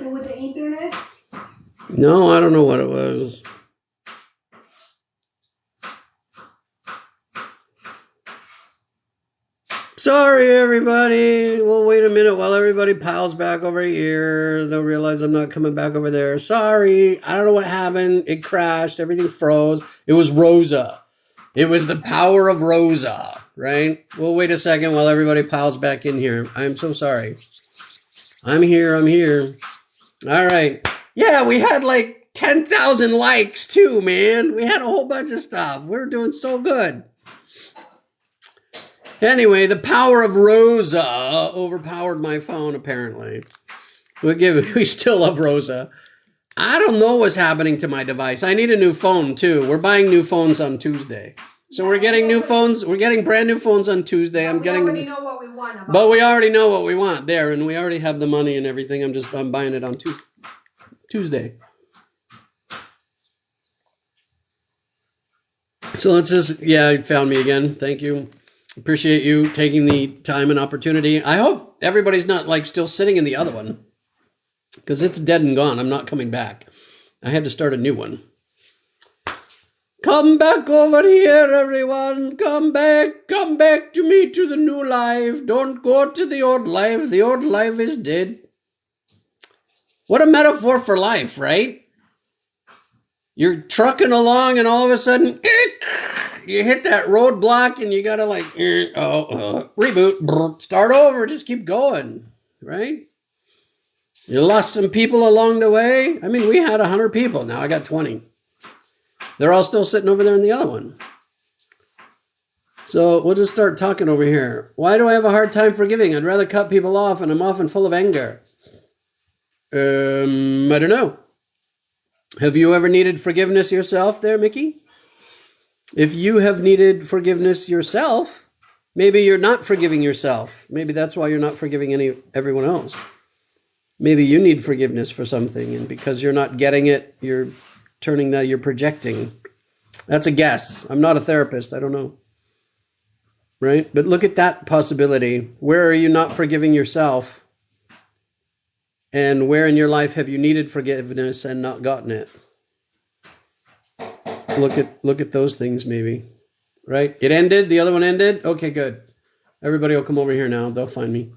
something with the internet? No, I don't know what it was. Sorry, everybody. We'll wait a minute while everybody piles back over here. They'll realize I'm not coming back over there. Sorry. I don't know what happened. It crashed. Everything froze. It was Rosa. It was the power of Rosa, right? We'll wait a second while everybody piles back in here. I'm so sorry. I'm here. All right. Yeah, we had like 10,000 likes too, man. We had a whole bunch of stuff. We're doing so good. Anyway, the power of Rosa overpowered my phone, apparently. We still love Rosa. I don't know what's happening to my device. I need a new phone, too. We're buying new phones on Tuesday. So we're getting new phones. We're getting brand new phones on Tuesday. We already know what we want. But we already know what we want there, and we already have the money and everything. I'm buying it on Tuesday. So let's just, yeah, you found me again. Thank you. Appreciate you taking the time and opportunity. I hope everybody's not like still sitting in the other one because it's dead and gone. I'm not coming back. I had to start a new one. Come back over here, everyone. Come back to me, to the new life. Don't go to the old life. The old life is dead. What a metaphor for life, right? You're trucking along and all of a sudden, you hit that roadblock and you gotta like, reboot, start over, just keep going, right? You lost some people along the way. I mean, we had 100 people. Now I got 20. They're all still sitting over there in the other one. So we'll just start talking over here. Why do I have a hard time forgiving? I'd rather cut people off, and I'm often full of anger. I don't know. Have you ever needed forgiveness yourself there, Mickey? If you have needed forgiveness yourself, maybe you're not forgiving yourself. Maybe that's why you're not forgiving everyone else. Maybe you need forgiveness for something, and because you're not getting it, you're projecting. That's a guess. I'm not a therapist. I don't know. Right? But look at that possibility. Where are you not forgiving yourself? And where in your life have you needed forgiveness and not gotten it? Look at those things maybe. Right? It ended. The other one ended. Okay, good. Everybody will come over here now. They'll find me.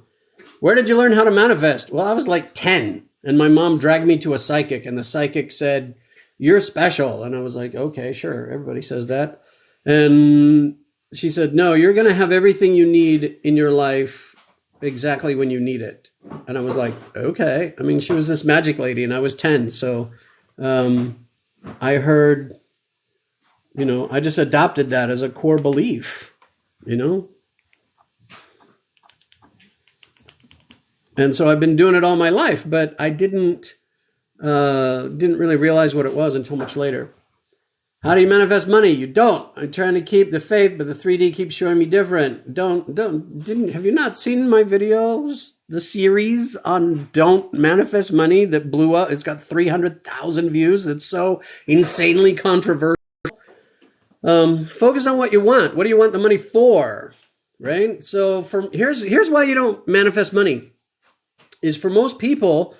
Where did you learn how to manifest? Well, I was like 10. And my mom dragged me to a psychic. And the psychic said, "You're special." And I was like, okay, sure. Everybody says that. And she said, "No, you're going to have everything you need in your life exactly when you need it." And I was like, okay. I mean, she was this magic lady and I was 10. So I heard, I just adopted that as a core belief, And so I've been doing it all my life, but I didn't really realize what it was until much later. How do you manifest money? You don't. I'm trying to keep the faith, but the 3D keeps showing me different. Have you not seen my videos? The series on Don't Manifest Money that blew up. It's got 300,000 views. It's so insanely controversial. Focus on what you want. What do you want the money for? Right? So here's why you don't manifest money. Is for most people,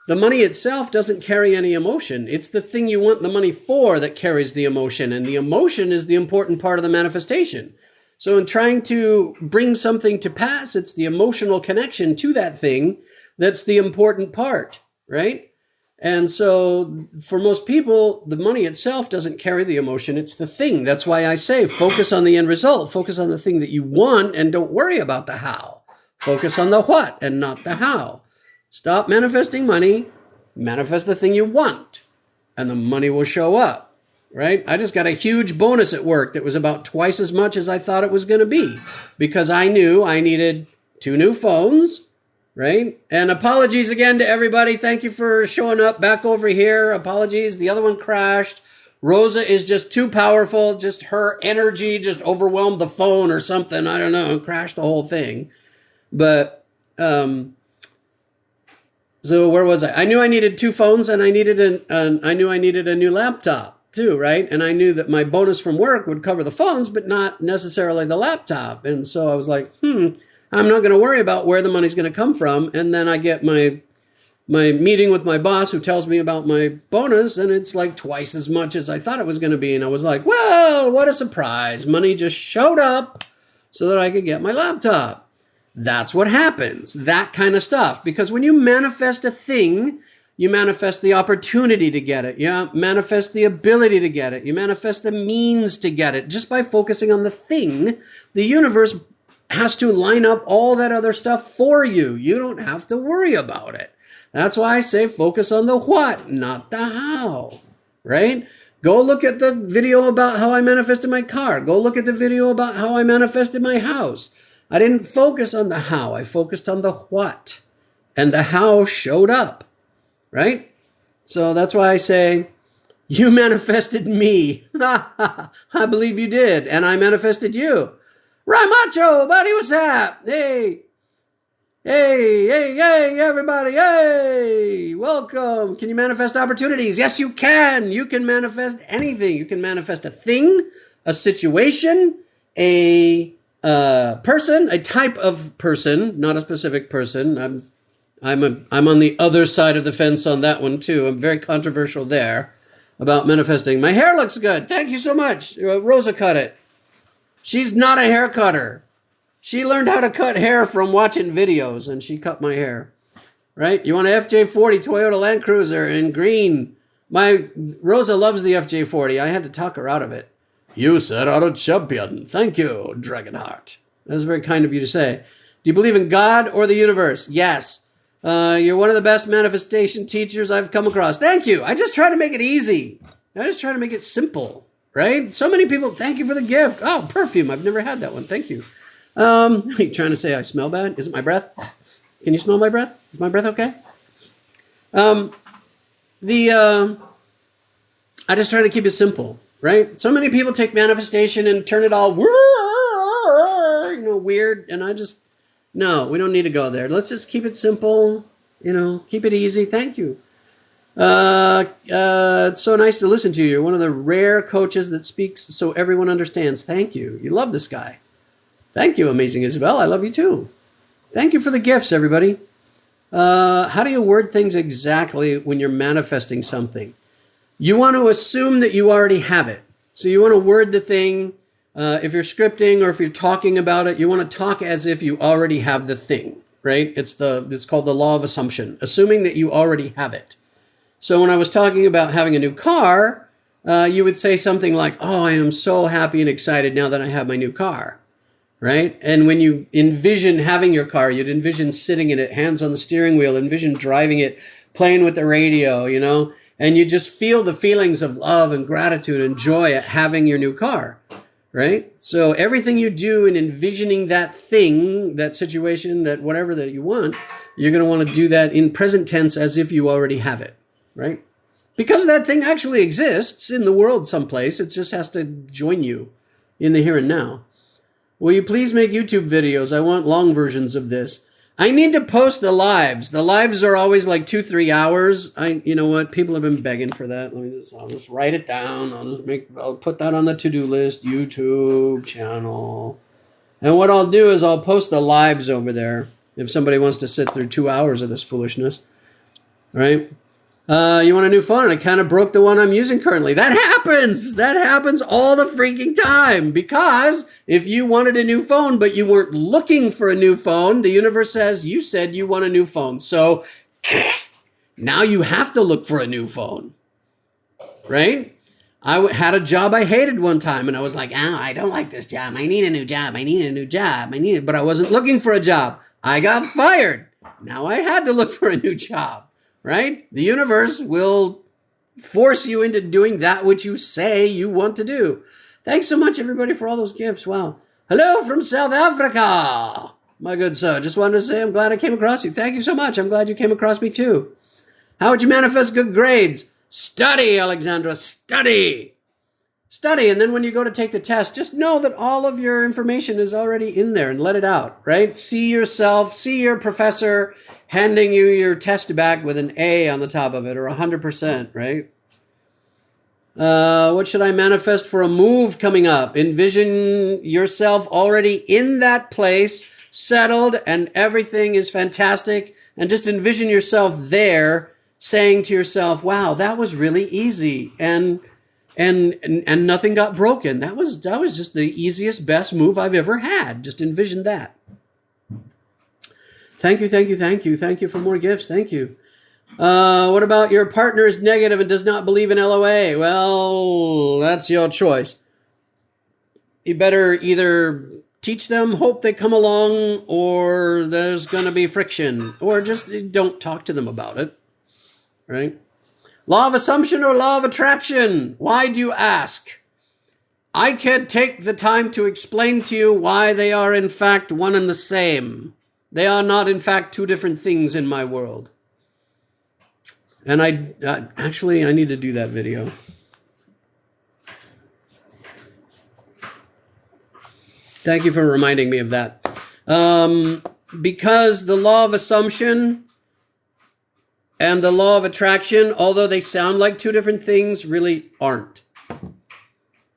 the money itself doesn't carry any emotion. It's the thing you want the money for that carries the emotion. And the emotion is the important part of the manifestation. So in trying to bring something to pass, it's the emotional connection to that thing that's the important part, right? And so for most people, the money itself doesn't carry the emotion. It's the thing. That's why I say focus on the end result. Focus on the thing that you want and don't worry about the how. Focus on the what and not the how. Stop manifesting money. Manifest the thing you want, and the money will show up. Right? I just got a huge bonus at work that was about twice as much as I thought it was going to be because I knew I needed 2 new phones, right? And apologies again to everybody. Thank you for showing up back over here. Apologies. The other one crashed. Rosa is just too powerful. Just her energy just overwhelmed the phone or something. I don't know. And crashed the whole thing. But, so where was I? I knew I needed 2 phones and I knew I needed a new laptop. Too, right? And I knew that my bonus from work would cover the phones, but not necessarily the laptop. And so I was like, I'm not going to worry about where the money's going to come from. And then I get my my meeting with my boss who tells me about my bonus, and it's like twice as much as I thought it was going to be. And I was like, well, what a surprise. Money just showed up so that I could get my laptop. That's what happens, that kind of stuff. Because when you manifest a thing, you manifest the opportunity to get it. You manifest the ability to get it. You manifest the means to get it. Just by focusing on the thing, the universe has to line up all that other stuff for you. You don't have to worry about it. That's why I say focus on the what, not the how, right? Go look at the video about how I manifested my car. Go look at the video about how I manifested my house. I didn't focus on the how. I focused on the what. And the how showed up, right? So that's why I say, you manifested me. I believe you did. And I manifested you. Ramacho, buddy, what's up? Hey, everybody. Hey, welcome. Can you manifest opportunities? Yes, you can. You can manifest anything. You can manifest a thing, a situation, a person, a type of person, not a specific person. I'm on the other side of the fence on that one too. I'm very controversial there about manifesting. My hair looks good. Thank you so much. Rosa cut it. She's not a hair cutter. She learned how to cut hair from watching videos, and she cut my hair. Right? You want an FJ40 Toyota Land Cruiser in green. My Rosa loves the FJ40. I had to talk her out of it. You said out a champion. Thank you, Dragonheart. That was very kind of you to say. Do you believe in God or the universe? Yes. You're one of the best manifestation teachers I've come across. Thank you. I just try to make it easy. I just try to make it simple. Right? So many people, thank you for the gift. Oh, perfume. I've never had that one. Thank you. Are you trying to say I smell bad? Is it my breath? Can you smell my breath? Is my breath okay? I just try to keep it simple, right? So many people take manifestation and turn it all weird, and no, we don't need to go there. Let's just keep it simple, keep it easy. Thank you. It's so nice to listen to you. You're one of the rare coaches that speaks so everyone understands. Thank you. You love this guy. Thank you, Amazing Isabel. I love you too. Thank you for the gifts, everybody. How do you word things exactly when you're manifesting something? You want to assume that you already have it. So you want to word the thing. If you're scripting or if you're talking about it, you want to talk as if you already have the thing, right? It's called the law of assumption, assuming that you already have it. So when I was talking about having a new car, you would say something like, oh, I am so happy and excited now that I have my new car, right? And when you envision having your car, you'd envision sitting in it, hands on the steering wheel, envision driving it, playing with the radio, and you just feel the feelings of love and gratitude and joy at having your new car, right? So everything you do in envisioning that thing, that situation, that whatever that you want, you're going to want to do that in present tense as if you already have it. Right? Because that thing actually exists in the world someplace. It just has to join you in the here and now. Will you please make YouTube videos? I want long versions of this. I need to post the lives. The lives are always like 2-3 hours. You know what? People have been begging for that. I'll just write it down. I'll put that on the to-do list. YouTube channel. And what I'll do is I'll post the lives over there if somebody wants to sit through 2 hours of this foolishness. Right? You want a new phone? And I kind of broke the one I'm using currently. That happens. That happens all the freaking time. Because if you wanted a new phone, but you weren't looking for a new phone, the universe says, you said you want a new phone. So now you have to look for a new phone. Right? I had a job I hated one time, and I was like, I don't like this job. I need a new job. But I wasn't looking for a job. I got fired. Now I had to look for a new job. Right? The universe will force you into doing that which you say you want to do. Thanks so much, everybody, for all those gifts. Wow. Hello from South Africa. My good sir. Just wanted to say I'm glad I came across you. Thank you so much. I'm glad you came across me too. How would you manifest good grades? Study, Alexandra. Study. Study. And then when you go to take the test, just know that all of your information is already in there and let it out. Right? See yourself. See your professor handing you your test back with an A on the top of it or 100%, right? What should I manifest for a move coming up? Envision yourself already in that place, settled, and everything is fantastic. And just envision yourself there, saying to yourself, "Wow, that was really easy," and nothing got broken. That was just the easiest, best move I've ever had. Just envision that. Thank you, thank you, thank you, thank you for more gifts. Thank you. What about your partner is negative and does not believe in LOA? Well, that's your choice. You better either teach them, hope they come along, or there's going to be friction, or just don't talk to them about it, right? Law of assumption or law of attraction? Why do you ask? I can't take the time to explain to you why they are in fact one and the same. They are not in fact two different things in my world. And I need to do that video. Thank you for reminding me of that. Because the law of assumption and the law of attraction, although they sound like two different things, really aren't.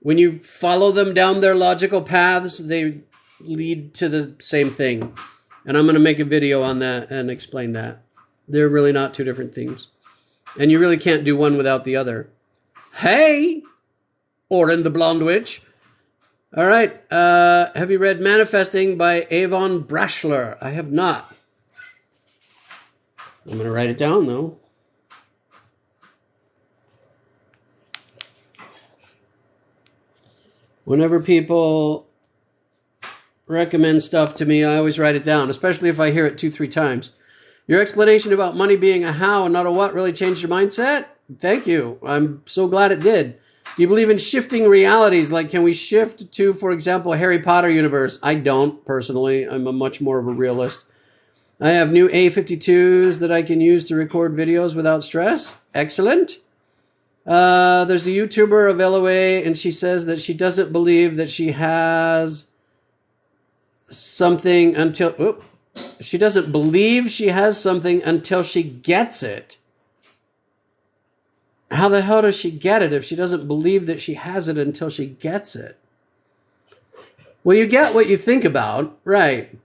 When you follow them down their logical paths, they lead to the same thing. And I'm going to make a video on that and explain that. They're really not two different things. And you really can't do one without the other. Hey, Orin the Blonde Witch. All right. Have you read Manifesting by Avon Brashler? I have not. I'm going to write it down, though. Whenever people recommend stuff to me, I always write it down, especially if I hear it 2-3 times. Your explanation about money being a how and not a what really changed your mindset? Thank you. I'm so glad it did. Do you believe in shifting realities? Like, can we shift to, for example, Harry Potter universe? I don't, personally. I'm a much more of a realist. I have new A52s that I can use to record videos without stress. Excellent. There's a YouTuber of LOA, and she says that she doesn't believe that she has something until... She doesn't believe she has something until she gets it. How the hell does she get it if she doesn't believe that she has it until she gets it? Well, you get what you think about, right?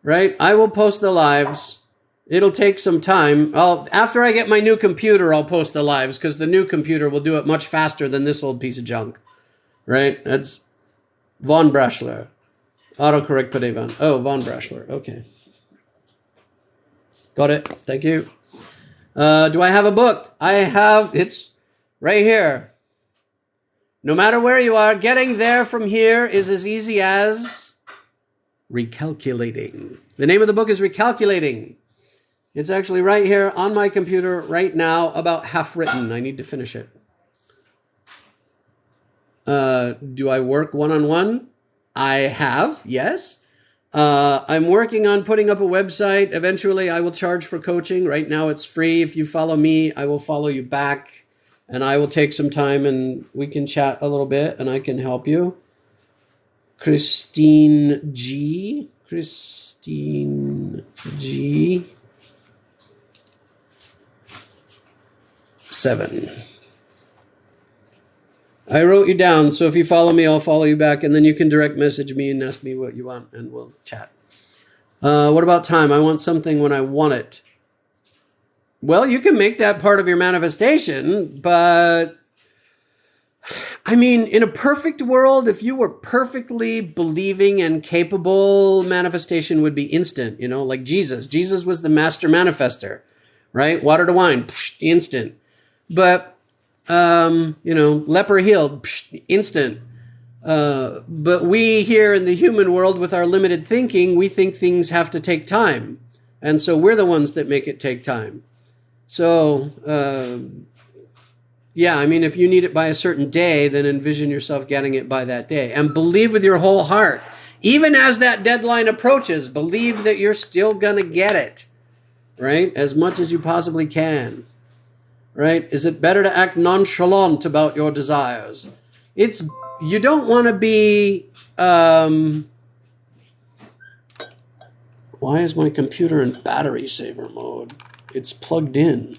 Right? I will post the lives. It'll take some time. After I get my new computer, I'll post the lives because the new computer will do it much faster than this old piece of junk. Right? That's Von Brashler. Autocorrect Padevan. Oh, Von Brashler. Okay. Got it. Thank you. Do I have a book? I have. It's right here. No matter where you are, getting there from here is as easy as recalculating. The name of the book is Recalculating. It's actually right here on my computer right now, about half written. I need to finish it. Do I work one-on-one? I have, yes. I'm working on putting up a website. Eventually, I will charge for coaching. Right now, it's free. If you follow me, I will follow you back. And I will take some time and we can chat a little bit and I can help you. Christine G. 7. I wrote you down, so if you follow me, I'll follow you back, and then you can direct message me and ask me what you want, and we'll chat. What about time? I want something when I want it. Well, you can make that part of your manifestation, but I mean, in a perfect world, if you were perfectly believing and capable, manifestation would be instant, like Jesus. Jesus was the master manifester, right? Water to wine, instant. But leper healed, instant. But we here in the human world with our limited thinking, we think things have to take time. And so we're the ones that make it take time. So, if you need it by a certain day, then envision yourself getting it by that day. And believe with your whole heart. Even as that deadline approaches, believe that you're still going to get it, right? As much as you possibly can. Right? Is it better to act nonchalant about your desires? You don't want to be, why is my computer in battery saver mode? It's plugged in.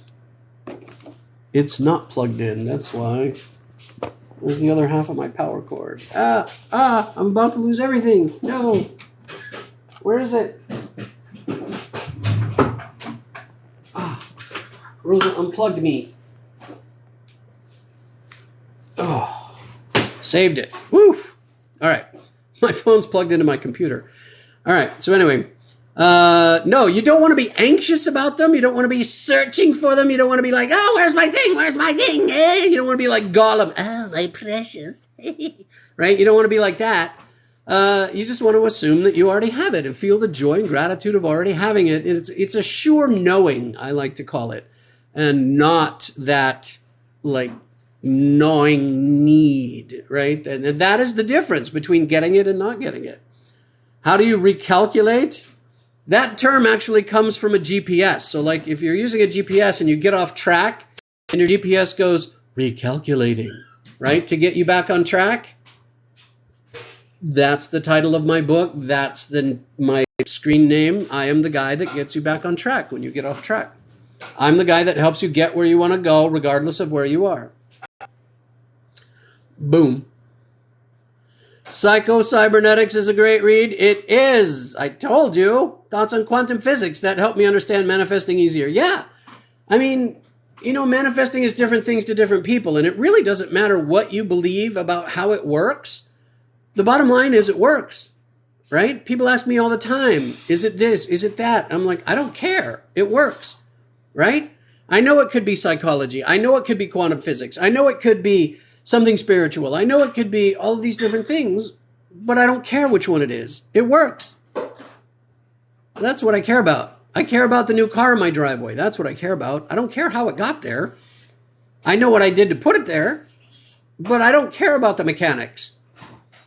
It's not plugged in. That's why. Where's the other half of my power cord? I'm about to lose everything. No. Where is it? Rosa unplugged me. Oh, saved it. Woo! All right. My phone's plugged into my computer. All right. So anyway, no, you don't want to be anxious about them. You don't want to be searching for them. You don't want to be like, oh, where's my thing? Where's my thing? You don't want to be like Gollum. Oh, my precious. Right? You don't want to be like that. You just want to assume that you already have it and feel the joy and gratitude of already having it. It's a sure knowing, I like to call it, and not that like gnawing need, right? And that is the difference between getting it and not getting it. How do you recalculate? That term actually comes from a GPS. So like if you're using a GPS and you get off track and your GPS goes recalculating, right? To get you back on track. That's the title of my book. That's my screen name. I am the guy that gets you back on track when you get off track. I'm the guy that helps you get where you want to go regardless of where you are. Boom. Psycho-Cybernetics is a great read. It is. I told you. Thoughts on quantum physics that help me understand manifesting easier. Yeah. I mean, manifesting is different things to different people, and it really doesn't matter what you believe about how it works. The bottom line is it works, right? People ask me all the time, is it this? Is it that? I'm like, I don't care. It works, right? I know it could be psychology. I know it could be quantum physics. I know it could be something spiritual. I know it could be all of these different things, but I don't care which one it is. It works. That's what I care about. I care about the new car in my driveway. That's what I care about. I don't care how it got there. I know what I did to put it there, but I don't care about the mechanics.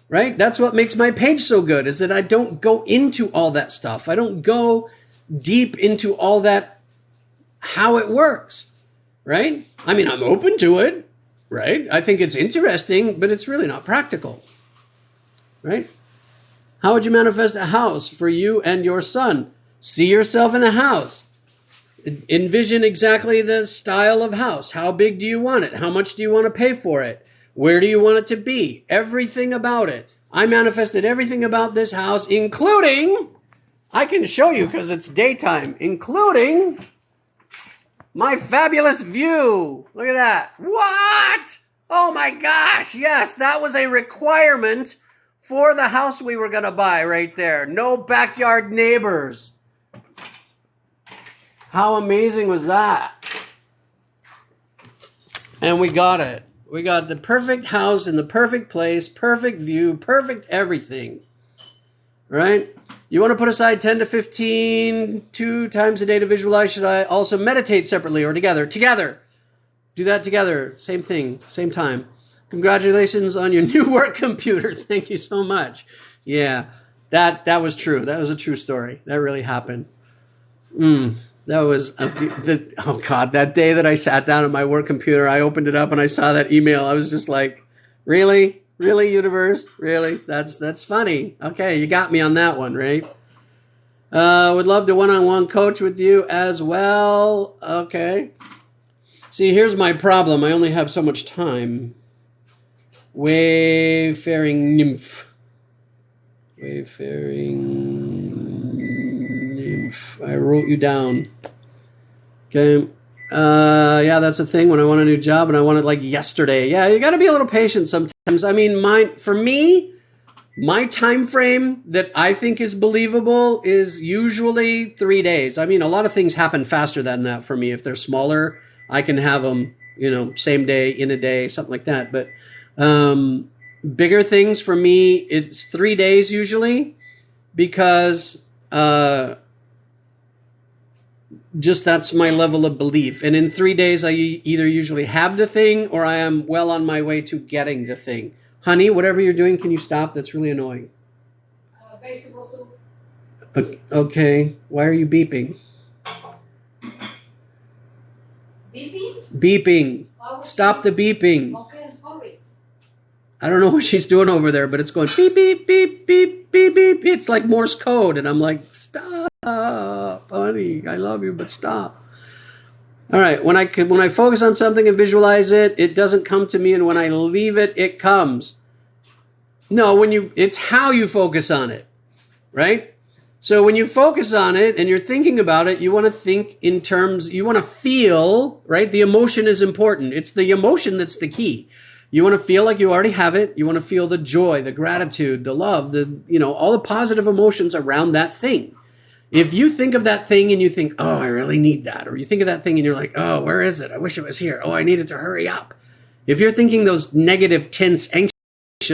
Right? That's what makes my page so good, is that I don't go into all that stuff. I don't go deep into all that, how it works. Right? I mean, I'm open to it. Right? I think it's interesting, but it's really not practical. Right? How would you manifest a house for you and your son? See yourself in a house. Envision exactly the style of house. How big do you want it? How much do you want to pay for it? Where do you want it to be? Everything about it. I manifested everything about this house, including, I can show you because it's daytime, including my fabulous view. Look at that. What? Oh my gosh. Yes, that was a requirement for the house we were going to buy right there. No backyard neighbors. How amazing was that? And we got it. We got the perfect house in the perfect place, perfect view, perfect everything, right? You want to put aside 10 to 15, 2 times a day to visualize. Should I also meditate separately or together? Together. Do that together. Same thing, same time. Congratulations on your new work computer. Thank you so much. Yeah, that was true. That was a true story. That really happened. That was, oh God, that day that I sat down at my work computer, I opened it up and I saw that email. I was just like, really? Really, universe? Really? That's funny. Okay, you got me on that one, right? Would love to one-on-one coach with you as well. Okay. See, here's my problem. I only have so much time. Wayfaring nymph. I wrote you down. Okay. Yeah, that's a thing when I want a new job and I want it like yesterday. Yeah, you got to be a little patient sometimes. I mean, for me, my time frame that I think is believable is usually 3 days. I mean, a lot of things happen faster than that for me. If they're smaller, I can have them, same day, in a day, something like that. But bigger things for me, it's 3 days usually because just that's my level of belief. And in 3 days, I either usually have the thing or I am well on my way to getting the thing. Honey, whatever you're doing, can you stop? That's really annoying. Vegetable soup. Okay. Why are you beeping? Beeping? Beeping. Stop the beeping. Okay, I'm sorry. I don't know what she's doing over there, but it's going beep, beep, beep, beep, beep, beep. It's like Morse code. And I'm like, stop, honey. I love you, but stop. All right. When I focus on something and visualize it, it doesn't come to me, and when I leave it, it comes. No, it's how you focus on it, right? So when you focus on it and you're thinking about it, you want to think in terms, you want to feel, right? The emotion is important. It's the emotion that's the key. You want to feel like you already have it. You want to feel the joy, the gratitude, the love, all the positive emotions around that thing. If you think of that thing and you think, oh, I really need that, or you think of that thing and you're like, oh, where is it? I wish it was here. Oh, I need it to hurry up. If you're thinking those negative, tense, anxious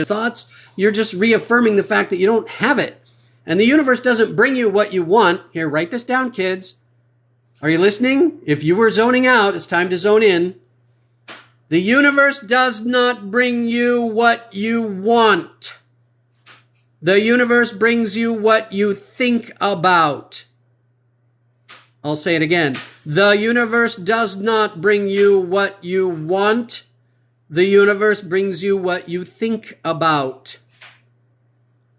thoughts, you're just reaffirming the fact that you don't have it. And the universe doesn't bring you what you want. Here, write this down, kids. Are you listening? If you were zoning out, it's time to zone in. The universe does not bring you what you want. The universe brings you what you think about. I'll say it again. The universe does not bring you what you want. The universe brings you what you think about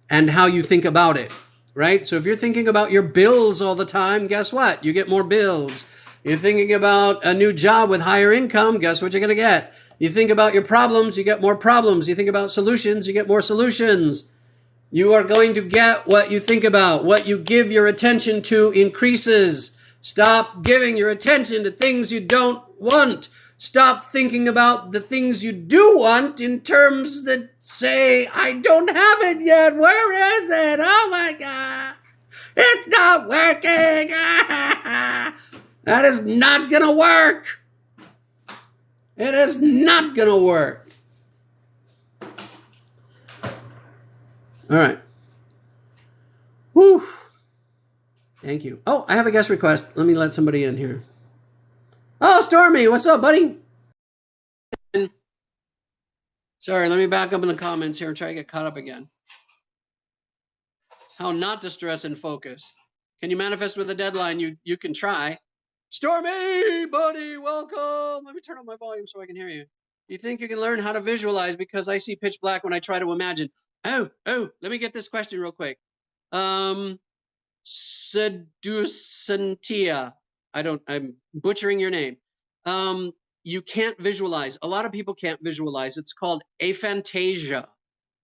and how you think about it, right? So if you're thinking about your bills all the time, guess what? You get more bills. You're thinking about a new job with higher income, guess what you're going to get? You think about your problems, you get more problems. You think about solutions, you get more solutions. You are going to get what you think about. What you give your attention to increases. Stop giving your attention to things you don't want. Stop thinking about the things you do want in terms that say, I don't have it yet. Where is it? Oh my God. It's not working. That is not going to work. It is not going to work. All right. Whew. Thank you. Oh, I have a guest request. Let me let somebody in here. Oh, Stormy, what's up, buddy? Sorry, let me back up in the comments here and try to get caught up again. How not to stress and focus. Can you manifest with a deadline? You can try. Stormy, buddy, welcome. Let me turn up my volume so I can hear you. You think you can learn how to visualize because I see pitch black when I try to imagine. Oh, let me get this question real quick. Seducentia. I'm butchering your name. You can't visualize. A lot of people can't visualize. It's called aphantasia.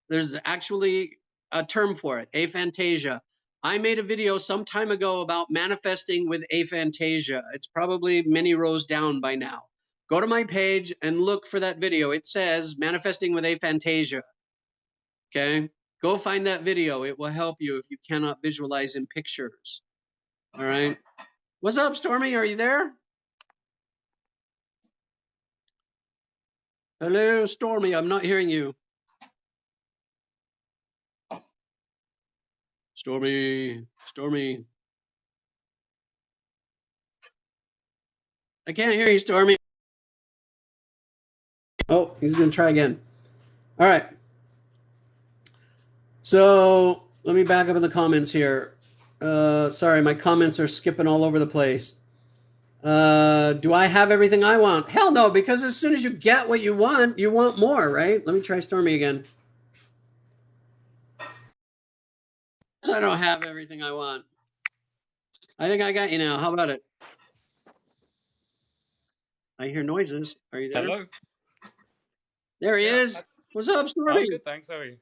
There's actually a term for it, aphantasia. I made a video some time ago about manifesting with aphantasia. It's probably many rows down by now. Go to my page and look for that video. It says manifesting with aphantasia. Okay? Go find that video. It will help you if you cannot visualize in pictures. All right. What's up, Stormy? Are you there? Hello, Stormy. I'm not hearing you. Stormy. I can't hear you, Stormy. Oh, he's going to try again. All right. So let me back up in the comments here. Sorry, my comments are skipping all over the place. Do I have everything I want? Hell no, because as soon as you get what you want more, right? Let me try Stormy again. I don't have everything I want. I think I got you now. How about it? I hear noises. Are you there? Hello. There he is. What's up, Stormy? Oh, good. Thanks. How are you?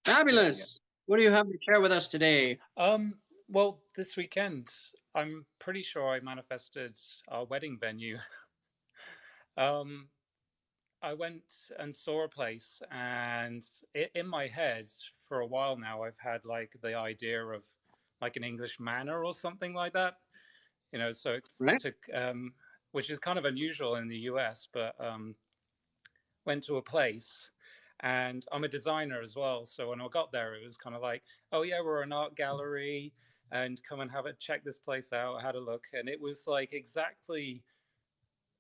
Fabulous. Yeah. What do you have to share with us today? Well, this weekend, I'm pretty sure I manifested our wedding venue. I went and saw a place, and in my head for a while now, I've had like the idea of like an English manor or something like that. So Right? to which is kind of unusual in the US, but went to a place, and I'm a designer as well. So when I got there, it was kind of like, oh yeah, we're an art gallery, and come and check this place out. I had a look, and it was like exactly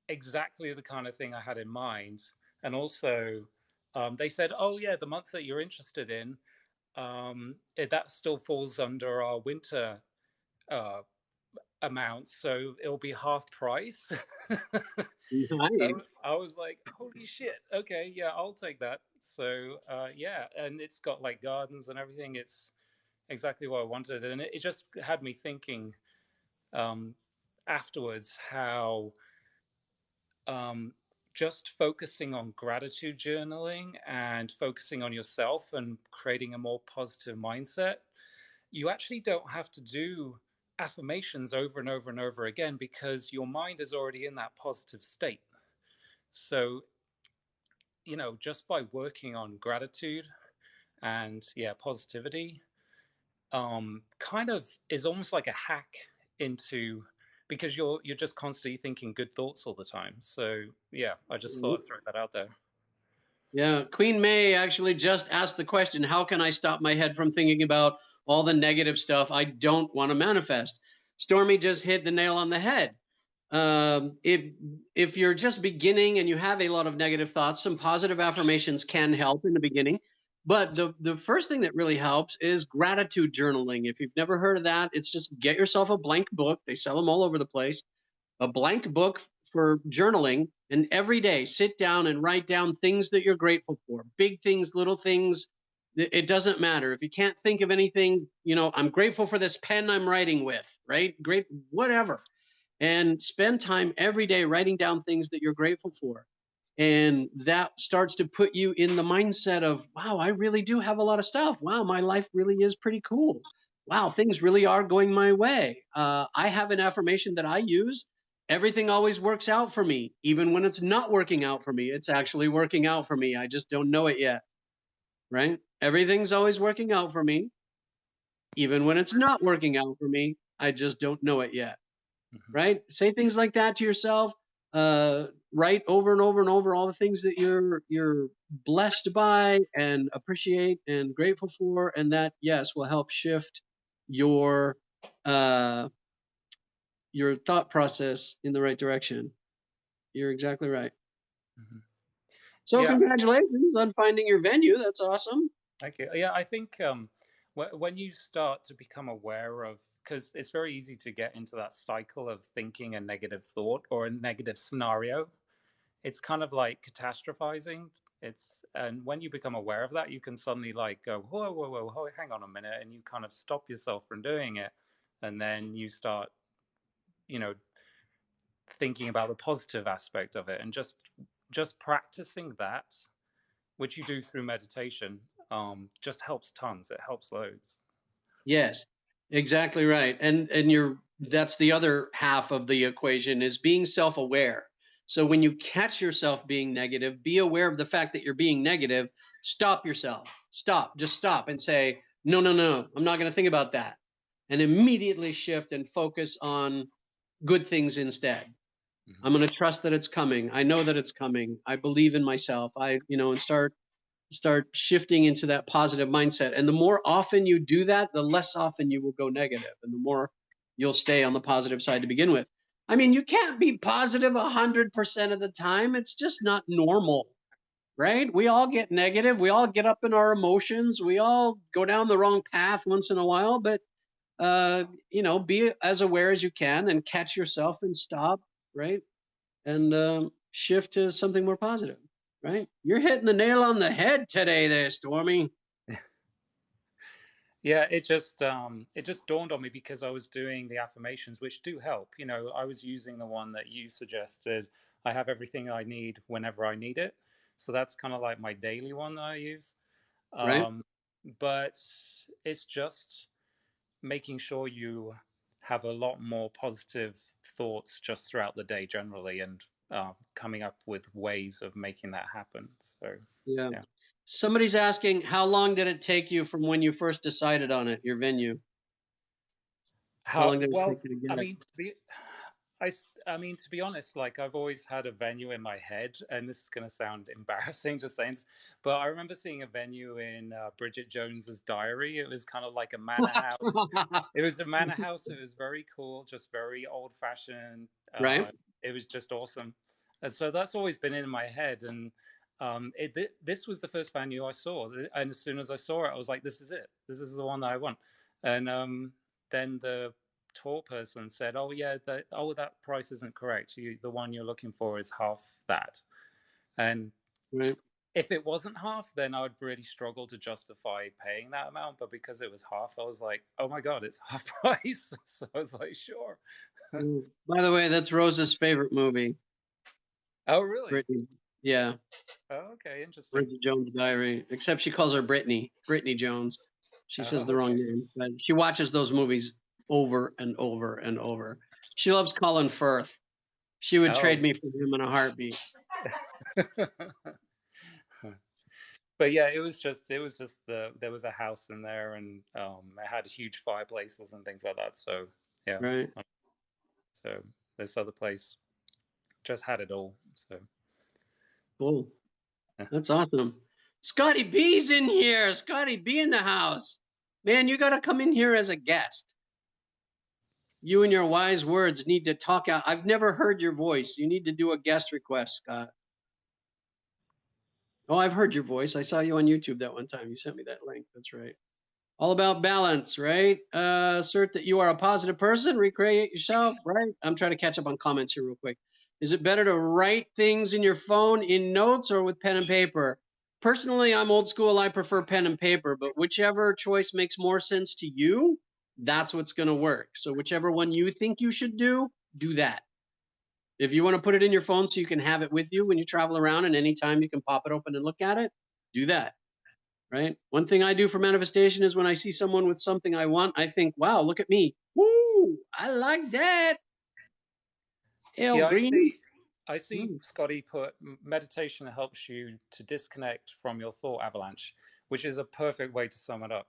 the kind of thing I had in mind. And also, they said, oh yeah, the month that you're interested in, that still falls under our winter uh, amount, so it'll be half price. Nice. So I was like, holy shit, okay, yeah, I'll take that. So yeah, and it's got like gardens and everything. It's exactly what I wanted, and it just had me thinking, um, afterwards how just focusing on gratitude journaling and focusing on yourself and creating a more positive mindset, you actually don't have to do affirmations over and over and over again because your mind is already in that positive state. So, just by working on gratitude and positivity, kind of is almost like a hack into, because you're just constantly thinking good thoughts all the time. So yeah, I just thought I'd throw that out there. Yeah, Queen May actually just asked the question, how can I stop my head from thinking about all the negative stuff I don't want to manifest? Stormy just hit the nail on the head. If you're just beginning and you have a lot of negative thoughts, some positive affirmations can help in the beginning. But the first thing that really helps is gratitude journaling. If you've never heard of that, it's just get yourself a blank book. They sell them all over the place. A blank book for journaling, and every day sit down and write down things that you're grateful for. Big things, little things. It doesn't matter. If you can't think of anything, I'm grateful for this pen I'm writing with, right? Great, whatever. And spend time every day writing down things that you're grateful for. And that starts to put you in the mindset of, wow, I really do have a lot of stuff. Wow, my life really is pretty cool. Wow, things really are going my way. I have an affirmation that I use. Everything always works out for me. Even when it's not working out for me, it's actually working out for me. I just don't know it yet, right? Everything's always working out for me. Even when it's not working out for me, I just don't know it yet, right? Say things like that to yourself. Write over and over and over all the things that you're blessed by and appreciate and grateful for, and that, yes, will help shift your thought process in the right direction. You're exactly right. So Yeah. congratulations on finding your venue. That's awesome. Thank you. Yeah, I think when you start to become aware of, because it's very easy to get into that cycle of thinking a negative thought or a negative scenario. It's kind of like catastrophizing. And when you become aware of that, you can suddenly like go, whoa, whoa, whoa, whoa, hang on a minute, and you kind of stop yourself from doing it, and then you start, thinking about the positive aspect of it, and just practicing that, which you do through meditation, just helps tons. It helps loads. Yes, exactly right. And that's the other half of the equation, is being self-aware. So when you catch yourself being negative, be aware of the fact that you're being negative. Stop yourself. Just stop and say, no, no, no, I'm not going to think about that. And immediately shift and focus on good things instead. I'm going to trust that it's coming. I know that it's coming. I believe in myself. And start shifting into that positive mindset. And the more often you do that, the less often you will go negative, and the more you'll stay on the positive side to begin with. I mean, you can't be positive 100% of the time. It's just not normal, right? We all get negative. We all get up in our emotions. We all go down the wrong path once in a while, but be as aware as you can and catch yourself and stop, right? And shift to something more positive. Right? You're hitting the nail on the head today there, Stormy. Yeah, it just dawned on me because I was doing the affirmations, which do help. I was using the one that you suggested. I have everything I need whenever I need it. So that's kind of like my daily one that I use. Right? But it's just making sure you have a lot more positive thoughts just throughout the day generally, and coming up with ways of making that happen. So yeah. Somebody's asking, how long did it take you from when you first decided on it, your venue? How long did it take you to get it? I mean, to be honest, like I've always had a venue in my head, and this is going to sound embarrassing just saying this, but I remember seeing a venue in Bridget Jones's Diary. It was kind of like a manor house. It was a manor house. It was very cool, just very old fashioned. Right? It was just awesome. And so that's always been in my head. And this was the first venue I saw. And as soon as I saw it, I was like, this is it. This is the one that I want. And then the tour person said, "Oh yeah, that price isn't correct. The one you're looking for is half that." And right. If it wasn't half, then I would really struggle to justify paying that amount. But because it was half, I was like, "Oh my god, it's half price!" So I was like, "Sure." By the way, that's Rose's favorite movie. Oh, really? Brittany. Yeah, Oh, okay, interesting. Bridget Jones' Diary. Except she calls her Brittany. Brittany Jones. She says Oh, the wrong okay. name. But she watches those movies over and over and over. She loves Colin Firth. She would trade Oh. me for him in a heartbeat. But yeah, it was just there was a house in there, and it had huge fireplaces and things like that. So yeah, Right? so this other place just had it all. So Cool. yeah. That's awesome. Scotty B's in here. Scotty B in the house. Man, you got to come in here as a guest. You and your wise words need to talk out. I've never heard your voice. You need to do a guest request, Scott. Oh, I've heard your voice. I saw you on YouTube that one time. You sent me that link. That's right. All about balance, right? Assert that you are a positive person, recreate yourself, right? I'm trying to catch up on comments here real quick. Is it better to write things in your phone in notes or with pen and paper? Personally, I'm old school. I prefer pen and paper, but whichever choice makes more sense to you, that's what's going to work. So whichever one you think you should do that. If you want to put it in your phone so you can have it with you when you travel around and anytime you can pop it open and look at it, do that. Right? One thing I do for manifestation is when I see someone with something I want, I think, wow, look at me. Woo! I like that. Al Yeah, I Green. see. I see, Scotty put meditation helps you to disconnect from your thought avalanche, which is a perfect way to sum it up.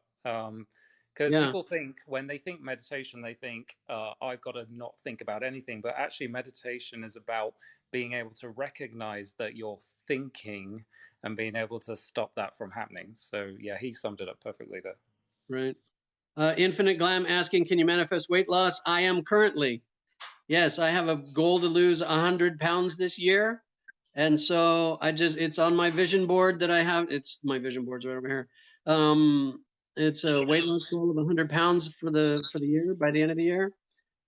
Because Yeah, people think when they think meditation, they think I've got to not think about anything. But actually, meditation is about being able to recognize that you're thinking and being able to stop that from happening. So yeah, he summed it up perfectly there. right. Infinite Glam asking, can you manifest weight loss? I am currently. Yes, I have a goal to lose 100 pounds this year. And so it's on my vision board that I have. It's my vision board's right over here. It's a weight loss goal of 100 pounds for the year by the end of the year.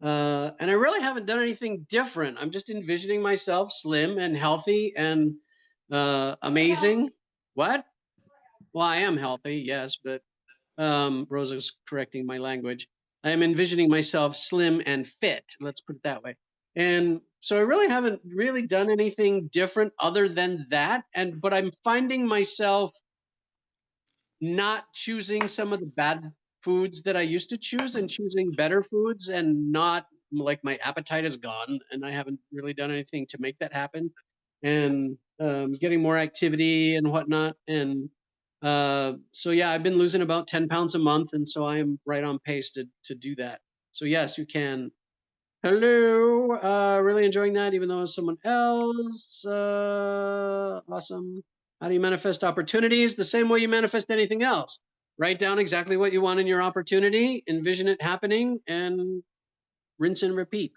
And I really haven't done anything different. I'm just envisioning myself slim and healthy and amazing. What? Well, I am healthy, yes, but Rosa's correcting my language. I am envisioning myself slim and fit. Let's put it that way. And so I really haven't really done anything different other than that. But I'm finding myself not choosing some of the bad foods that I used to choose and choosing better foods and not like my appetite is gone and I haven't really done anything to make that happen and getting more activity and whatnot. And so, yeah, I've been losing about 10 pounds a month. And so I am right on pace to do that. So, yes, you can. Hello. Really enjoying that, even though it's someone else. Awesome. How do you manifest opportunities? The same way you manifest anything else. Write down exactly what you want in your opportunity, envision it happening, and rinse and repeat.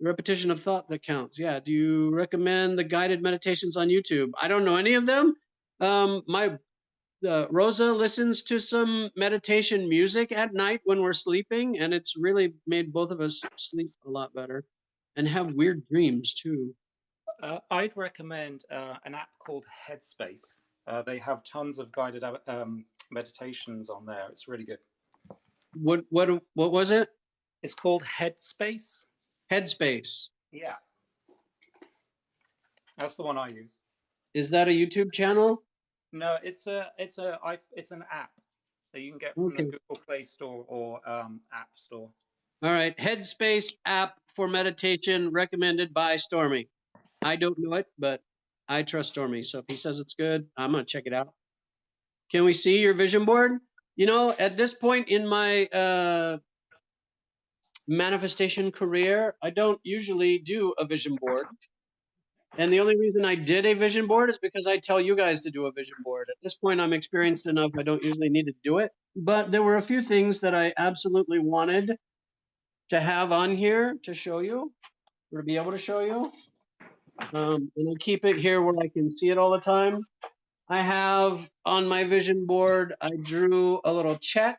Repetition of thought that counts. Yeah. Do you recommend the guided meditations on YouTube? I don't know any of them. My Rosa listens to some meditation music at night when we're sleeping, and it's really made both of us sleep a lot better and have weird dreams too. I'd recommend an app called Headspace. They have tons of guided meditations on there. It's really good. What was it? It's called Headspace. Headspace. Yeah, that's the one I use. Is that a YouTube channel? No, it's an app that you can get from the Okay. Google Play Store or App Store. All right. Headspace app for meditation recommended by Stormy. I don't know it, but I trust Stormy. So if he says it's good, I'm going to check it out. Can we see your vision board? You know, at this point in my manifestation career, I don't usually do a vision board. And the only reason I did a vision board is because I tell you guys to do a vision board. At this point, I'm experienced enough. I don't usually need to do it. But there were a few things that I absolutely wanted to have on here to show you, or to be able to show you. And I keep it here where I can see it all the time. I have on my vision board, I drew a little check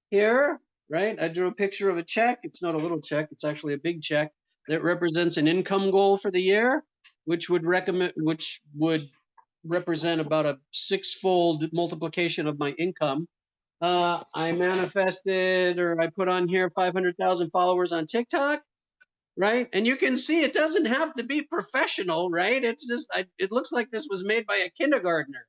here, right? I drew a picture of a check. It's not a little check, it's actually a big check that represents an income goal for the year, which would represent about a six-fold multiplication of my income. I manifested, or I put on here 500,000 followers on TikTok. right? And you can see it doesn't have to be professional, right? It's just, it looks like this was made by a kindergartner,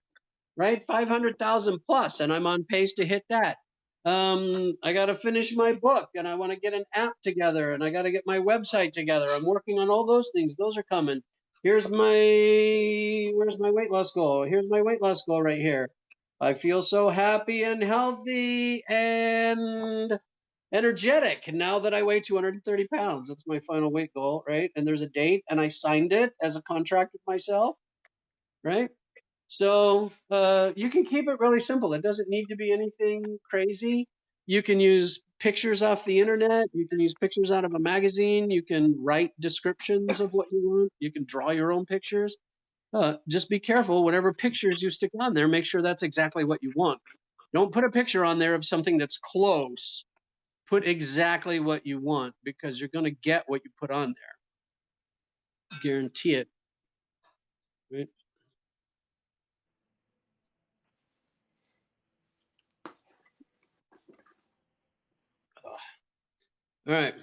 right? 500,000 plus, and I'm on pace to hit that. I got to finish my book, and I want to get an app together, and I got to get my website together. I'm working on all those things. Those are coming. Where's my weight loss goal? Here's my weight loss goal right here. I feel so happy and healthy and energetic now that I weigh 230 pounds. That's my final weight goal, right? And there's a date, and I signed it as a contract with myself, right? So you can keep it really simple. It doesn't need to be anything crazy. You can use pictures off the internet. You can use pictures out of a magazine. You can write descriptions of what you want. You can draw your own pictures. Just be careful. Whatever pictures you stick on there, make sure that's exactly what you want. Don't put a picture on there of something that's close. Put exactly what you want, because you're going to get what you put on there. Guarantee it. Right? All right.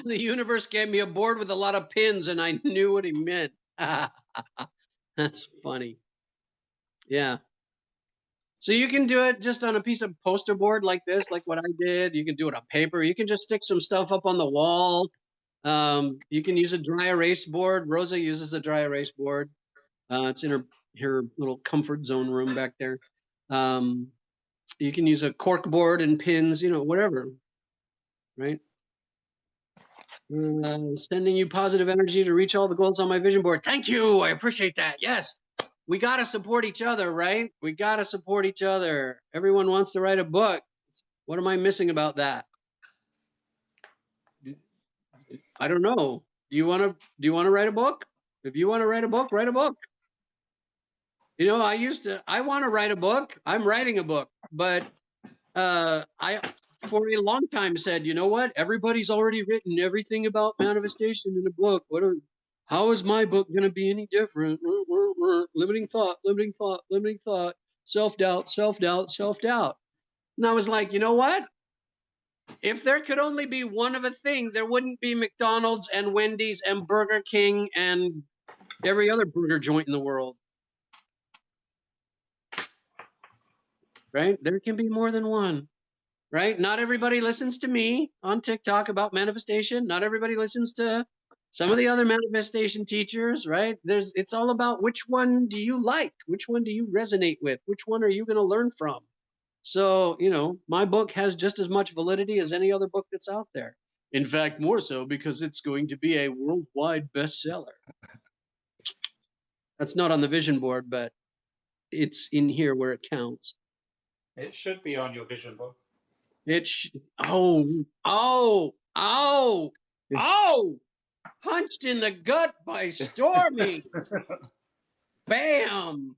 The universe gave me a board with a lot of pins, and I knew what he meant. That's funny. Yeah. So you can do it just on a piece of poster board like this, like what I did. You can do it on paper. You can just stick some stuff up on the wall. You can use a dry erase board. Rosa uses a dry erase board. It's in her little comfort zone room back there. You can use a cork board and pins, whatever, right? Sending you positive energy to reach all the goals on my vision board. Thank you. I appreciate that. Yes. We got to support each other, right? We got to support each other. Everyone wants to write a book. What am I missing about that? I don't know. Do you want to write a book? If you want to write a book, write a book. I want to write a book. I'm writing a book, but I for a long time said, you know what? Everybody's already written everything about manifestation in a book. How is my book going to be any different? Limiting thought, limiting thought, limiting thought, self-doubt, self-doubt, self-doubt. And I was like, you know what? If there could only be one of a thing, there wouldn't be McDonald's and Wendy's and Burger King and every other burger joint in the world. Right? There can be more than one. Right? Not everybody listens to me on TikTok about manifestation. Not everybody listens to some of the other manifestation teachers, right? It's all about which one do you like? Which one do you resonate with? Which one are you going to learn from? So, my book has just as much validity as any other book that's out there. In fact, more so, because it's going to be a worldwide bestseller. That's not on the vision board, but it's in here where it counts. It should be on your vision board. Oh! Punched in the gut by Stormy. Bam!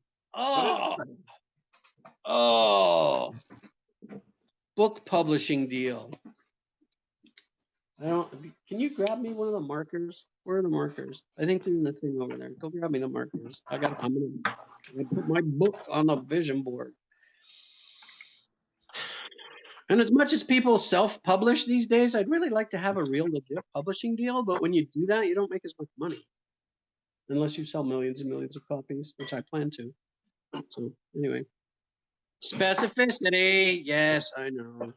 Oh! Book publishing deal. Can you grab me one of the markers? Where are the markers? I think they're in the thing over there. Go grab me the markers. I'm gonna put my book on the vision board. And as much as people self-publish these days, I'd really like to have a real legit publishing deal. But when you do that, you don't make as much money. Unless you sell millions and millions of copies, which I plan to. So anyway. Specificity. Yes, I know.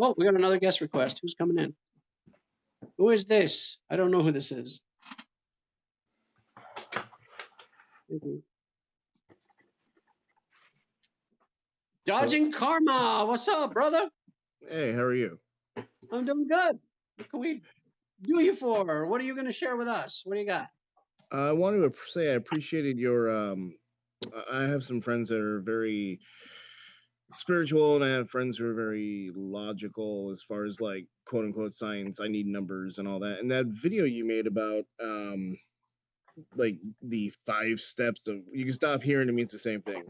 Oh, we got another guest request. Who's coming in? Who is this? I don't know who this is. Dodging Karma. What's up, brother? Hey, how are you? I'm doing good. What can we do you for? What are you going to share with us? What do you got? I want to say I appreciated your. I have some friends that are very spiritual, and I have friends who are very logical as far as like quote unquote science. I need numbers and all that. And that video you made about like the 5 steps of you can stop hearing it means the same thing.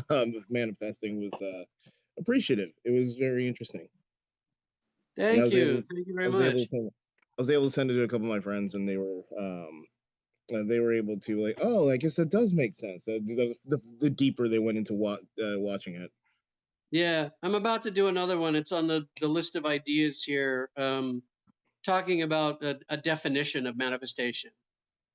Of manifesting was appreciative. It was very interesting. Thank you. Thank you very much. I was able to send it to a couple of my friends, and they were able to like, oh, I guess that does make sense. The deeper they went into watching it. Yeah, I'm about to do another one. It's on the list of ideas here, talking about a definition of manifestation.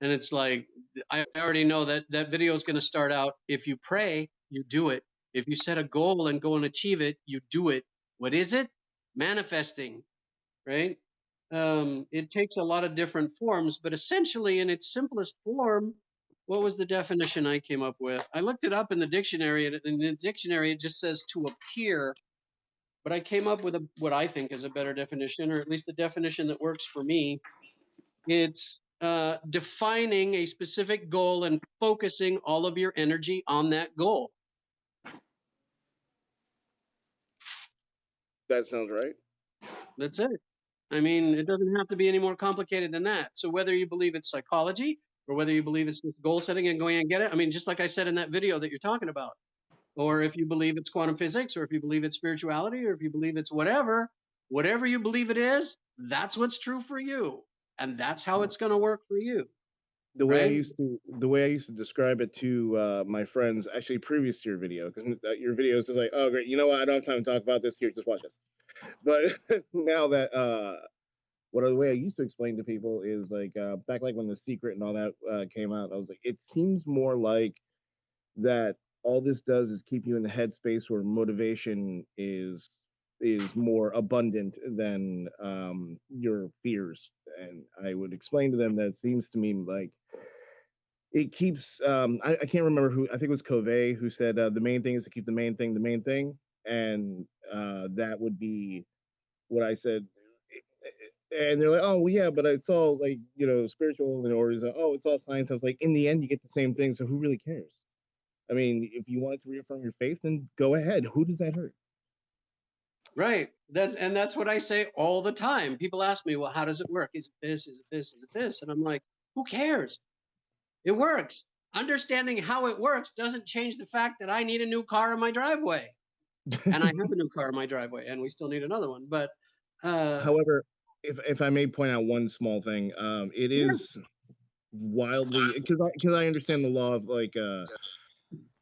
And it's like, I already know that that video is going to start out, if you pray, you do it. If you set a goal and go and achieve it, you do it. What is it? Manifesting, right? It takes a lot of different forms, but essentially, in its simplest form, what was the definition I came up with? I looked it up in the dictionary, and in the dictionary, it just says to appear, but I came up with what I think is a better definition, or at least the definition that works for me. It's defining a specific goal and focusing all of your energy on that goal. That sounds right. That's it. I mean, it doesn't have to be any more complicated than that. So whether you believe it's psychology or whether you believe it's just goal setting and going and get it, I mean, just like I said in that video that you're talking about, or if you believe it's quantum physics, or if you believe it's spirituality, or if you believe it's whatever you believe it is, that's what's true for you. And that's how it's going to work for you. The way Right? the way I used to describe it to my friends, actually previous to your video, because your video is just like, oh great, you know what? I don't have time to talk about this. Here, just watch this. But now that the way I used to explain to people is like back like when The Secret and all that came out, I was like, it seems more like that all this does is keep you in the headspace where motivation is more abundant than your fears. And I would explain to them that it seems to me like it keeps I can't remember who, I think it was Covey who said the main thing is to keep the main thing, and that would be what I said. And they're like, oh well, yeah, but it's all like, spiritual, or is oh, it's all science. I was like, in the end you get the same thing, so who really cares? I mean, if you wanted to reaffirm your faith, then go ahead. Who does that hurt? Right. That's what I say all the time. People ask me, well, how does it work? Is it this? Is it this? Is it this? And I'm like, who cares? It works. Understanding how it works doesn't change the fact that I need a new car in my driveway. And I have a new car in my driveway, and we still need another one. But However, if I may point out one small thing, it yeah. is wildly, because I understand the law of like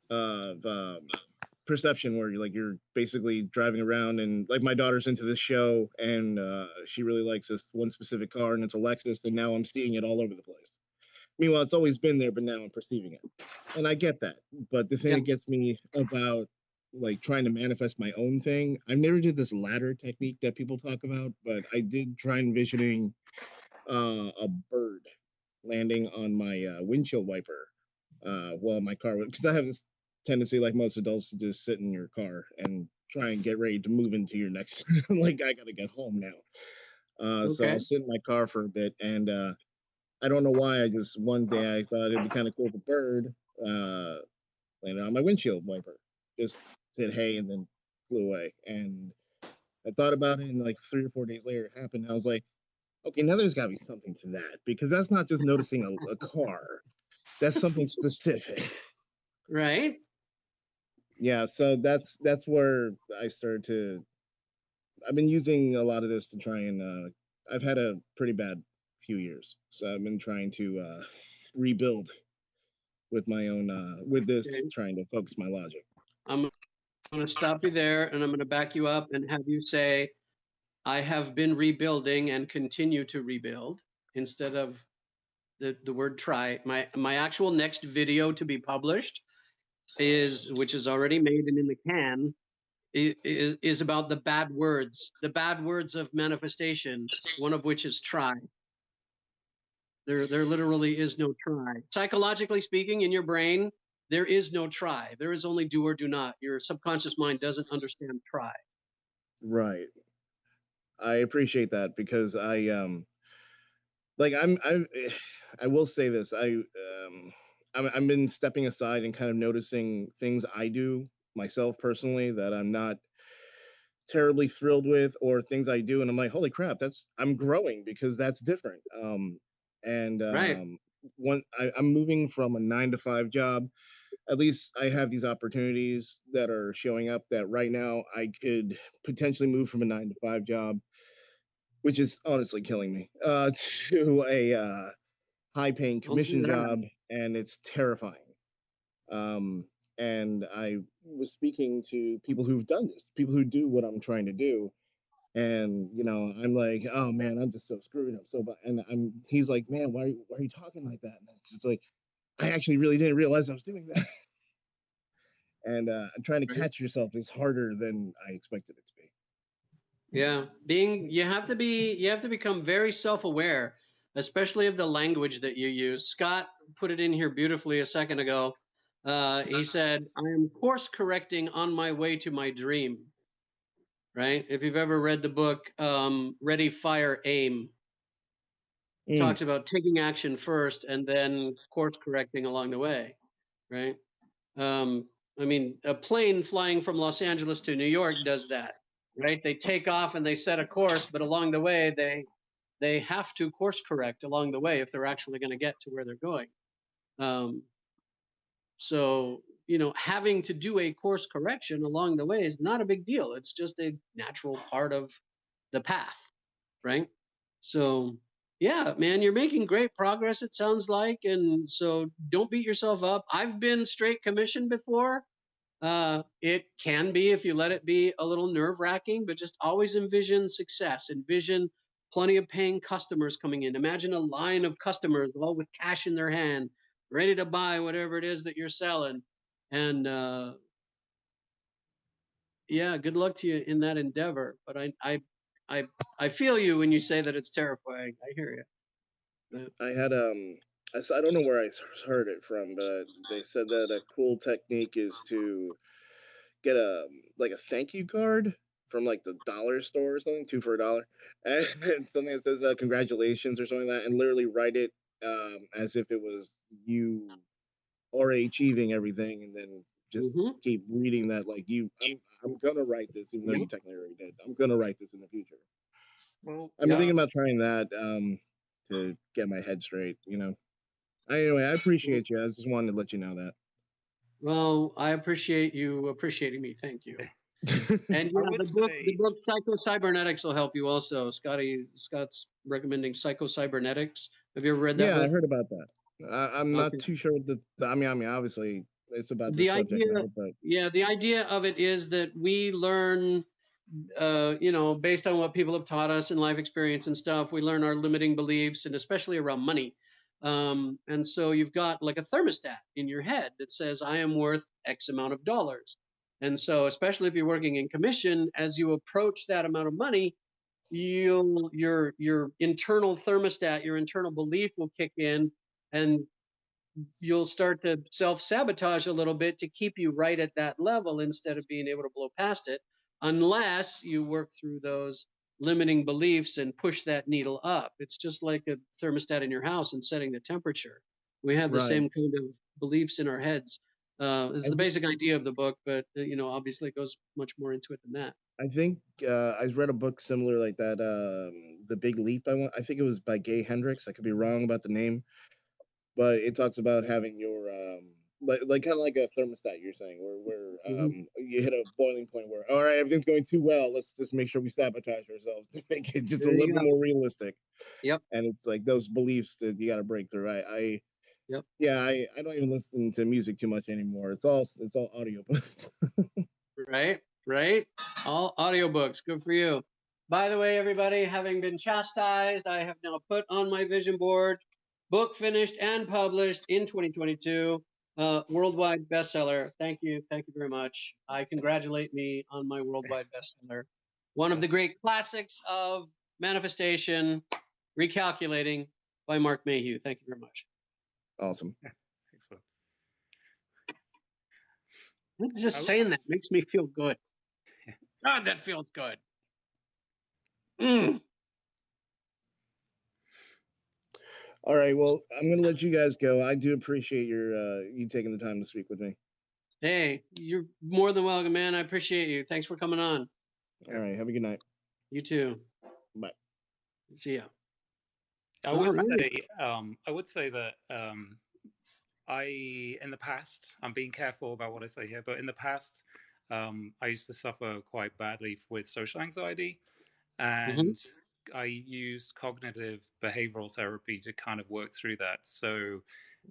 of perception, where you're basically driving around, and like my daughter's into this show, and she really likes this one specific car, and it's a Lexus, and now I'm seeing it all over the place. Meanwhile, it's always been there, but now I'm perceiving it, and I get that. But the thing Yeah. that gets me about like trying to manifest my own thing, I've never did this ladder technique that people talk about, but I did try envisioning a bird landing on my windshield wiper while my car, because I have this tendency, like most adults, to just sit in your car and try and get ready to move into your next. Like, I gotta get home now. So Okay. I'll sit in my car for a bit, and I don't know why. I just one day I thought it'd be kind of cool if a bird uh, landed on my windshield wiper, just said hey, and then flew away. And I thought about it, and like 3 or 4 days later, it happened. And I was like, okay, now there's got to be something to that, because that's not just noticing a car. That's something specific. Right. Yeah, so that's where I started to. I've been using a lot of this to try and. I've had a pretty bad few years, so I've been trying to rebuild with my own with this, Okay. trying to focus my logic. I'm going to stop you there, and I'm going to back you up and have you say, I have been rebuilding and continue to rebuild, instead of the word try. My actual next video to be published which is already made and in the can, is about the bad words of manifestation, one of which is try. There literally is no try. Psychologically speaking, in your brain, there is no try. There is only do or do not. Your subconscious mind doesn't understand try. Right. I appreciate that, because like I will say this. I've been stepping aside and kind of noticing things I do myself personally that I'm not terribly thrilled with, or things I do and I'm like, holy crap, I'm growing, because that's different. And Right. I'm moving from a 9 to 5 job. At least I have these opportunities that are showing up, that right now I could potentially move from a 9 to 5 job, which is honestly killing me, to a high paying Don't do commission that. job, and it's terrifying. Um, and I was speaking to people who've done this, people who do what I'm trying to do, and I'm like, oh man, I'm just so screwed. I'm so and he's like, man, why are you talking like that? And it's like, I actually really didn't realize I was doing that. And trying to catch yourself is harder than I expected it to be. Yeah, you have to become very self-aware, especially of the language that you use. Scott put it in here beautifully a second ago. He said, "I am course correcting on my way to my dream." Right? If you've ever read the book Ready, Fire, Aim, talks about taking action first and then course correcting along the way. Right? I mean, a plane flying from Los Angeles to New York does that, right? They take off and they set a course, but along the way, they have to course correct along the way if they're actually going to get to where they're going. So, having to do a course correction along the way is not a big deal. It's just a natural part of the path, right? So, yeah, man, you're making great progress, it sounds like. And so don't beat yourself up. I've been straight commission before. It can be, if you let it be, a little nerve-wracking, but just always envision success. Envision plenty of paying customers coming in. Imagine a line of customers all with cash in their hand, ready to buy whatever it is that you're selling. And yeah, good luck to you in that endeavor. But I feel you when you say that it's terrifying. I hear you. I had I don't know where I heard it from, but they said that a cool technique is to get a thank you card from like the dollar store or something, 2 for a dollar, and something that says congratulations or something like that, and literally write it as if it was you already achieving everything, and then just keep reading that like I'm gonna write this, even though you technically already did. I'm gonna write this in the future. Well, I've been thinking about trying that to get my head straight. Anyway, I appreciate you. I just wanted to let you know that. Well, I appreciate you appreciating me. Thank you. And yeah, the book Psycho-Cybernetics will help you also. Scott's recommending Psycho-Cybernetics. Have you ever read that book? Yeah, I heard about that. I'm not too sure what I mean, obviously it's about the subject idea, matter, but yeah, the idea of it is that we learn, based on what people have taught us in life experience and stuff, we learn our limiting beliefs, and especially around money. And so you've got like a thermostat in your head that says, I am worth X amount of dollars. And so, especially if you're working in commission, as you approach that amount of money, your internal thermostat, your internal belief will kick in, and you'll start to self-sabotage a little bit to keep you right at that level instead of being able to blow past it, unless you work through those limiting beliefs and push that needle up. It's just like a thermostat in your house and setting the temperature. We have the same kind of beliefs in our heads. It's the basic idea of the book, but obviously it goes much more into it than that. I think I read a book similar like that, The Big Leap. I think it was by Gay Hendricks. I could be wrong about the name, but it talks about having your like kind of like a thermostat. You're saying where you hit a boiling point where, all right, everything's going too well. Let's just make sure we sabotage ourselves to make it just a little bit more realistic. Yep. And it's like those beliefs that you got to break through. Yeah, I don't even listen to music too much anymore. It's all audio books. Right. All audiobooks. Good for you. By the way, everybody, having been chastised, I have now put on my vision board, book finished and published in 2022, worldwide bestseller. Thank you very much. I congratulate me on my worldwide bestseller. One of the great classics of manifestation, Recalculating by Mark Mayhew. Thank you very much. Awesome. Excellent. Just saying that makes me feel good. God, that feels good. All right, well, I'm going to let you guys go. I do appreciate you taking the time to speak with me. Hey, you're more than welcome, man. I appreciate you. Thanks for coming on. All right, have a good night. You too. Bye. See ya. I would say that in the past, I'm being careful about what I say here, but in the past, I used to suffer quite badly with social anxiety, and I used cognitive behavioral therapy to kind of work through that. So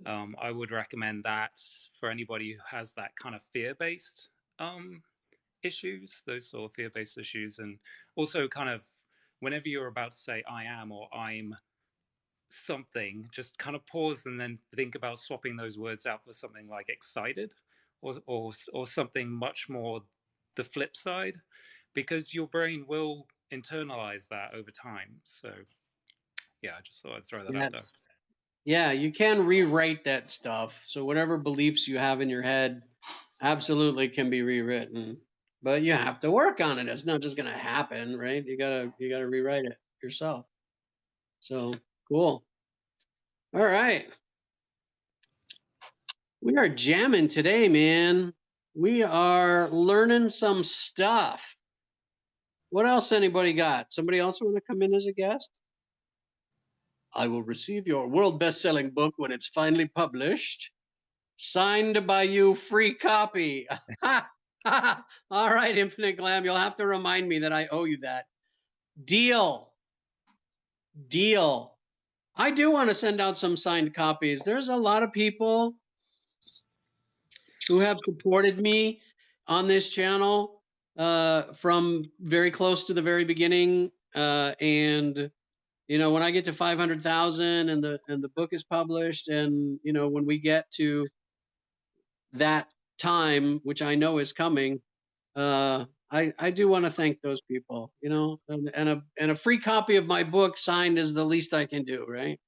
I would recommend that for anybody who has that kind of fear-based issues, those sort of fear-based issues. And also kind of whenever you're about to say I am or I'm something, just kind of pause and then think about swapping those words out for something like excited or something much more the flip side, because your brain will internalize that over time. So yeah, I just thought I'd throw that out there. Yeah, you can rewrite that stuff. So whatever beliefs you have in your head absolutely can be rewritten. But you have to work on it. It's not just gonna happen, right? You gotta rewrite it yourself. So cool. All right. We are jamming today, man. We are learning some stuff. What else anybody got? Somebody else want to come in as a guest? I will receive your world best-selling book when it's finally published. Signed by you, free copy. All right, Infinite Glam, you'll have to remind me that I owe you that. Deal. I do want to send out some signed copies. There's a lot of people who have supported me on this channel from very close to the very beginning. And you know, when I get to 500,000 and the book is published, and you know, when we get to that time, which I know is coming, I do want to thank those people, you know, and a free copy of my book signed is the least I can do, right?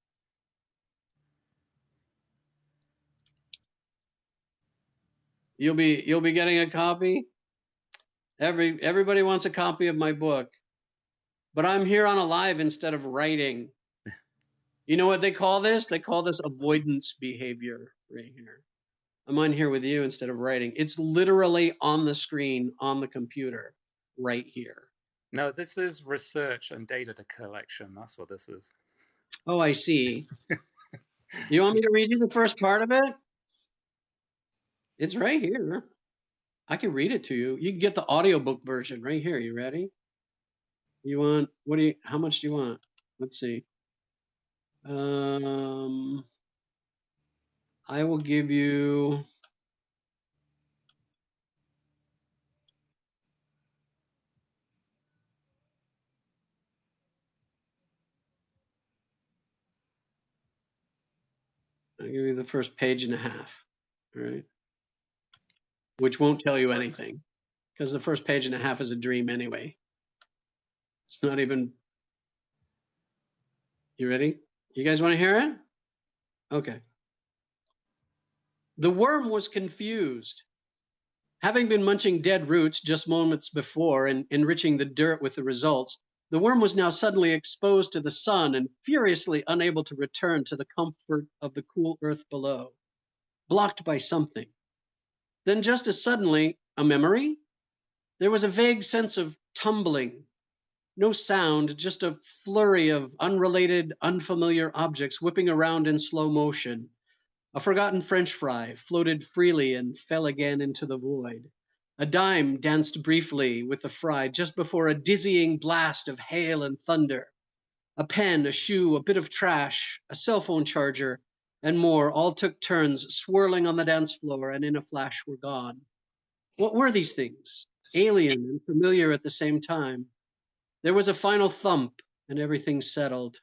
You'll be getting a copy. Everybody wants a copy of my book, but I'm here on a live instead of writing. You know what they call this? They call this avoidance behavior right here. I'm on here with you instead of writing. It's literally on the screen on the computer right here. No, this is research and data collection. That's what this is. Oh, I see. You want me to read you the first part of it? It's right here. I can read it to you. You can get the audiobook version right here. You ready? You want, how much do you want? Let's see. I will give you, I'll give you the first page and a half. All right. Which won't tell you anything because the first page and a half is a dream anyway. It's not even, you ready? You guys want to hear it? Okay. The worm was confused. Having been munching dead roots just moments before and enriching the dirt with the results, the worm was now suddenly exposed to the sun and furiously unable to return to the comfort of the cool earth below, blocked by something. Then just as suddenly, a memory? There was a vague sense of tumbling. No sound, just a flurry of unrelated, unfamiliar objects whipping around in slow motion. A forgotten French fry floated freely and fell again into the void. A dime danced briefly with the fry just before a dizzying blast of hail and thunder. A pen, a shoe, a bit of trash, a cell phone charger, and more all took turns swirling on the dance floor and in a flash were gone. What were these things? Alien and familiar at the same time. There was a final thump and everything settled.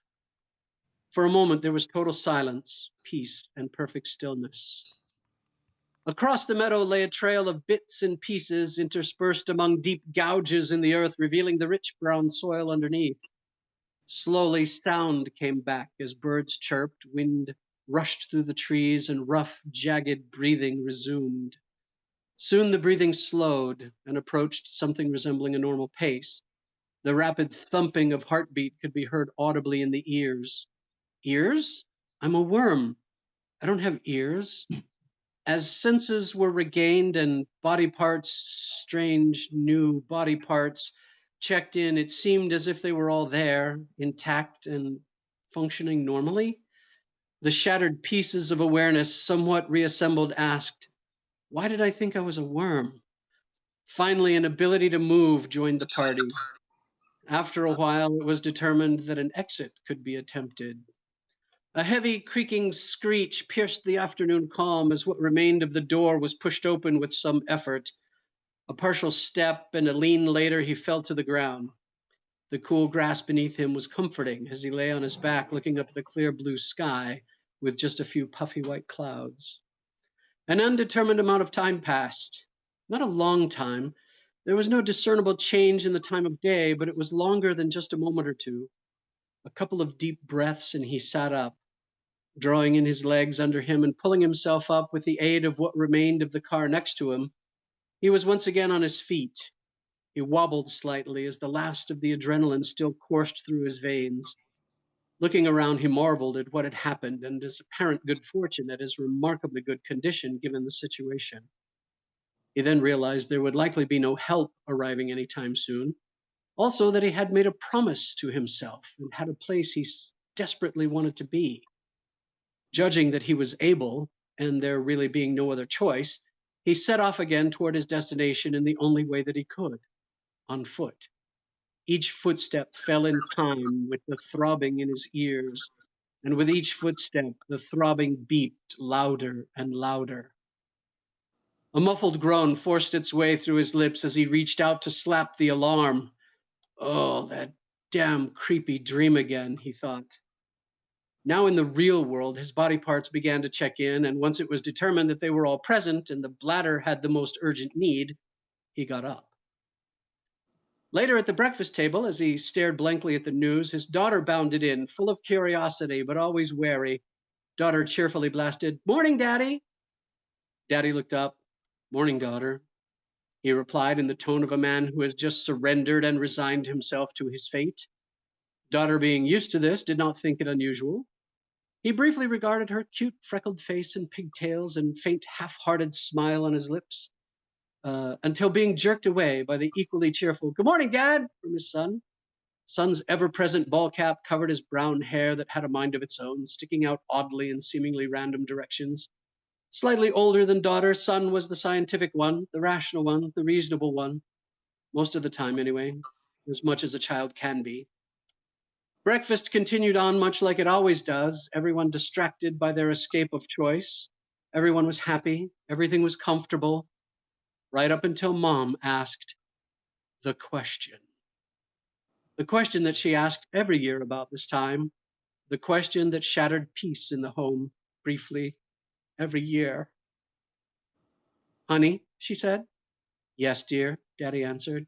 For a moment, there was total silence, peace, and perfect stillness. Across the meadow lay a trail of bits and pieces interspersed among deep gouges in the earth, revealing the rich brown soil underneath. Slowly, sound came back as birds chirped, wind rushed through the trees, and rough, jagged breathing resumed. Soon the breathing slowed and approached something resembling a normal pace. The rapid thumping of heartbeat could be heard audibly in the ears. Ears? I'm a worm. I don't have ears. As senses were regained and body parts, strange new body parts, checked in, it seemed as if they were all there, intact and functioning normally. The shattered pieces of awareness, somewhat reassembled, asked, why did I think I was a worm? Finally, an ability to move joined the party. After a while, it was determined that an exit could be attempted. A heavy creaking screech pierced the afternoon calm as what remained of the door was pushed open with some effort. A partial step and a lean later he fell to the ground. The cool grass beneath him was comforting as he lay on his back looking up at the clear blue sky with just a few puffy white clouds. An undetermined amount of time passed. Not a long time. There was no discernible change in the time of day, but it was longer than just a moment or two. A couple of deep breaths and he sat up, drawing in his legs under him and pulling himself up with the aid of what remained of the car next to him. He was once again on his feet. He wobbled slightly as the last of the adrenaline still coursed through his veins. Looking around, he marveled at what had happened and his apparent good fortune at his remarkably good condition given the situation. He then realized there would likely be no help arriving any time soon. Also, that he had made a promise to himself and had a place he desperately wanted to be. Judging that he was able, and there really being no other choice, he set off again toward his destination in the only way that he could, on foot. Each footstep fell in time with the throbbing in his ears, and with each footstep the throbbing beeped louder and louder. A muffled groan forced its way through his lips as he reached out to slap the alarm. Oh, that damn creepy dream again, he thought. Now in the real world, his body parts began to check in, and once it was determined that they were all present and the bladder had the most urgent need, he got up. Later at the breakfast table, as he stared blankly at the news, his daughter bounded in, full of curiosity, but always wary. Daughter cheerfully blasted, "Morning, Daddy." Daddy looked up. "Morning, daughter," he replied in the tone of a man who has just surrendered and resigned himself to his fate. Daughter, being used to this, did not think it unusual. He briefly regarded her cute freckled face and pigtails and faint half-hearted smile on his lips, until being jerked away by the equally cheerful "Good morning, Dad," from his son. Son's ever-present ball cap covered his brown hair that had a mind of its own, sticking out oddly in seemingly random directions. Slightly older than daughter, son was the scientific one, the rational one, the reasonable one. Most of the time, anyway, as much as a child can be. Breakfast continued on much like it always does, everyone distracted by their escape of choice. Everyone was happy, everything was comfortable, right up until Mom asked the question. The question that she asked every year about this time, the question that shattered peace in the home briefly every year. "Honey," she said. "Yes, dear," Daddy answered.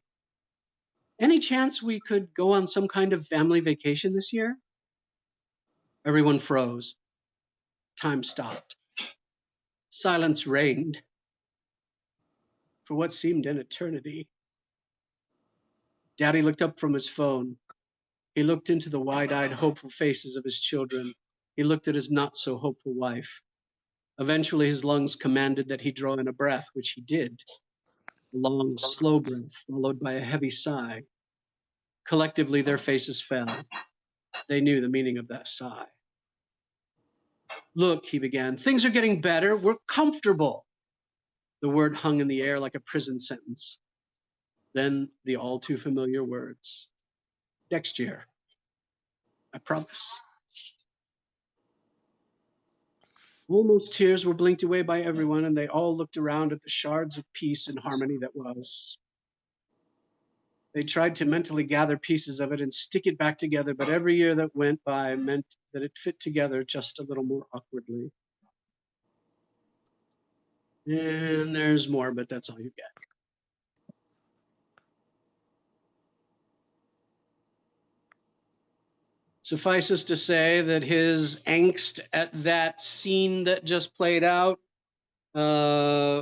"Any chance we could go on some kind of family vacation this year?" Everyone froze. Time stopped. Silence reigned for what seemed an eternity. Daddy looked up from his phone. He looked into the wide-eyed, hopeful faces of his children. He looked at his not-so-hopeful wife. Eventually, his lungs commanded that he draw in a breath, which he did. A long, slow breath, followed by a heavy sigh. Collectively, their faces fell. They knew the meaning of that sigh. "Look," he began, "things are getting better. We're comfortable." The word hung in the air like a prison sentence. Then the all-too-familiar words. "Next year. I promise." Almost tears were blinked away by everyone, and they all looked around at the shards of peace and harmony that was. They tried to mentally gather pieces of it and stick it back together, but every year that went by meant that it fit together just a little more awkwardly. And there's more, but that's all you get. Suffices to say that his angst at that scene that just played out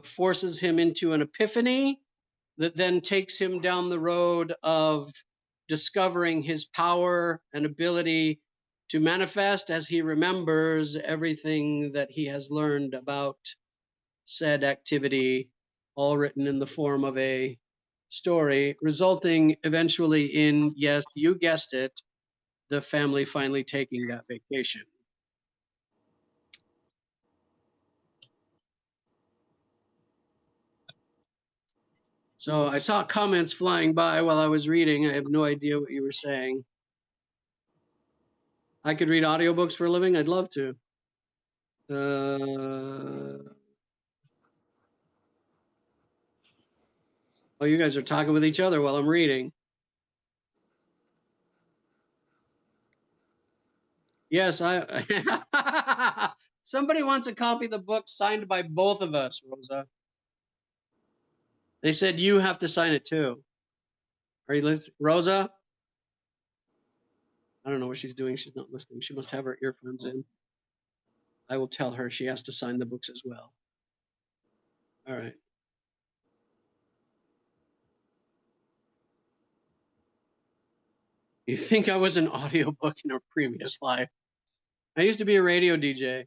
forces him into an epiphany that then takes him down the road of discovering his power and ability to manifest as he remembers everything that he has learned about said activity, all written in the form of a story, resulting eventually in, yes, you guessed it, the family finally taking that vacation. So I saw comments flying by while I was reading. I have no idea what you were saying. I could read audiobooks for a living. I'd love to. Oh, you guys are talking with each other while I'm reading. Yes, somebody wants a copy of the book signed by both of us, Rosa. They said you have to sign it too. Are you listening, Rosa? I don't know what she's doing. She's not listening. She must have her earphones in. I will tell her she has to sign the books as well. All right. You think I was an audiobook in a previous life? I used to be a radio DJ.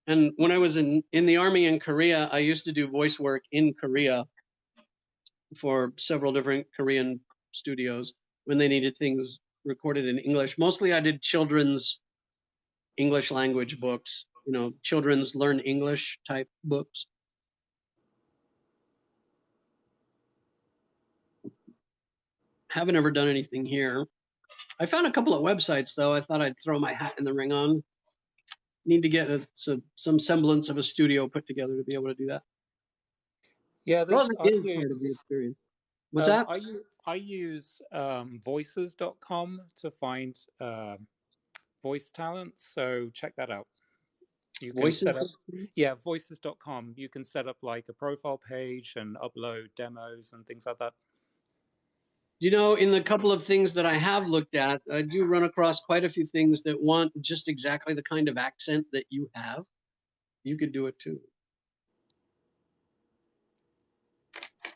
And when I was in the army in Korea, I used to do voice work in Korea for several different Korean studios when they needed things recorded in English. Mostly I did children's English language books, children's learn English type books. Haven't ever done anything here. I found a couple of websites though. I thought I'd throw my hat in the ring on. Need to get some semblance of a studio put together to be able to do that. Yeah, Rosa I is part of the use experience. What's that? I use voices.com to find voice talent. So check that out. You can Voices? set up, voices.com. You can set up like a profile page and upload demos and things like that. In the couple of things that I have looked at, I do run across quite a few things that want just exactly the kind of accent that you have. You could do it too.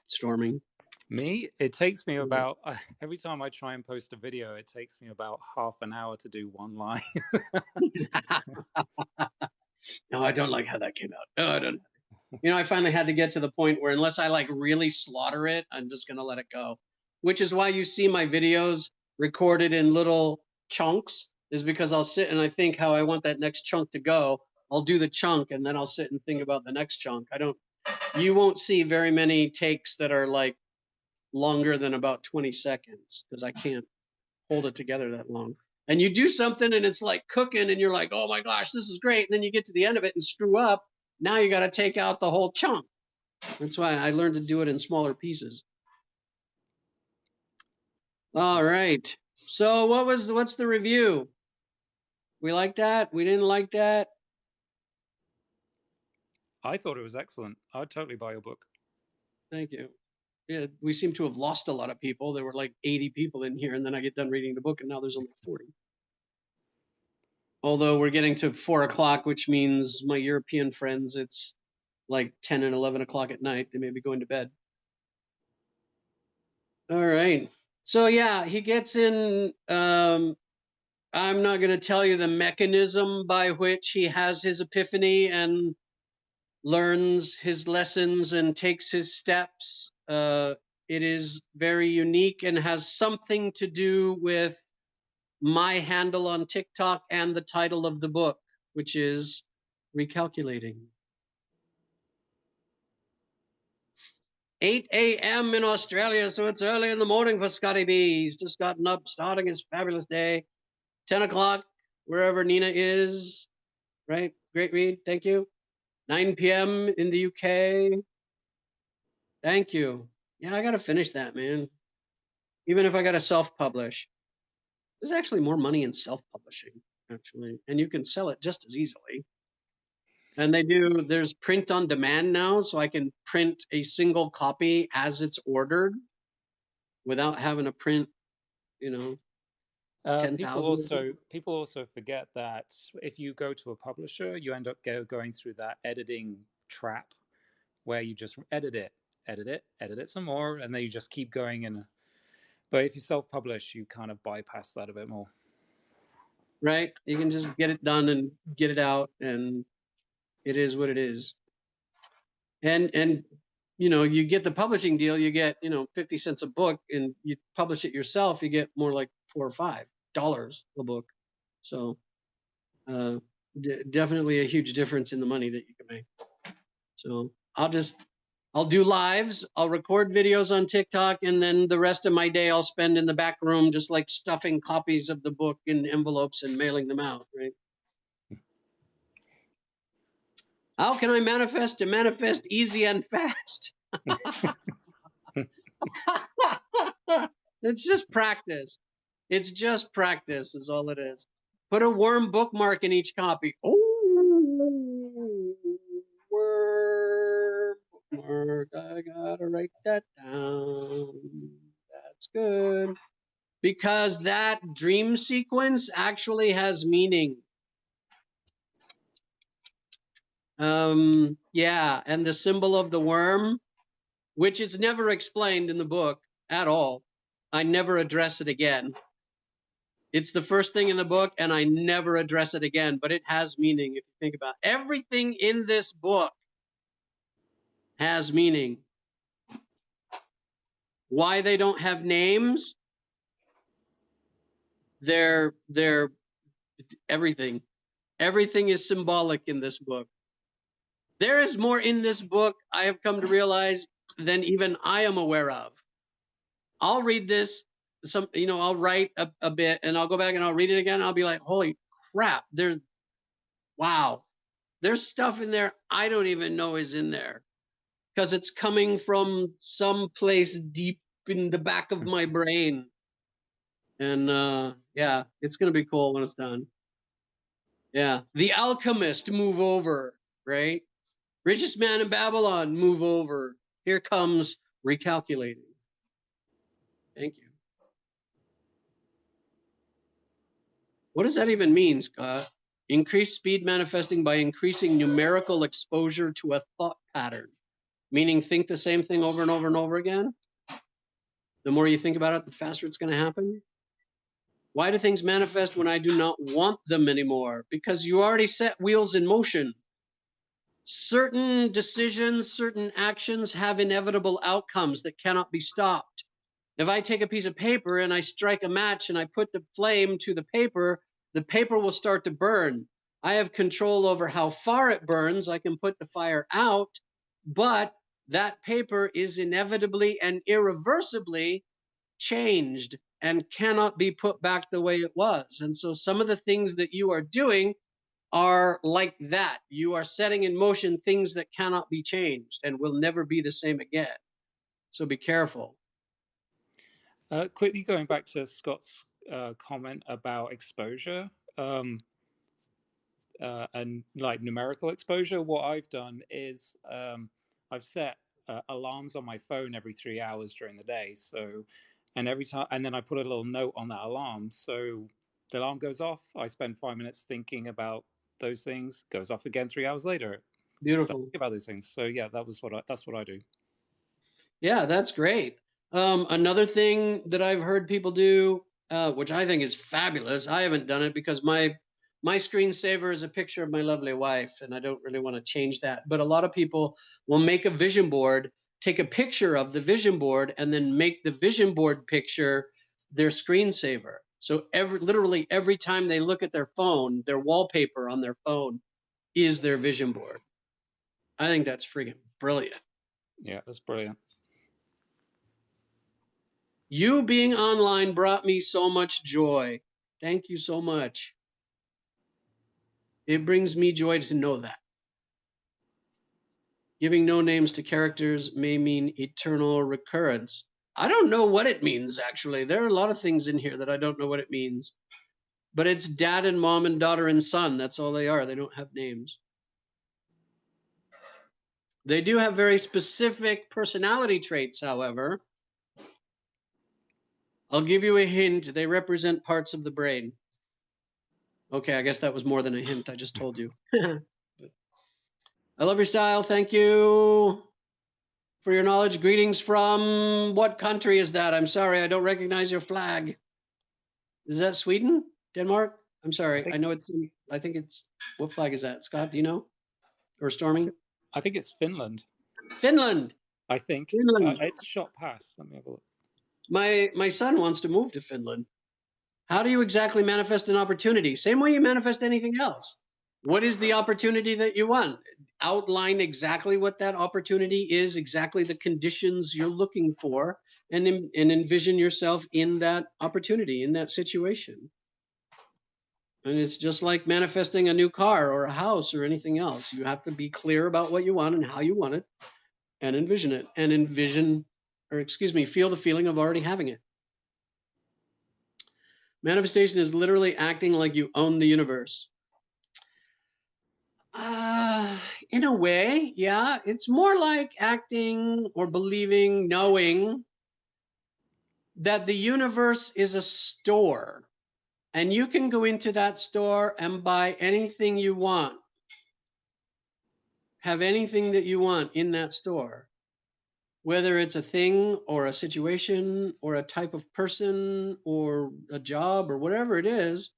Storming. Me? It takes me about, every time I try and post a video, it takes me about half an hour to do one line. No, I don't like how that came out. No, I don't. I finally had to get to the point where unless I like really slaughter it, I'm just going to let it go. Which is why you see my videos recorded in little chunks, is because I'll sit and I think how I want that next chunk to go. I'll do the chunk and then I'll sit and think about the next chunk. You won't see very many takes that are like longer than about 20 seconds because I can't hold it together that long. And you do something and it's like cooking and you're like, oh my gosh, this is great. And then you get to the end of it and screw up. Now you got to take out the whole chunk. That's why I learned to do it in smaller pieces. All right. So what's the review? We like that? We didn't like that? I thought it was excellent. I'd totally buy your book. Thank you. Yeah, we seem to have lost a lot of people. There were like 80 people in here, and then I get done reading the book, and now there's only 40. Although we're getting to 4 o'clock, which means my European friends, it's like 10 and 11 o'clock at night. They may be going to bed. All right. So yeah, he gets in. I'm not going to tell you the mechanism by which he has his epiphany and learns his lessons and takes his steps. It is very unique and has something to do with my handle on TikTok and the title of the book, which is Recalculating. 8 a.m. in Australia, so it's early in the morning for Scotty B. He's just gotten up, starting his fabulous day. 10 o'clock, wherever Nina is. Right? Great read. Thank you. 9 p.m. in the UK. Thank you. Yeah, I got to finish that, man. Even if I got to self-publish. There's actually more money in self-publishing, actually. And you can sell it just as easily. And there's print on demand now, so I can print a single copy as it's ordered without having to print, 10,000. People also forget that if you go to a publisher, you end up going through that editing trap where you just edit it some more, and then you just keep going. But if you self-publish, you kind of bypass that a bit more. Right? You can just get it done and get it out, and it is what it is. And you get the publishing deal, you get 50 cents a book, and you publish it yourself, you get more like $4 or $5 a book. So definitely a huge difference in the money that you can make. So I'll just I'll do lives, I'll record videos on TikTok, and then the rest of my day I'll spend in the back room just like stuffing copies of the book in envelopes and mailing them out, right? How can I manifest to manifest easy and fast? It's just practice. It's just practice is all it is. Put a worm bookmark in each copy. Oh, worm bookmark. I gotta write that down. That's good. Because that dream sequence actually has meaning. Yeah, and the symbol of the worm, which is never explained in the book at all. I never address it again. It's the first thing in the book, and I never address it again, but it has meaning if you think about it. Everything in this book has meaning. Why they don't have names? They're everything. Everything is symbolic in this book. There is more in this book, I have come to realize, than even I am aware of. I'll read this, I'll write a bit, and I'll go back and I'll read it again. And I'll be like, holy crap, wow. There's stuff in there I don't even know is in there because it's coming from some place deep in the back of my brain. And yeah, it's going to be cool when it's done. Yeah. The Alchemist, move over, right? Richest man in Babylon, move over. Here comes Recalculating. Thank you. What does that even mean, Scott? Increase speed manifesting by increasing numerical exposure to a thought pattern. Meaning think the same thing over and over and over again? The more you think about it, the faster it's going to happen? Why do things manifest when I do not want them anymore? Because you already set wheels in motion. Certain decisions, certain actions have inevitable outcomes that cannot be stopped. If I take a piece of paper and I strike a match and I put the flame to the paper will start to burn. I have control over how far it burns. I can put the fire out, but that paper is inevitably and irreversibly changed and cannot be put back the way it was. And so some of the things that you are doing are like that. You are setting in motion things that cannot be changed and will never be the same again. So be careful. Quickly going back to Scott's comment about exposure and like numerical exposure, what I've done is I've set alarms on my phone every 3 hours during the day. So, and every time, and then I put a little note on that alarm. So the alarm goes off. I spend 5 minutes thinking about those things. Goes off again 3 hours later. Beautiful. Think about those things. So yeah, that's what I do. Yeah, that's great. Another thing that I've heard people do, which I think is fabulous. I haven't done it because my screensaver is a picture of my lovely wife, and I don't really want to change that. But a lot of people will make a vision board, take a picture of the vision board, and then make the vision board picture their screensaver. So literally every time they look at their phone, their wallpaper on their phone is their vision board. I think that's freaking brilliant. Yeah, that's brilliant. You being online brought me so much joy. Thank you so much. It brings me joy to know that. Giving no names to characters may mean eternal recurrence. I don't know what it means, actually. There are a lot of things in here that I don't know what it means. But it's dad and mom and daughter and son. That's all they are. They don't have names. They do have very specific personality traits, however. I'll give you a hint. They represent parts of the brain. Okay, I guess that was more than a hint. I just told you. I love your style. Thank you for your knowledge. Greetings from what country is that? I'm sorry, I don't recognize your flag. Is that Sweden? Denmark? I'm sorry. I think it's, what flag is that? Scott, do you know? Or Stormy? I think it's Finland. Finland! I think. Finland. It's shot past. Let me have a look. My son wants to move to Finland. How do you exactly manifest an opportunity? Same way you manifest anything else. What is the opportunity that you want? outline exactly what that opportunity is, exactly the conditions you're looking for, and envision yourself in that opportunity, in that situation. And it's just like manifesting a new car or a house or anything else. You have to be clear about what you want and how you want it, and envision it, and feel the feeling of already having it. Manifestation is literally acting like you own the universe. In a way, yeah. It's more like acting or believing, knowing that the universe is a store, and you can go into that store and buy anything you want, have anything that you want in that store, whether it's a thing or a situation or a type of person or a job or whatever it is.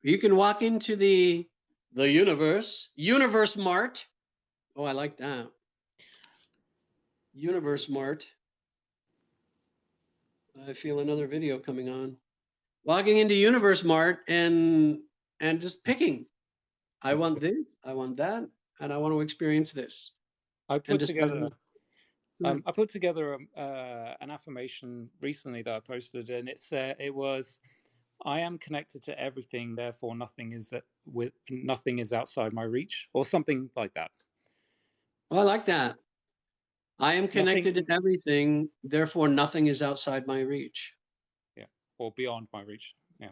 You can walk into the Universe Mart. Oh, I like that. Universe Mart. I feel another video coming on. Walking into Universe Mart and just picking. I want this, I want that, and I want to experience this. I put together Hmm. an affirmation recently that I posted, and it was, I am connected to everything, therefore nothing is outside my reach, or something like that. Oh, I like that. I am connected Nothing, to everything, therefore nothing is outside my reach. yeah, or beyond my reach. Yeah.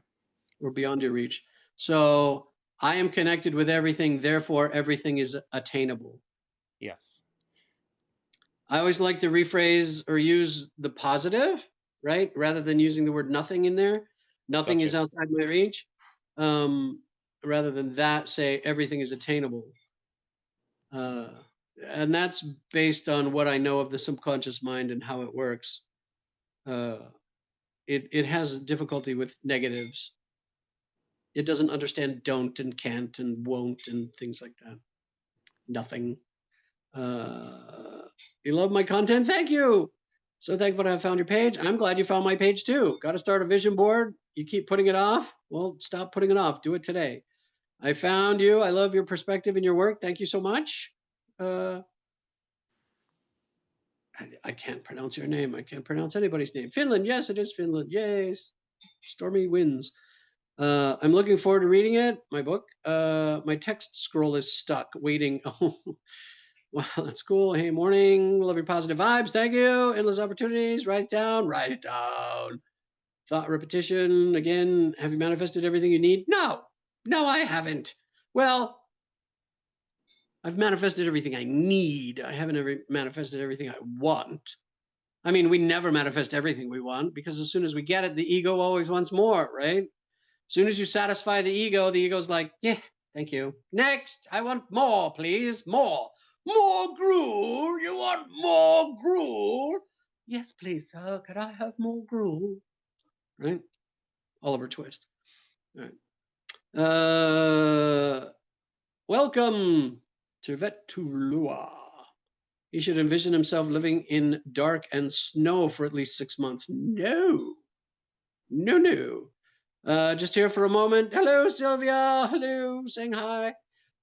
Or beyond your reach. So I am connected with everything, therefore everything is attainable. Yes. I always like to rephrase or use the positive, right? Rather than using the word nothing in there. Nothing Gotcha. is outside my reach. Rather than that, say everything is attainable. And that's based on what I know of the subconscious mind and how it works. It has difficulty with negatives. It doesn't understand don't and can't and won't and things like that. Nothing. You love my content? Thank you. So thankful to have found your page. I'm glad you found my page too. Got to start a vision board. You keep putting it off? Well, stop putting it off. Do it today. I found you. I love your perspective and your work. Thank you so much. I can't pronounce your name. I can't pronounce anybody's name. Finland. Yes, it is Finland. Yay. Stormy winds. I'm looking forward to reading it. My book. My text scroll is stuck waiting. Oh, wow, that's cool. Hey, morning. Love your positive vibes. Thank you. Endless opportunities. Write it down. Write it down. Thought repetition. Again, have you manifested everything you need? No. No, I haven't. Well, I've manifested everything I need. I haven't manifested everything I want. I mean, we never manifest everything we want because as soon as we get it, the ego always wants more, right? As soon as you satisfy the ego's like, yeah, thank you. Next, I want more, please. More. More gruel. You want more gruel? Yes, please, sir. Could I have more gruel? Right? Oliver Twist. All right. Welcome to Vetulua. He should envision himself living in dark and snow for at least 6 months. No. No, no. Just here for a moment. Hello, Sylvia. Hello, saying hi.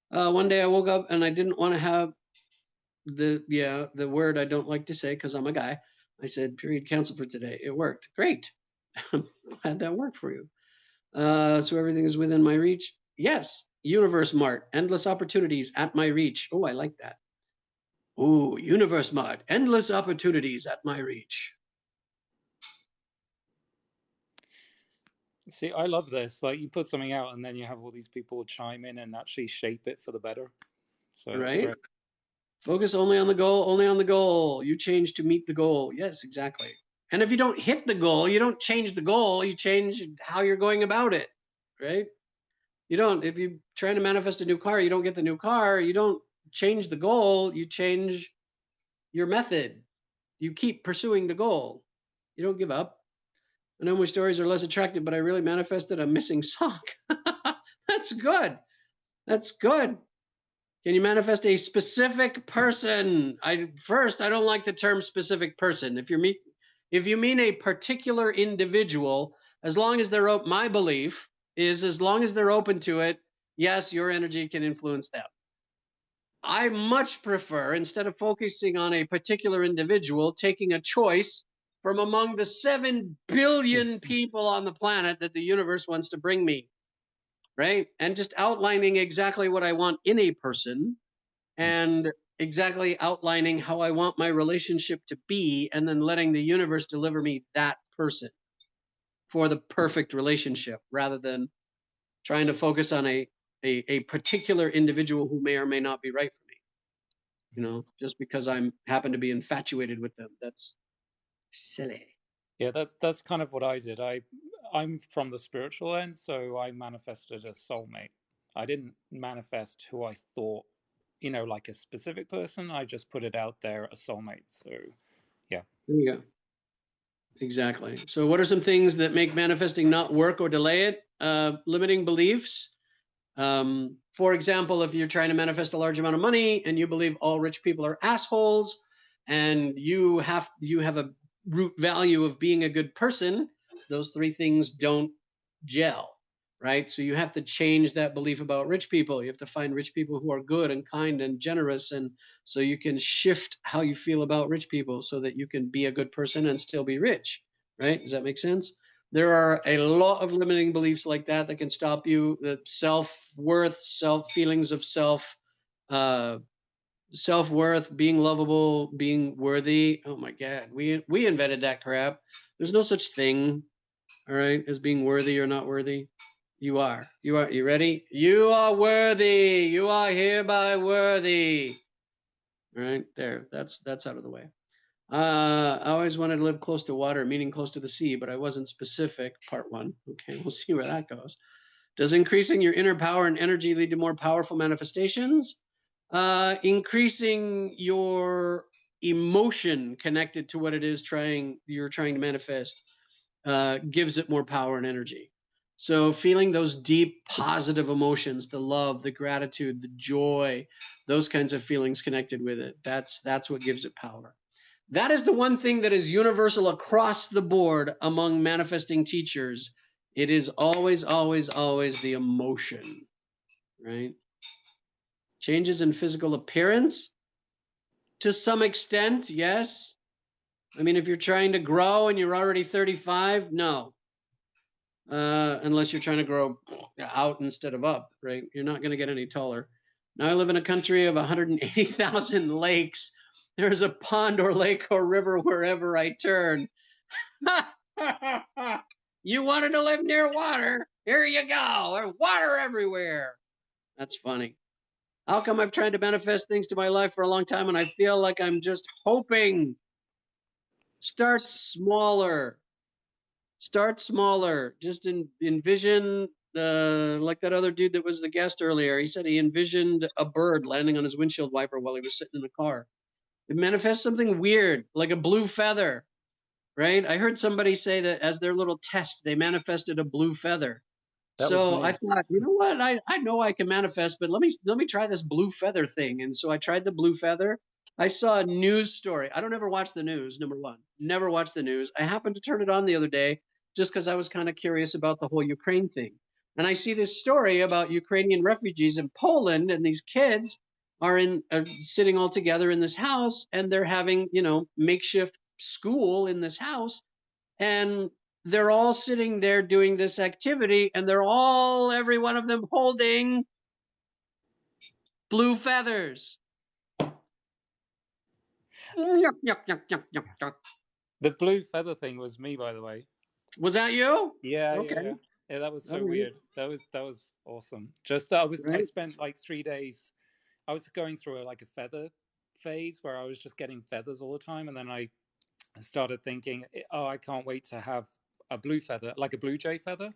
One day I woke up and I didn't want to have the word I don't like to say because I'm a guy. I said period cancel for today. It worked. Great. I'm glad that worked for you. So everything is within my reach. Yes. Universe Mart. Endless opportunities at my reach. Oh, I like that. Oh, Universe Mart. Endless opportunities at my reach. See, I love this. Like, you put something out and then you have all these people chime in and actually shape it for the better. So it's Right? great. Focus only on the goal, only on the goal. You change to meet the goal. Yes, exactly. And if you don't hit the goal, you don't change the goal, you change how you're going about it, right? You don't, if you're trying to manifest a new car, you don't get the new car, you don't change the goal, you change your method. You keep pursuing the goal. You don't give up. I know my stories are less attractive, but I really manifested a missing sock. That's good. That's good. Can you manifest a specific person? I don't like the term specific person. If you mean a particular individual, as long as they're open, my belief is as long as they're open to it, yes, your energy can influence them. I much prefer, instead of focusing on a particular individual, taking a choice from among the 7 billion people on the planet that the universe wants to bring me, right? And just outlining exactly what I want in a person and exactly outlining how I want my relationship to be, and then letting the universe deliver me that person for the perfect relationship rather than trying to focus on a particular individual who may or may not be right for me. You know, just because I'm happen to be infatuated with them. That's silly. Yeah, that's kind of what I did. I'm from the spiritual end, so I manifested a soulmate. I didn't manifest who I thought, like a specific person. I just put it out there, a soulmate. So yeah. There you go. Exactly. So what are some things that make manifesting not work or delay it? Limiting beliefs. For example, if you're trying to manifest a large amount of money and you believe all rich people are assholes, and you have a root value of being a good person, those 3 things don't gel, right? So you have to change that belief about rich people. You have to find rich people who are good and kind and generous, and so you can shift how you feel about rich people so that you can be a good person and still be rich, right? Does that make sense? There are a lot of limiting beliefs like that can stop you. Self-worth, feelings of self-worth, being lovable, being worthy. Oh my God, we invented that crap. There's no such thing, all right, as being worthy or not worthy. You are. You ready? You are worthy. You are hereby worthy. All right, there. That's out of the way. I always wanted to live close to water, meaning close to the sea, but I wasn't specific. Part 1. Okay, we'll see where that goes. Does increasing your inner power and energy lead to more powerful manifestations? Increasing your emotion connected to what it is you're trying to manifest gives it more power and energy. So feeling those deep positive emotions, the love, the gratitude, the joy, those kinds of feelings connected with it, that's what gives it power. That is the one thing that is universal across the board among manifesting teachers. It is always, always, always the emotion, right? Changes in physical appearance? To some extent, yes. I mean, if you're trying to grow and you're already 35, no. Unless you're trying to grow out instead of up, right? You're not going to get any taller. Now I live in a country of 180,000 lakes. There's a pond or lake or river wherever I turn. You wanted to live near water? Here you go. There's water everywhere. That's funny. How come I've tried to manifest things to my life for a long time and I feel like I'm just hoping? Start smaller. Start smaller. Just envision, like that other dude that was the guest earlier. He said he envisioned a bird landing on his windshield wiper while he was sitting in the car. It manifests something weird, like a blue feather, right? I heard somebody say that as their little test, they manifested a blue feather. That was So me. I thought, you know what? I know I can manifest, but let me try this blue feather thing. And so I tried the blue feather. I saw a news story. I don't ever watch the news, number one. Never watch the news. I happened to turn it on the other day just because I was kind of curious about the whole Ukraine thing. And I see this story about Ukrainian refugees in Poland, and these kids are sitting all together in this house, and they're having, makeshift school in this house. And they're all sitting there doing this activity, and every one of them holding blue feathers. Yuck, yuck, yuck, yuck, yuck, yuck. The blue feather thing was me, by the way. Was that you? Yeah, okay. Yeah, that was so right. weird. That was awesome. I spent like 3 days. I was going through a feather phase where I was just getting feathers all the time, and then I started thinking, oh, I can't wait to have a blue feather, like a blue jay feather.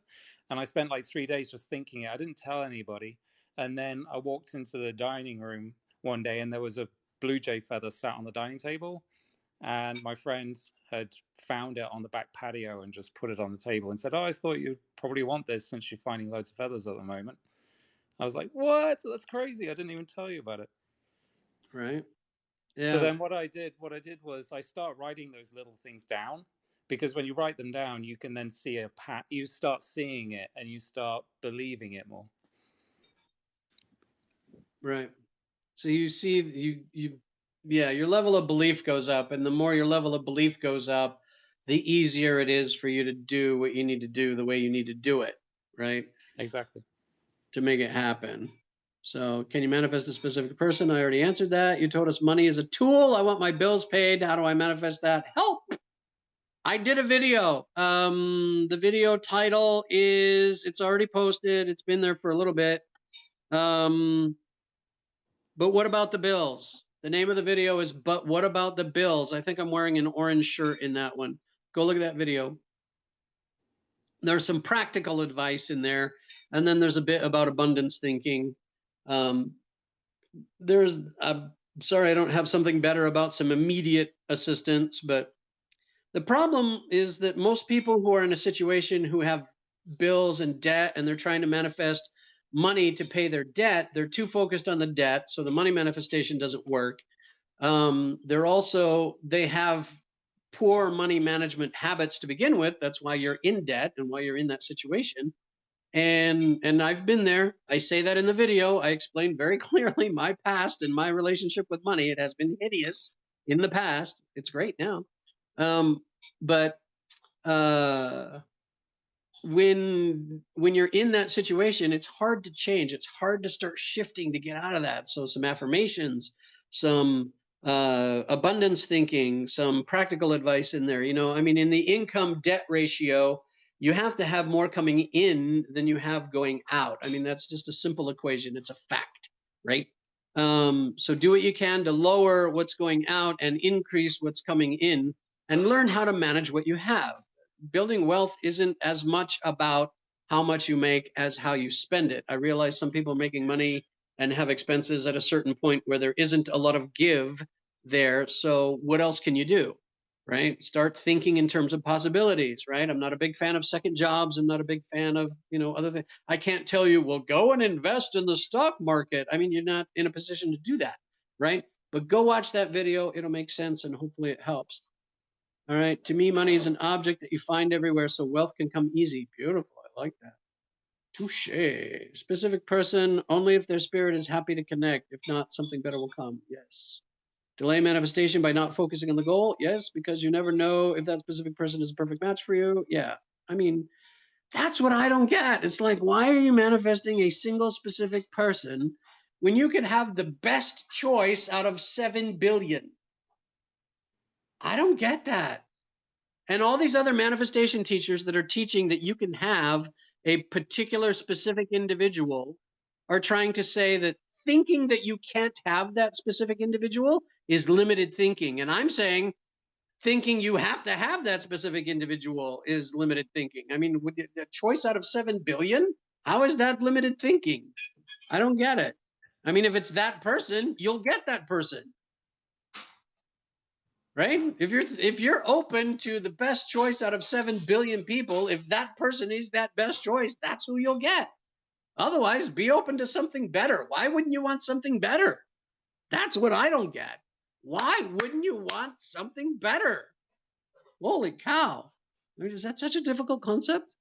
And I spent like 3 days just thinking it. I didn't tell anybody. And then I walked into the dining room one day, and there was a blue jay feather sat on the dining table. And my friend had found it on the back patio and just put it on the table and said, oh, I thought you'd probably want this since you're finding loads of feathers at the moment. I was like, what? That's crazy. I didn't even tell you about it. Right. Yeah. So then what I did was I start writing those little things down, because when you write them down, you can then see you start seeing it and you start believing it more. Right. So you see, your level of belief goes up, and the more your level of belief goes up, the easier it is for you to do what you need to do the way you need to do it, right? Exactly. To make it happen. So, can you manifest a specific person? I already answered that. You told us money is a tool. I want my bills paid. How do I manifest that? Help! I did a video. The video title it's already posted. It's been there for a little bit. But what about the bills? The name of the video is But What About the Bills? I think I'm wearing an orange shirt in that one. Go look at that video. There's some practical advice in there, and then there's a bit about abundance thinking. Sorry, I don't have something better about some immediate assistance, but the problem is that most people who are in a situation who have bills and debt and they're trying to manifest money to pay their debt, they're too focused on the debt, so the money manifestation doesn't work. They have poor money management habits to begin with. That's why you're in debt and why you're in that situation. And I've been there. I say that in the video. I explain very clearly my past and my relationship with money. It has been hideous in the past. It's great now. But when you're in that situation, it's hard to change. It's hard to start shifting to get out of that. So some affirmations, some abundance thinking, some practical advice in there. In the income debt ratio, you have to have more coming in than you have going out. That's just a simple equation. It's a fact, right? So do what you can to lower what's going out and increase what's coming in, and learn how to manage what you have. Building wealth isn't as much about how much you make as how you spend it. I realize some people are making money and have expenses at a certain point where there isn't a lot of give there. So what else can you do? Right? Start thinking in terms of possibilities, right? I'm not a big fan of second jobs. I'm not a big fan of, other things. I can't tell you, well, go and invest in the stock market. You're not in a position to do that, right? But go watch that video. It'll make sense and hopefully it helps. All right. To me, money is an object that you find everywhere, so wealth can come easy. Beautiful. I like that. Touche. Specific person, only if their spirit is happy to connect. If not, something better will come. Yes. Delay manifestation by not focusing on the goal. Yes, because you never know if that specific person is a perfect match for you. Yeah. That's what I don't get. It's like, why are you manifesting a single specific person when you could have the best choice out of 7 billion? I don't get that. And all these other manifestation teachers that are teaching that you can have a particular specific individual are trying to say that thinking that you can't have that specific individual is limited thinking. And I'm saying thinking you have to have that specific individual is limited thinking. With the choice out of 7 billion, how is that limited thinking? I don't get it. If it's that person, you'll get that person. Right? If you're open to the best choice out of 7 billion people, if that person is that best choice, that's who you'll get. Otherwise, be open to something better. Why wouldn't you want something better? That's what I don't get. Why wouldn't you want something better? Holy cow. Is that such a difficult concept?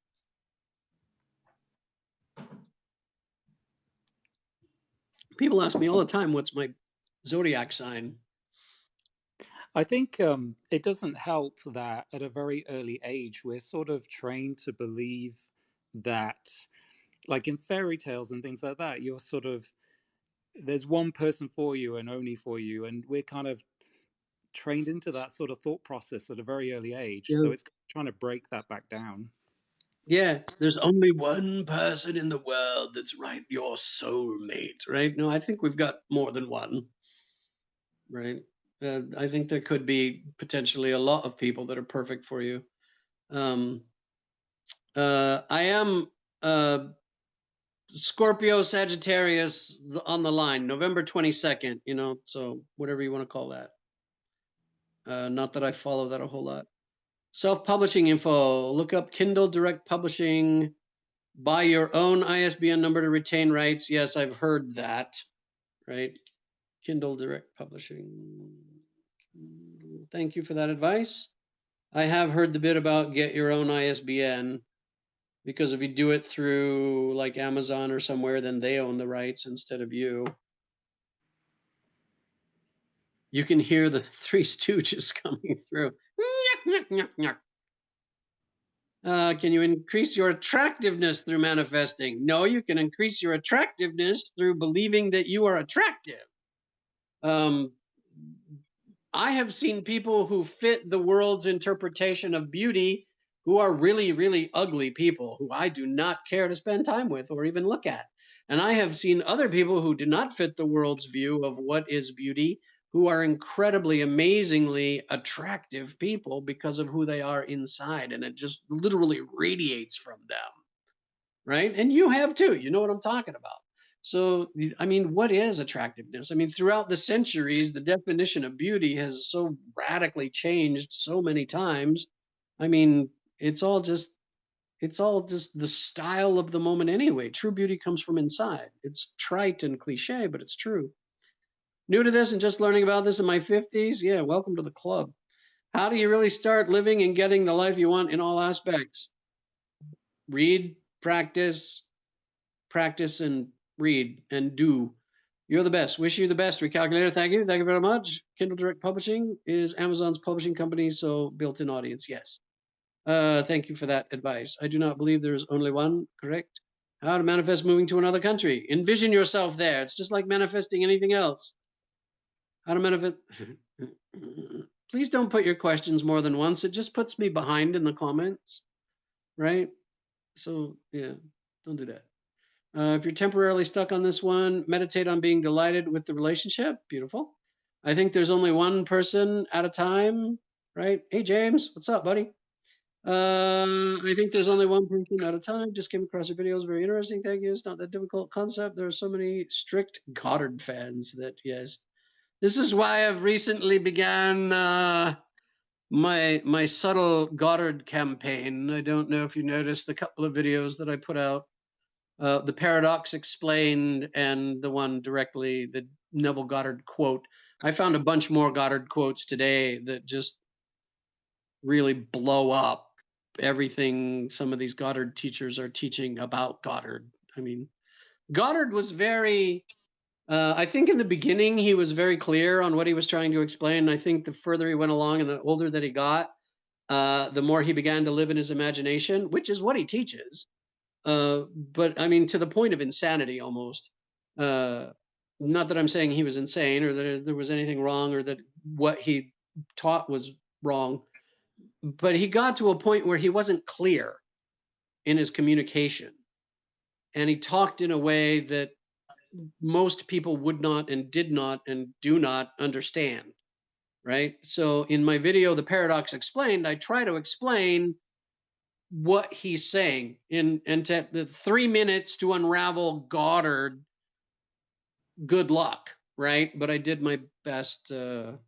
People ask me all the time, what's my zodiac sign? I think it doesn't help that at a very early age, we're sort of trained to believe that, like in fairy tales and things like that, there's one person for you and only for you. And we're kind of trained into that sort of thought process at a very early age. Yeah. So it's trying to break that back down. Yeah, there's only one person in the world that's your soulmate, right? No, I think we've got more than one, right? I think there could be potentially a lot of people that are perfect for you. I am Scorpio Sagittarius on the line, November 22nd, so whatever you want to call that. Not that I follow that a whole lot. Self-publishing info, look up Kindle Direct Publishing. Buy your own ISBN number to retain rights. Yes, I've heard that, right? Kindle Direct Publishing. Thank you for that advice. I have heard the bit about get your own ISBN, because if you do it through like Amazon or somewhere, then they own the rights instead of you. You can hear the Three Stooges coming through. Can you increase your attractiveness through manifesting? No, you can increase your attractiveness through believing that you are attractive. I have seen people who fit the world's interpretation of beauty who are really, really ugly people who I do not care to spend time with or even look at. And I have seen other people who do not fit the world's view of what is beauty, who are incredibly, amazingly attractive people because of who they are inside. And it just literally radiates from them. Right? And you have too. You know what I'm talking about. So, I mean, what is attractiveness? I mean, throughout the centuries, the definition of beauty has so radically changed so many times. I mean, it's all just the style of the moment anyway. True beauty comes from inside. It's trite and cliche, but it's true. New to this and just learning about this in my 50s? Yeah, welcome to the club. How do you really start living and getting the life you want in all aspects? Read, practice, and read and do. You're the best. Wish you the best. Recalculator, thank you. Thank you very much. Kindle Direct Publishing is Amazon's publishing company, so built-in audience, yes. Thank you for that advice. I do not believe there is only one, correct? How to manifest moving to another country. Envision yourself there. It's just like manifesting anything else. How to manifest... Please don't put your questions more than once. It just puts me behind in the comments, right? So, yeah, don't do that. If you're temporarily stuck on this one, meditate on being delighted with the relationship. Beautiful. I think there's only one person at a time, right? Hey, James, what's up, buddy? I think there's only one person at a time. Just came across your videos. Very interesting. Thank you. It's not that difficult concept. There are so many strict Goddard fans that, yes. This is why I've recently began my subtle Goddard campaign. I don't know if you noticed the couple of videos that I put out. The Paradox Explained and the one directly, the Neville Goddard quote. I found a bunch more Goddard quotes today that just really blow up everything some of these Goddard teachers are teaching about Goddard. I mean, Goddard was very, I think in the beginning he was very clear on what he was trying to explain. I think the further he went along and the older that he got, the more he began to live in his imagination, which is what he teaches. But I mean, to the point of insanity almost. Not that I'm saying he was insane or that there was anything wrong or that what he taught was wrong, but he got to a point where he wasn't clear in his communication. And he talked in a way that most people would not and did not and do not understand. Right? So in my video, The Paradox Explained, I try to explain what he's saying and to the 3 minutes to unravel Goddard. Good luck, right? But I did my best. You'll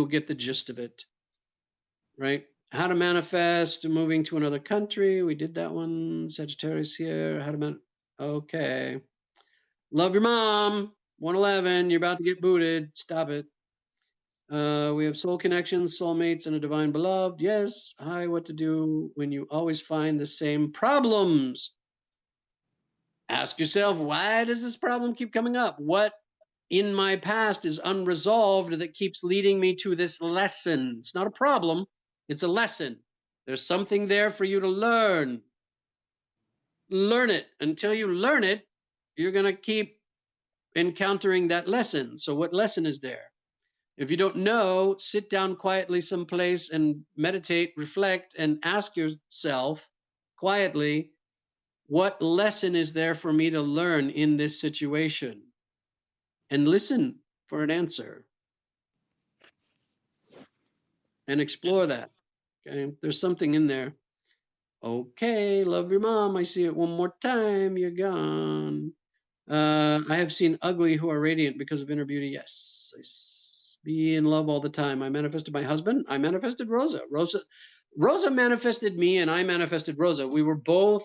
get the gist of it, right? How to manifest moving to another country. We did that one. Sagittarius here. How to okay. Love your mom. 111. You're about to get booted. Stop it. We have soul connections, soulmates, and a divine beloved. Yes. Hi, what to do when you always find the same problems? Ask yourself, why does this problem keep coming up? What in my past is unresolved that keeps leading me to this lesson? It's not a problem. It's a lesson. There's something there for you to learn. Learn it. Until you learn it, you're going to keep encountering that lesson. So what lesson is there? If you don't know, sit down quietly someplace and meditate, reflect, and ask yourself quietly, what lesson is there for me to learn in this situation? And listen for an answer. And explore that. Okay, there's something in there. Okay, love your mom. I see it one more time. You're gone. I have seen ugly who are radiant because of inner beauty. Yes. Be in love all the time. I manifested my husband. I manifested Rosa. Rosa manifested me and I manifested Rosa. We were both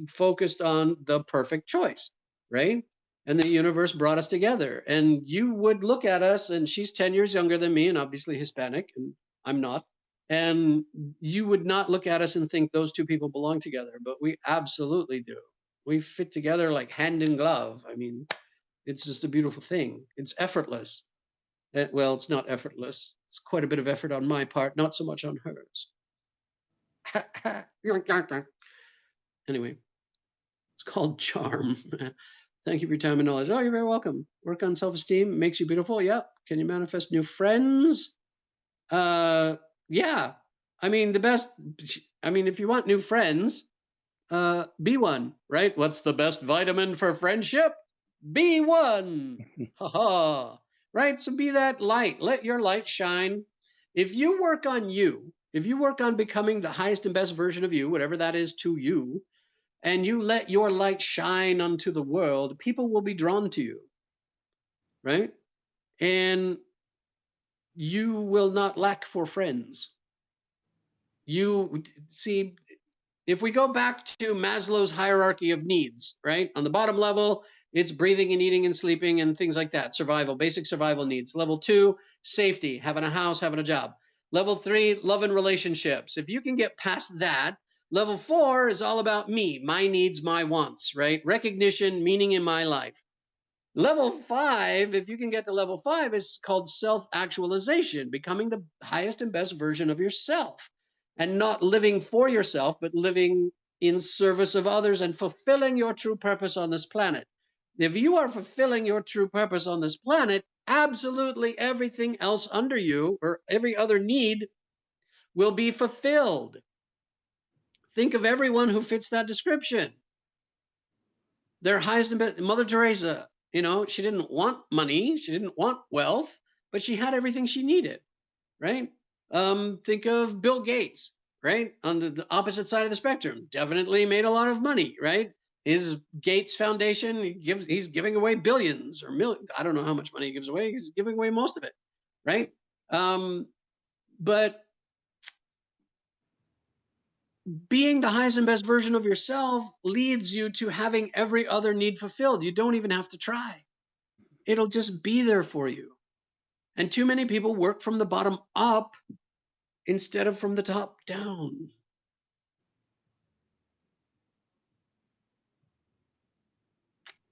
focused on the perfect choice, right? And the universe brought us together. And you would look at us, and she's 10 years younger than me and obviously Hispanic, and I'm not. And you would not look at us and think those two people belong together, but we absolutely do. We fit together like hand in glove. I mean, it's just a beautiful thing. It's effortless. Well, it's not effortless. It's quite a bit of effort on my part, not so much on hers. Anyway, it's called charm. Thank you for your time and knowledge. Oh, you're very welcome. Work on self-esteem makes you beautiful. Yep. Can you manifest new friends? Yeah. I mean, if you want new friends, be one, right? What's the best vitamin for friendship? Be one. Ha. Right? So be that light. Let your light shine. If you work on you, if you work on becoming the highest and best version of you, whatever that is to you, and you let your light shine unto the world, people will be drawn to you, right? And you will not lack for friends. You see, if we go back to Maslow's hierarchy of needs, right? On the bottom level, it's breathing and eating and sleeping and things like that, survival, basic survival needs. Level 2, safety, having a house, having a job. Level 3, love and relationships. If you can get past that, level 4 is all about me, my needs, my wants, right? Recognition, meaning in my life. Level 5, if you can get to level 5, is called self-actualization, becoming the highest and best version of yourself. And not living for yourself, but living in service of others and fulfilling your true purpose on this planet. If you are fulfilling your true purpose on this planet, absolutely everything else under you or every other need will be fulfilled. Think of everyone who fits that description. Their highest and best, Mother Teresa, she didn't want money, she didn't want wealth, but she had everything she needed, right? Think of Bill Gates, right? On the opposite side of the spectrum, definitely made a lot of money, right? His Gates Foundation, he's giving away billions or millions. I don't know how much money he gives away. He's giving away most of it, right? But being the highest and best version of yourself leads you to having every other need fulfilled. You don't even have to try. It'll just be there for you. And too many people work from the bottom up instead of from the top down.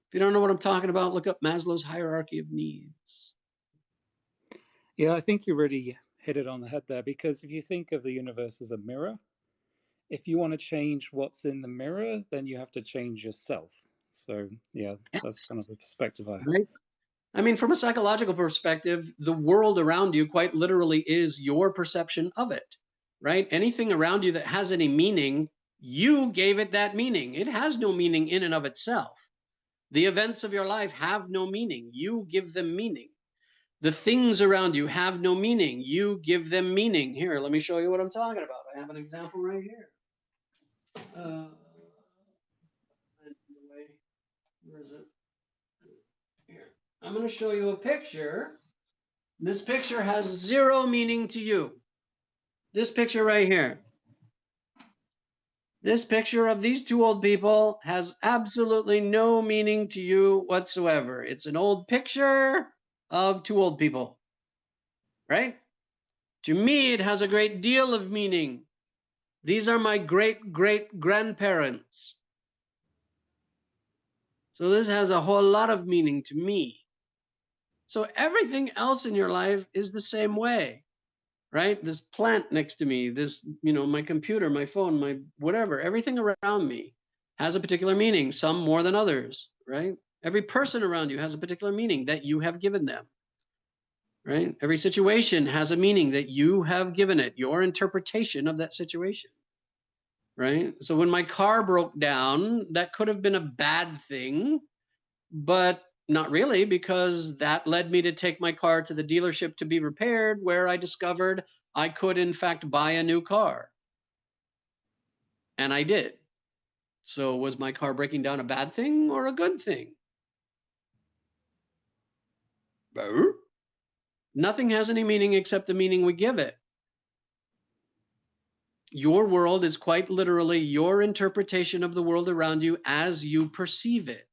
If you don't know what I'm talking about, look up Maslow's hierarchy of needs. Yeah, I think you really hit it on the head there, because if you think of the universe as a mirror, if you want to change what's in the mirror, then you have to change yourself. So yeah, yes. That's kind of the perspective I have. Right? I mean, from a psychological perspective, the world around you quite literally is your perception of it, right? Anything around you that has any meaning, you gave it that meaning. It has no meaning in and of itself. The events of your life have no meaning. You give them meaning. The things around you have no meaning. You give them meaning. Here, let me show you what I'm talking about. I have an example right here. Where is it? Here. I'm going to show you a picture. This picture has zero meaning to you. This picture right here. This picture of these two old people has absolutely no meaning to you whatsoever. It's an old picture of two old people, right? To me, it has a great deal of meaning. These are my great-great-grandparents. So this has a whole lot of meaning to me. So everything else in your life is the same way, right? This plant next to me, this, my computer, my phone, my whatever, everything around me has a particular meaning, some more than others, right? Every person around you has a particular meaning that you have given them, right? Every situation has a meaning that you have given it, your interpretation of that situation, right? So when my car broke down, that could have been a bad thing, but not really, because that led me to take my car to the dealership to be repaired, where I discovered I could, in fact, buy a new car. And I did. So was my car breaking down a bad thing or a good thing? Nothing has any meaning except the meaning we give it. Your world is quite literally your interpretation of the world around you as you perceive it.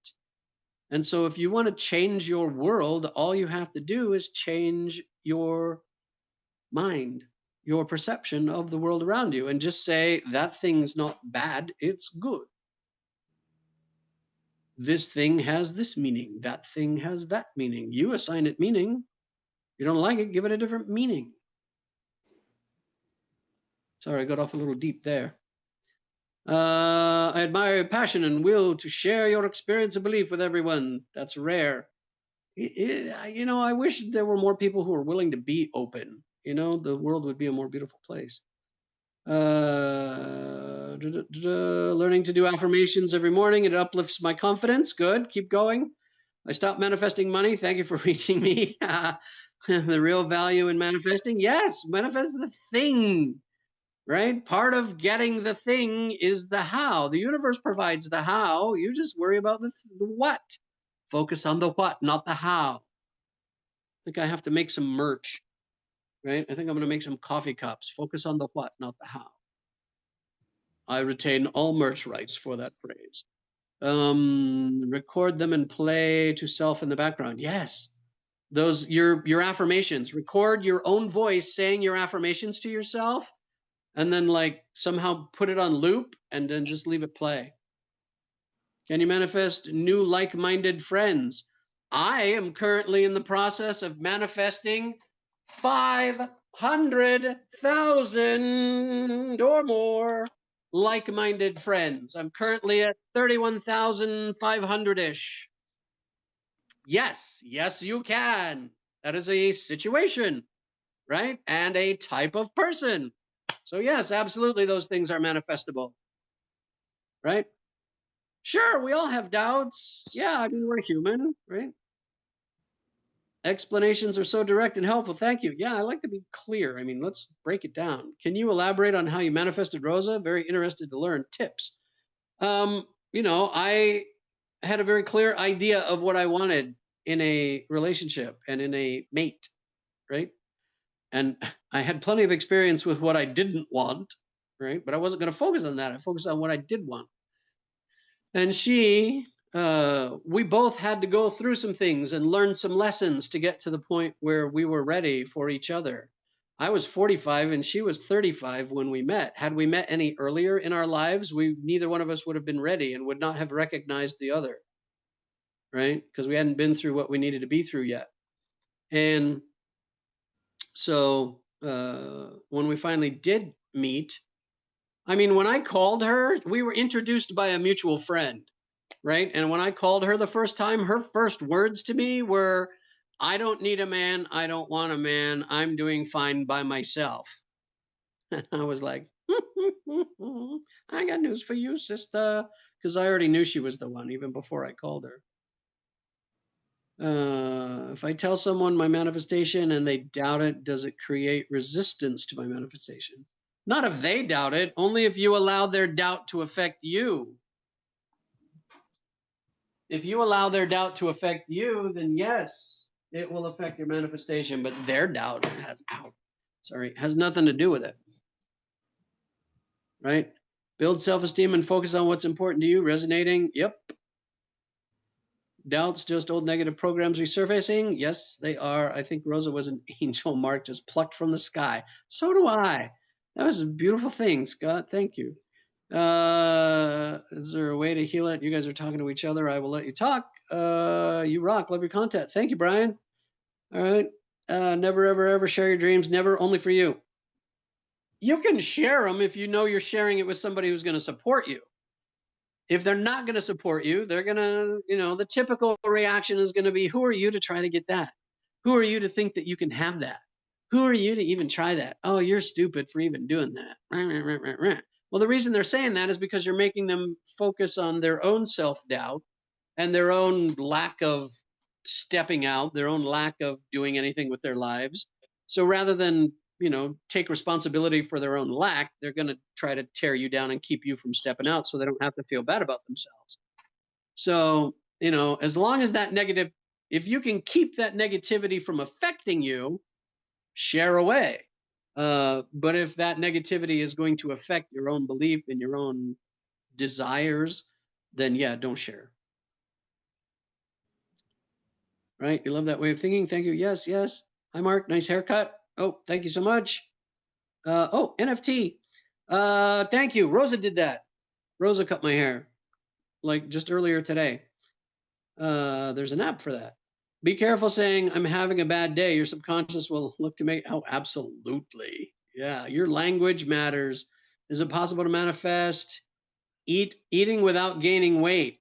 And so if you want to change your world, all you have to do is change your mind, your perception of the world around you, and just say, that thing's not bad, it's good. This thing has this meaning, that thing has that meaning. You assign it meaning. You don't like it, give it a different meaning. Sorry, I got off a little deep there. I admire your passion and will to share your experience and belief with everyone. That's rare. I wish there were more people who are willing to be open. The world would be a more beautiful place. Learning to do affirmations every morning. It uplifts my confidence. Good. Keep going. I stopped manifesting money. Thank you for reaching me. The real value in manifesting. Yes, manifest the thing, right? Part of getting the thing is the how. The universe provides the how. You just worry about the what. Focus on the what, not the how. I think I have to make some merch, right? I think I'm going to make some coffee cups. Focus on the what, not the how. I retain all merch rights for that phrase. Record them and play to self in the background. Yes. Those your affirmations. Record your own voice saying your affirmations to yourself, and then like somehow put it on loop and then just leave it play. Can you manifest new like-minded friends? I am currently in the process of manifesting 500,000 or more like-minded friends. I'm currently at 31,500-ish. Yes, you can. That is a situation, right? And a type of person. So yes, absolutely, those things are manifestable, right? Sure, we all have doubts. Yeah, I mean, we're human, right? Explanations are so direct and helpful. Thank you. Yeah, I like to be clear. I mean, let's break it down. Can you elaborate on how you manifested Rosa? Very interested to learn tips. I had a very clear idea of what I wanted in a relationship and in a mate, right? And I had plenty of experience with what I didn't want, right? But I wasn't going to focus on that. I focused on what I did want. And we both had to go through some things and learn some lessons to get to the point where we were ready for each other. I was 45 and she was 35 when we met. Had we met any earlier in our lives, neither one of us would have been ready and would not have recognized the other, right? Because we hadn't been through what we needed to be through yet. And so when we finally did meet, I mean, when I called her, we were introduced by a mutual friend, right? And when I called her the first time, her first words to me were, I don't need a man. I don't want a man. I'm doing fine by myself. And I was like, I got news for you, sister. Because I already knew she was the one even before I called her. If I tell someone my manifestation and they doubt it, does it create resistance to my manifestation? Not if they doubt it, only if you allow their doubt to affect you. If you allow their doubt to affect you, then yes, it will affect your manifestation, but their doubt has nothing to do with it. Right? Build self-esteem and focus on what's important to you. Resonating. Yep. Doubts, just old negative programs resurfacing. Yes, they are. I think Rosa was an angel, Mark, just plucked from the sky. So do I. That was a beautiful thing, Scott. Thank you. Is there a way to heal it? You guys are talking to each other. I will let you talk. You rock. Love your content. Thank you, Brian. All right. Never, ever, ever share your dreams. Never, only for you. You can share them if you know you're sharing it with somebody who's going to support you. If they're not going to support you, they're going to, the typical reaction is going to be, who are you to try to get that? Who are you to think that you can have that? Who are you to even try that? Oh, you're stupid for even doing that. Well, the reason they're saying that is because you're making them focus on their own self-doubt and their own lack of stepping out, their own lack of doing anything with their lives. So rather than, take responsibility for their own lack, they're going to try to tear you down and keep you from stepping out so they don't have to feel bad about themselves. So, as long as that negative, if you can keep that negativity from affecting you, share away. But if that negativity is going to affect your own belief and your own desires, then yeah, don't share. Right? You love that way of thinking. Thank you. Yes. Hi, Mark. Nice haircut. Oh, thank you so much. NFT. Thank you. Rosa did that. Rosa cut my hair like just earlier today. There's an app for that. Be careful saying, I'm having a bad day. Your subconscious will look to make, oh, absolutely. Yeah, your language matters. Is it possible to manifest eating without gaining weight?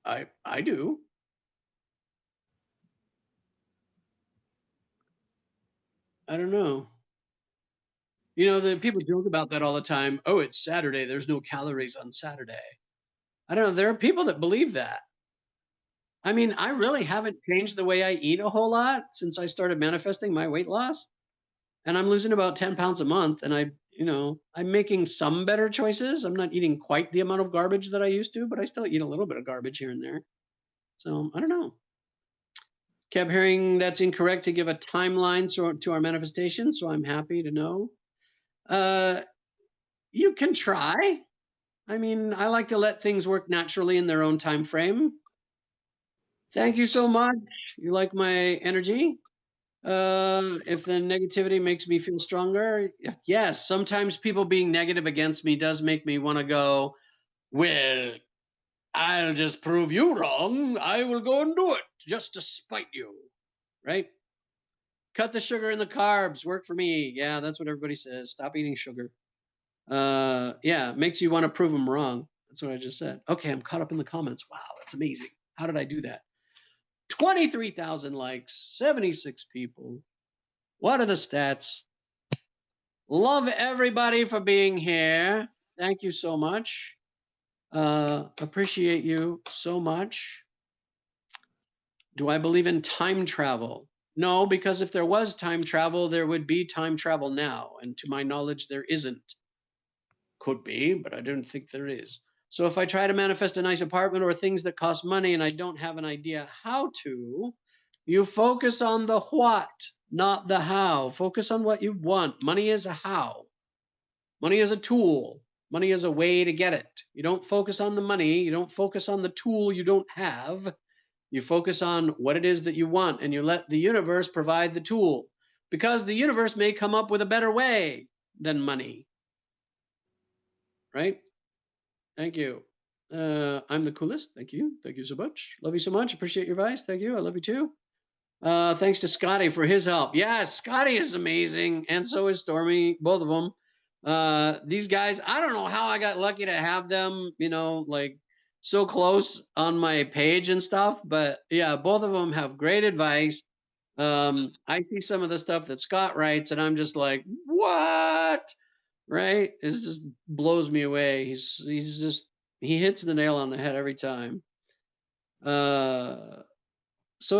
I do. I don't know. You know, the people joke about that all the time. Oh, it's Saturday. There's no calories on Saturday. I don't know. There are people that believe that. I mean, I really haven't changed the way I eat a whole lot since I started manifesting my weight loss. And I'm losing about 10 pounds a month. And I'm making some better choices. I'm not eating quite the amount of garbage that I used to, but I still eat a little bit of garbage here and there. So I don't know. Kept hearing that's incorrect to give a timeline to our manifestation. So I'm happy to know. You can try. I mean, I like to let things work naturally in their own time frame. Thank you so much. You like my energy? If the negativity makes me feel stronger, yes. Sometimes people being negative against me does make me want to go, well, I'll just prove you wrong. I will go and do it just to spite you, right? Cut the sugar and the carbs. Work for me. Yeah, that's what everybody says. Stop eating sugar. Yeah, makes you want to prove them wrong. That's what I just said. Okay, I'm caught up in the comments. Wow, that's amazing. How did I do that? 23,000 likes, 76 people. What are the stats? Love everybody for being here. Thank you so much. Appreciate you so much. Do I believe in time travel? No, because if there was time travel, there would be time travel now. And to my knowledge, there isn't. Could be, but I don't think there is. So if I try to manifest a nice apartment or things that cost money and I don't have an idea how to, you focus on the what, not the how. Focus on what you want. Money is a how. Money is a tool. Money is a way to get it. You don't focus on the money. You don't focus on the tool you don't have. You focus on what it is that you want, and you let the universe provide the tool, because the universe may come up with a better way than money. Right? Thank you. I'm the coolest. Thank you. Thank you so much. Love you so much. Appreciate your advice. Thank you. I love you too. Thanks to Scotty for his help. Yeah, Scotty is amazing, and so is Stormy. Both of them. These guys, I don't know how I got lucky to have them, like so close on my page and stuff. But yeah, both of them have great advice. I see some of the stuff that Scott writes, and I'm just like, what? Right? It just blows me away. He hits the nail on the head every time. So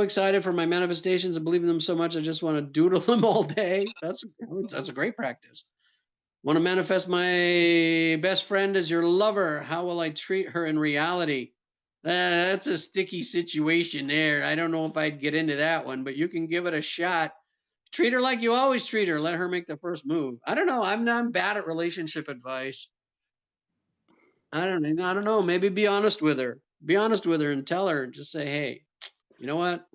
excited for my manifestations and believe in them so much I just want to doodle them all day. That's a great practice. Want to manifest my best friend as your lover. How will I treat her in reality? That's a sticky situation there. I don't know if I'd get into that one, but you can give it a shot. Treat her like you always treat her. Let her make the first move. I don't know. I'm bad at relationship advice. I don't know. Maybe be honest with her. Be honest with her and tell her. Just say, hey, you know what?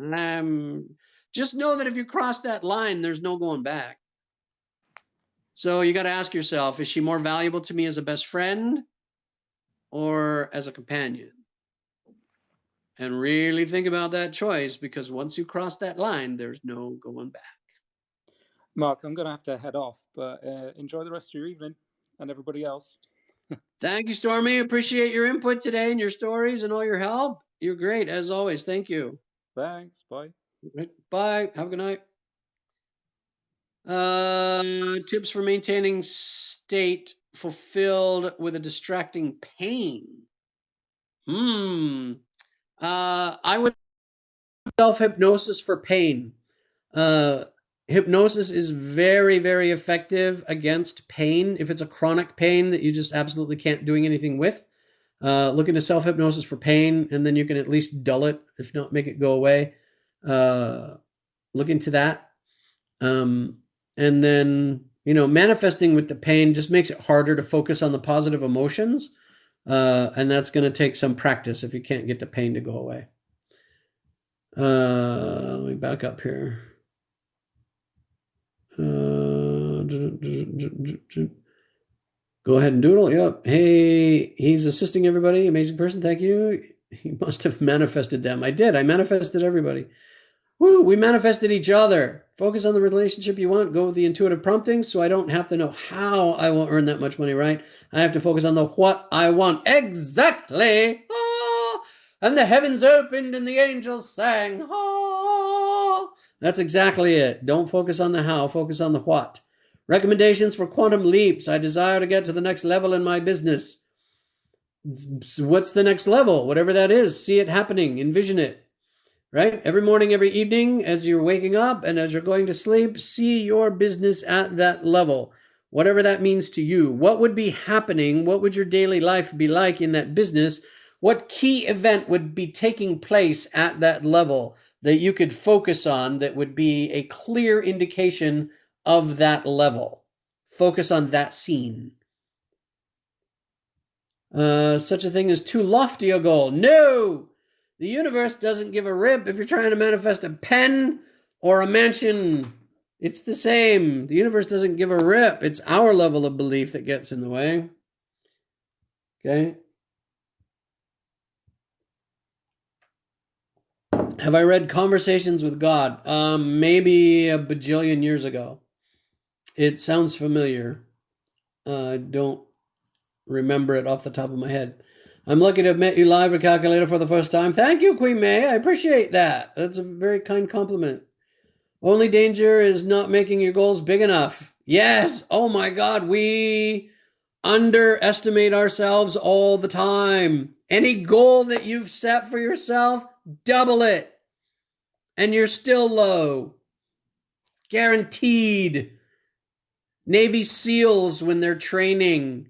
Just know that if you cross that line, there's no going back. So you got to ask yourself, is she more valuable to me as a best friend or as a companion? And really think about that choice, because once you cross that line, there's no going back. Mark, I'm going to have to head off, but enjoy the rest of your evening and everybody else. Thank you, Stormy. Appreciate your input today and your stories and all your help. You're great, as always. Thank you. Thanks. Bye. Bye. Have a good night. Tips for maintaining state fulfilled with a distracting pain. I would self-hypnosis for pain. Hypnosis is very, very effective against pain. If it's a chronic pain that you just absolutely can't doing anything with, look into self-hypnosis for pain, and then you can at least dull it, if not make it go away. Look into that. And then, manifesting with the pain just makes it harder to focus on the positive emotions. And that's going to take some practice if you can't get the pain to go away. Let me back up here. Go ahead and doodle. Yep. Hey, he's assisting everybody. Amazing person. Thank you. You must have manifested them. I did. I manifested everybody. Woo, we manifested each other. Focus on the relationship you want. Go with the intuitive prompting so I don't have to know how I will earn that much money, right? I have to focus on the what I want. Exactly. Ah, and the heavens opened and the angels sang. Ah. That's exactly it. Don't focus on the how. Focus on the what. Recommendations for quantum leaps. I desire to get to the next level in my business. What's the next level? Whatever that is. See it happening. Envision it. Right? Every morning, every evening, as you're waking up and as you're going to sleep, see your business at that level, whatever that means to you. What would be happening? What would your daily life be like in that business? What key event would be taking place at that level that you could focus on that would be a clear indication of that level? Focus on that scene. Such a thing as too lofty a goal. No! The universe doesn't give a rip if you're trying to manifest a pen or a mansion. It's the same. The universe doesn't give a rip. It's our level of belief that gets in the way. Okay? Have I read Conversations with God? Maybe a bajillion years ago. It sounds familiar. I don't remember it off the top of my head. I'm lucky to have met you live at Recalculator for the first time. Thank you, Queen May. I appreciate that. That's a very kind compliment. Only danger is not making your goals big enough. Yes. Oh my God. We underestimate ourselves all the time. Any goal that you've set for yourself, double it. And you're still low. Guaranteed. Navy SEALs, when they're training,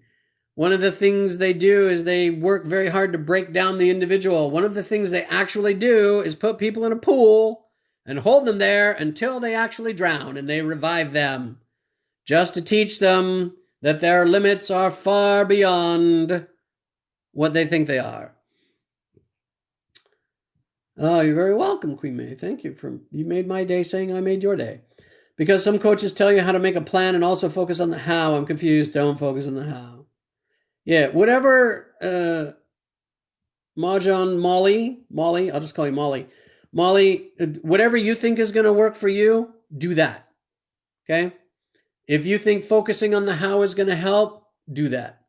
one of the things they do is they work very hard to break down the individual. One of the things they actually do is put people in a pool and hold them there until they actually drown, and they revive them just to teach them that their limits are far beyond what they think they are. Oh, you're very welcome, Queen May. Thank you. You made my day saying I made your day. Because some coaches tell you how to make a plan and also focus on the how. I'm confused. Don't focus on the how. Yeah, whatever, Molly, I'll just call you Molly. Molly, whatever you think is going to work for you, do that. Okay? If you think focusing on the how is going to help, do that.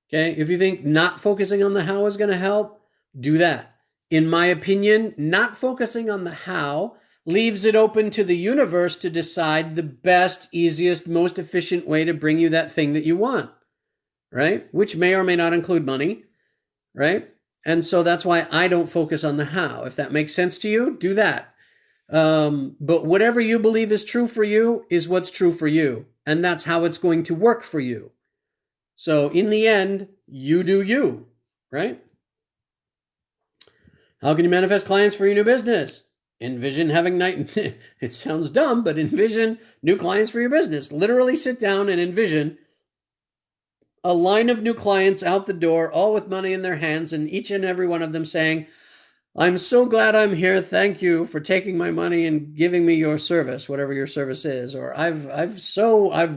Okay? If you think not focusing on the how is going to help, do that. In my opinion, not focusing on the how leaves it open to the universe to decide the best, easiest, most efficient way to bring you that thing that you want. Right? Which may or may not include money, right? And so that's why I don't focus on the how. If that makes sense to you, do that. But whatever you believe is true for you is what's true for you. And that's how it's going to work for you. So in the end, you do you, right? How can you manifest clients for your new business? Envision having night. It sounds dumb, but envision new clients for your business. Literally sit down and envision a line of new clients out the door, all with money in their hands, and each and every one of them saying, I'm so glad I'm here. Thank you for taking my money and giving me your service, whatever your service is. Or I've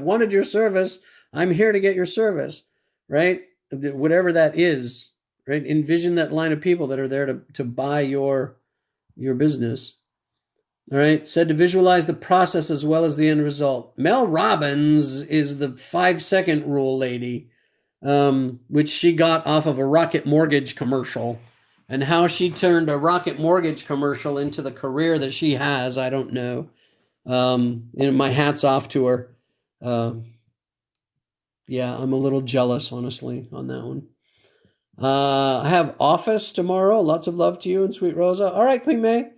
wanted your service. I'm here to get your service, right? Whatever that is, right? Envision that line of people that are there to buy your business. All right. Said to visualize the process as well as the end result. Mel Robbins is the 5-second rule lady. Which she got off of a Rocket Mortgage commercial. And how she turned a Rocket Mortgage commercial into the career that she has, I don't know. My hat's off to her. Yeah, I'm a little jealous, honestly, on that one. I have office tomorrow. Lots of love to you and Sweet Rosa. All right, Queen May.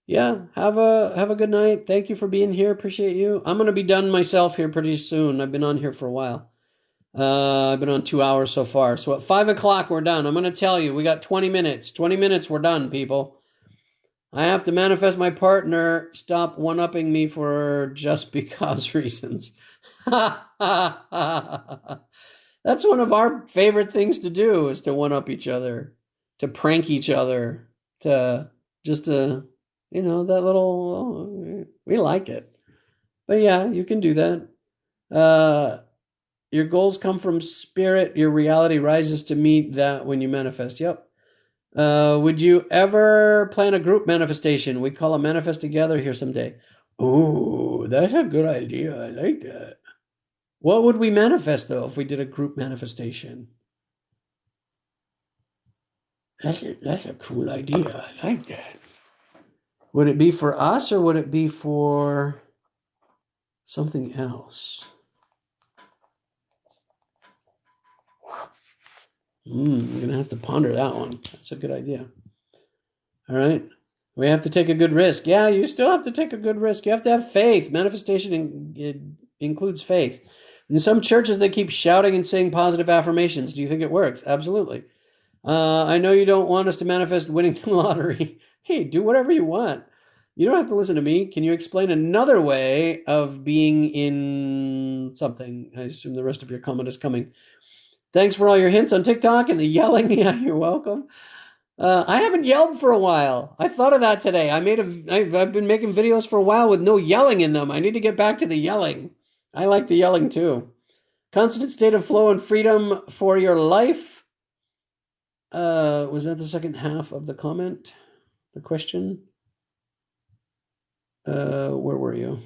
Yeah, have a good night. Thank you for being here. Appreciate you. I'm going to be done myself here pretty soon. I've been on here for a while. I've been on 2 hours so far. So at 5 o'clock, we're done. I'm going to tell you, we got 20 minutes. 20 minutes, we're done, people. I have to manifest my partner. Stop one-upping me for just because reasons. That's one of our favorite things to do, is to one-up each other, to prank each other, that little, we like it. But yeah, you can do that. Your goals come from spirit. Your reality rises to meet that when you manifest. Yep. Would you ever plan a group manifestation? We call a manifest together here someday. Oh, that's a good idea. I like that. What would we manifest though if we did a group manifestation? That's a cool idea. I like that. Would it be for us or would it be for something else? I'm gonna have to ponder that one. That's a good idea. All right. We have to take a good risk. Yeah, you still have to take a good risk. You have to have faith. Manifestation includes faith. In some churches, they keep shouting and saying positive affirmations. Do you think it works? Absolutely. I know you don't want us to manifest winning the lottery. Hey, do whatever you want. You don't have to listen to me. Can you explain another way of being in something? I assume the rest of your comment is coming. Thanks for all your hints on TikTok and the yelling. Yeah, you're welcome. I haven't yelled for a while. I thought of that today. I've been making videos for a while with no yelling in them. I need to get back to the yelling. I like the yelling too. Constant state of flow and freedom for your life. Was that the second half of the comment? The question? Where were you?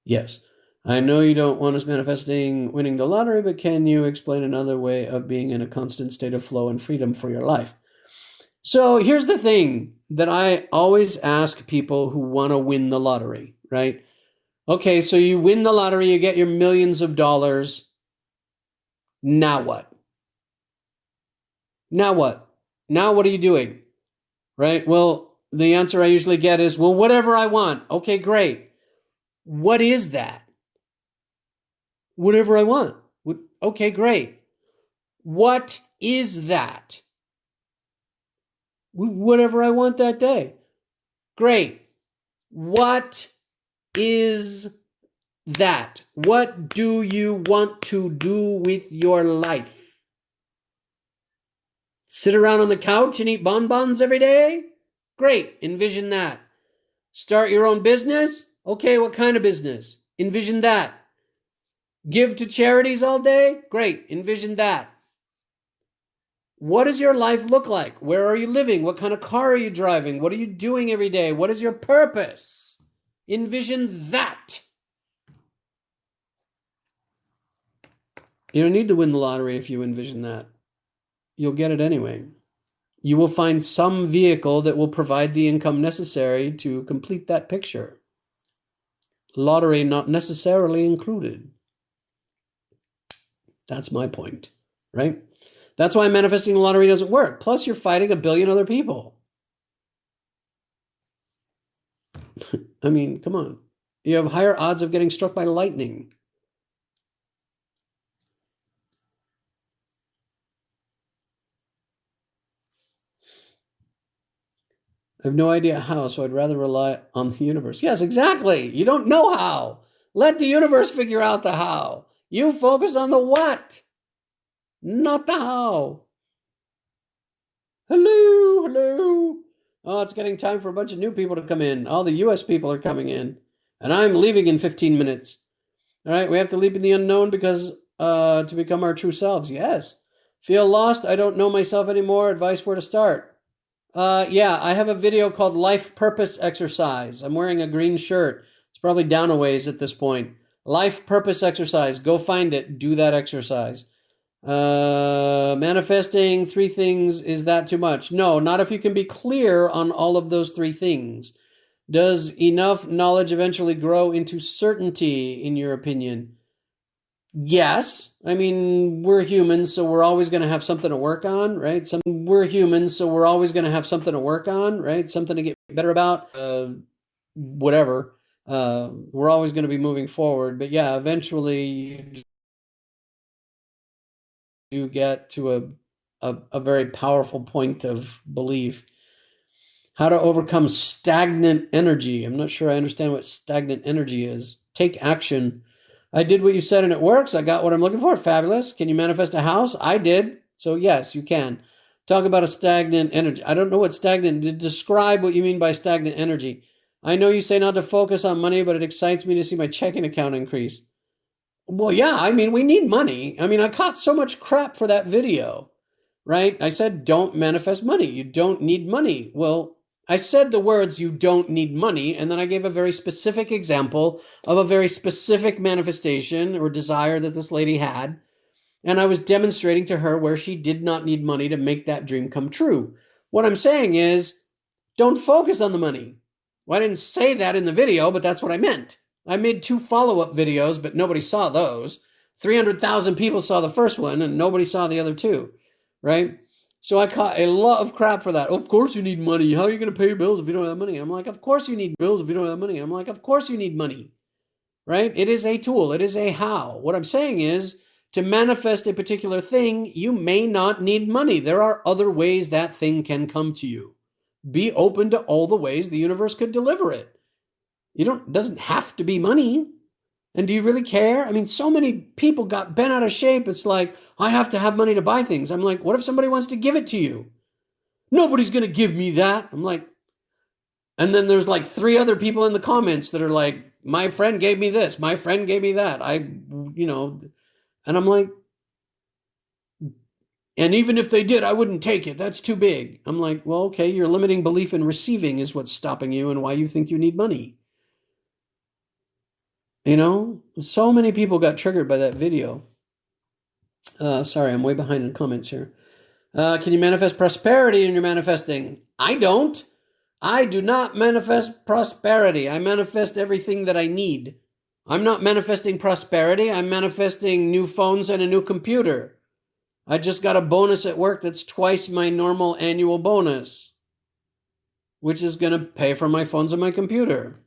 Yes. I know you don't want us manifesting winning the lottery, but can you explain another way of being in a constant state of flow and freedom for your life? So here's the thing that I always ask people who want to win the lottery, right? Okay, so you win the lottery, you get your millions of dollars. Now what? Now what? Now what are you doing? Right? Well, the answer I usually get is, well, whatever I want. Okay, great. What is that? Whatever I want. Okay, great. What is that? Whatever I want that day. Great. What is that? What do you want to do with your life? Sit around on the couch and eat bonbons every day? Great. Envision that. Start your own business? Okay, what kind of business? Envision that. Give to charities all day? Great. Envision that. What does your life look like? Where are you living? What kind of car are you driving? What are you doing every day? What is your purpose? Envision that. You don't need to win the lottery if you envision that. You'll get it anyway. You will find some vehicle that will provide the income necessary to complete that picture. Lottery not necessarily included. That's my point, right? That's why manifesting the lottery doesn't work. Plus, you're fighting a billion other people. I mean, come on. You have higher odds of getting struck by lightning. I have no idea how, so I'd rather rely on the universe. Yes, exactly. You don't know how. Let the universe figure out the how. You focus on the what, not the how. Hello, hello. Oh, it's getting time for a bunch of new people to come in. All the US people are coming in. And I'm leaving in 15 minutes. All right, we have to leap in the unknown because to become our true selves. Yes. Feel lost? I don't know myself anymore. Advice where to start. Yeah, I have a video called Life Purpose Exercise. I'm wearing a green shirt. It's probably down a ways at this point. Life Purpose Exercise. Go find it. Do that exercise. Manifesting 3 things, is that too much? No, not if you can be clear on all of those 3 things. Does enough knowledge eventually grow into certainty, in your opinion? Yes. I mean, we're humans, so we're always going to have something to work on, right? We're humans, so we're always going to have something to work on, right? Something to get better about, whatever. We're always going to be moving forward. But yeah, eventually you do get to a very powerful point of belief. How to overcome stagnant energy. I'm not sure I understand what stagnant energy is. Take action. I did what you said and it works. I got what I'm looking for. Fabulous. Can you manifest a house? I did. So yes, you can. Talk about a stagnant energy. I don't know what stagnant. Describe what you mean by stagnant energy. I know you say not to focus on money, but it excites me to see my checking account increase. Well, yeah, I mean, we need money. I mean, I caught so much crap for that video, right? I said, don't manifest money. You don't need money. Well, I said the words, you don't need money, and then I gave a very specific example of a very specific manifestation or desire that this lady had. And I was demonstrating to her where she did not need money to make that dream come true. What I'm saying is, don't focus on the money. Well, I didn't say that in the video, but that's what I meant. I made 2 follow-up videos, but nobody saw those. 300,000 people saw the first one, and nobody saw the other 2, right? So I caught a lot of crap for that. Of course you need money. How are you going to pay your bills if you don't have money? I'm like, of course you need bills if you don't have money. I'm like, of course you need money, right? It is a tool. It is a how. What I'm saying is, to manifest a particular thing, you may not need money. There are other ways that thing can come to you. Be open to all the ways the universe could deliver it. It doesn't have to be money. And do you really care? I mean, so many people got bent out of shape. It's like, I have to have money to buy things. I'm like, what if somebody wants to give it to you? Nobody's going to give me that. I'm like, and then there's like 3 other people in the comments that are like, my friend gave me this. My friend gave me that. And I'm like, and even if they did, I wouldn't take it. That's too big. I'm like, well, okay, your limiting belief in receiving is what's stopping you and why you think you need money. So many people got triggered by that video. Sorry, I'm way behind in comments here. Can you manifest prosperity in your manifesting? I don't. I do not manifest prosperity. I manifest everything that I need. I'm not manifesting prosperity. I'm manifesting new phones and a new computer. I just got a bonus at work that's twice my normal annual bonus, which is going to pay for my phones and my computer.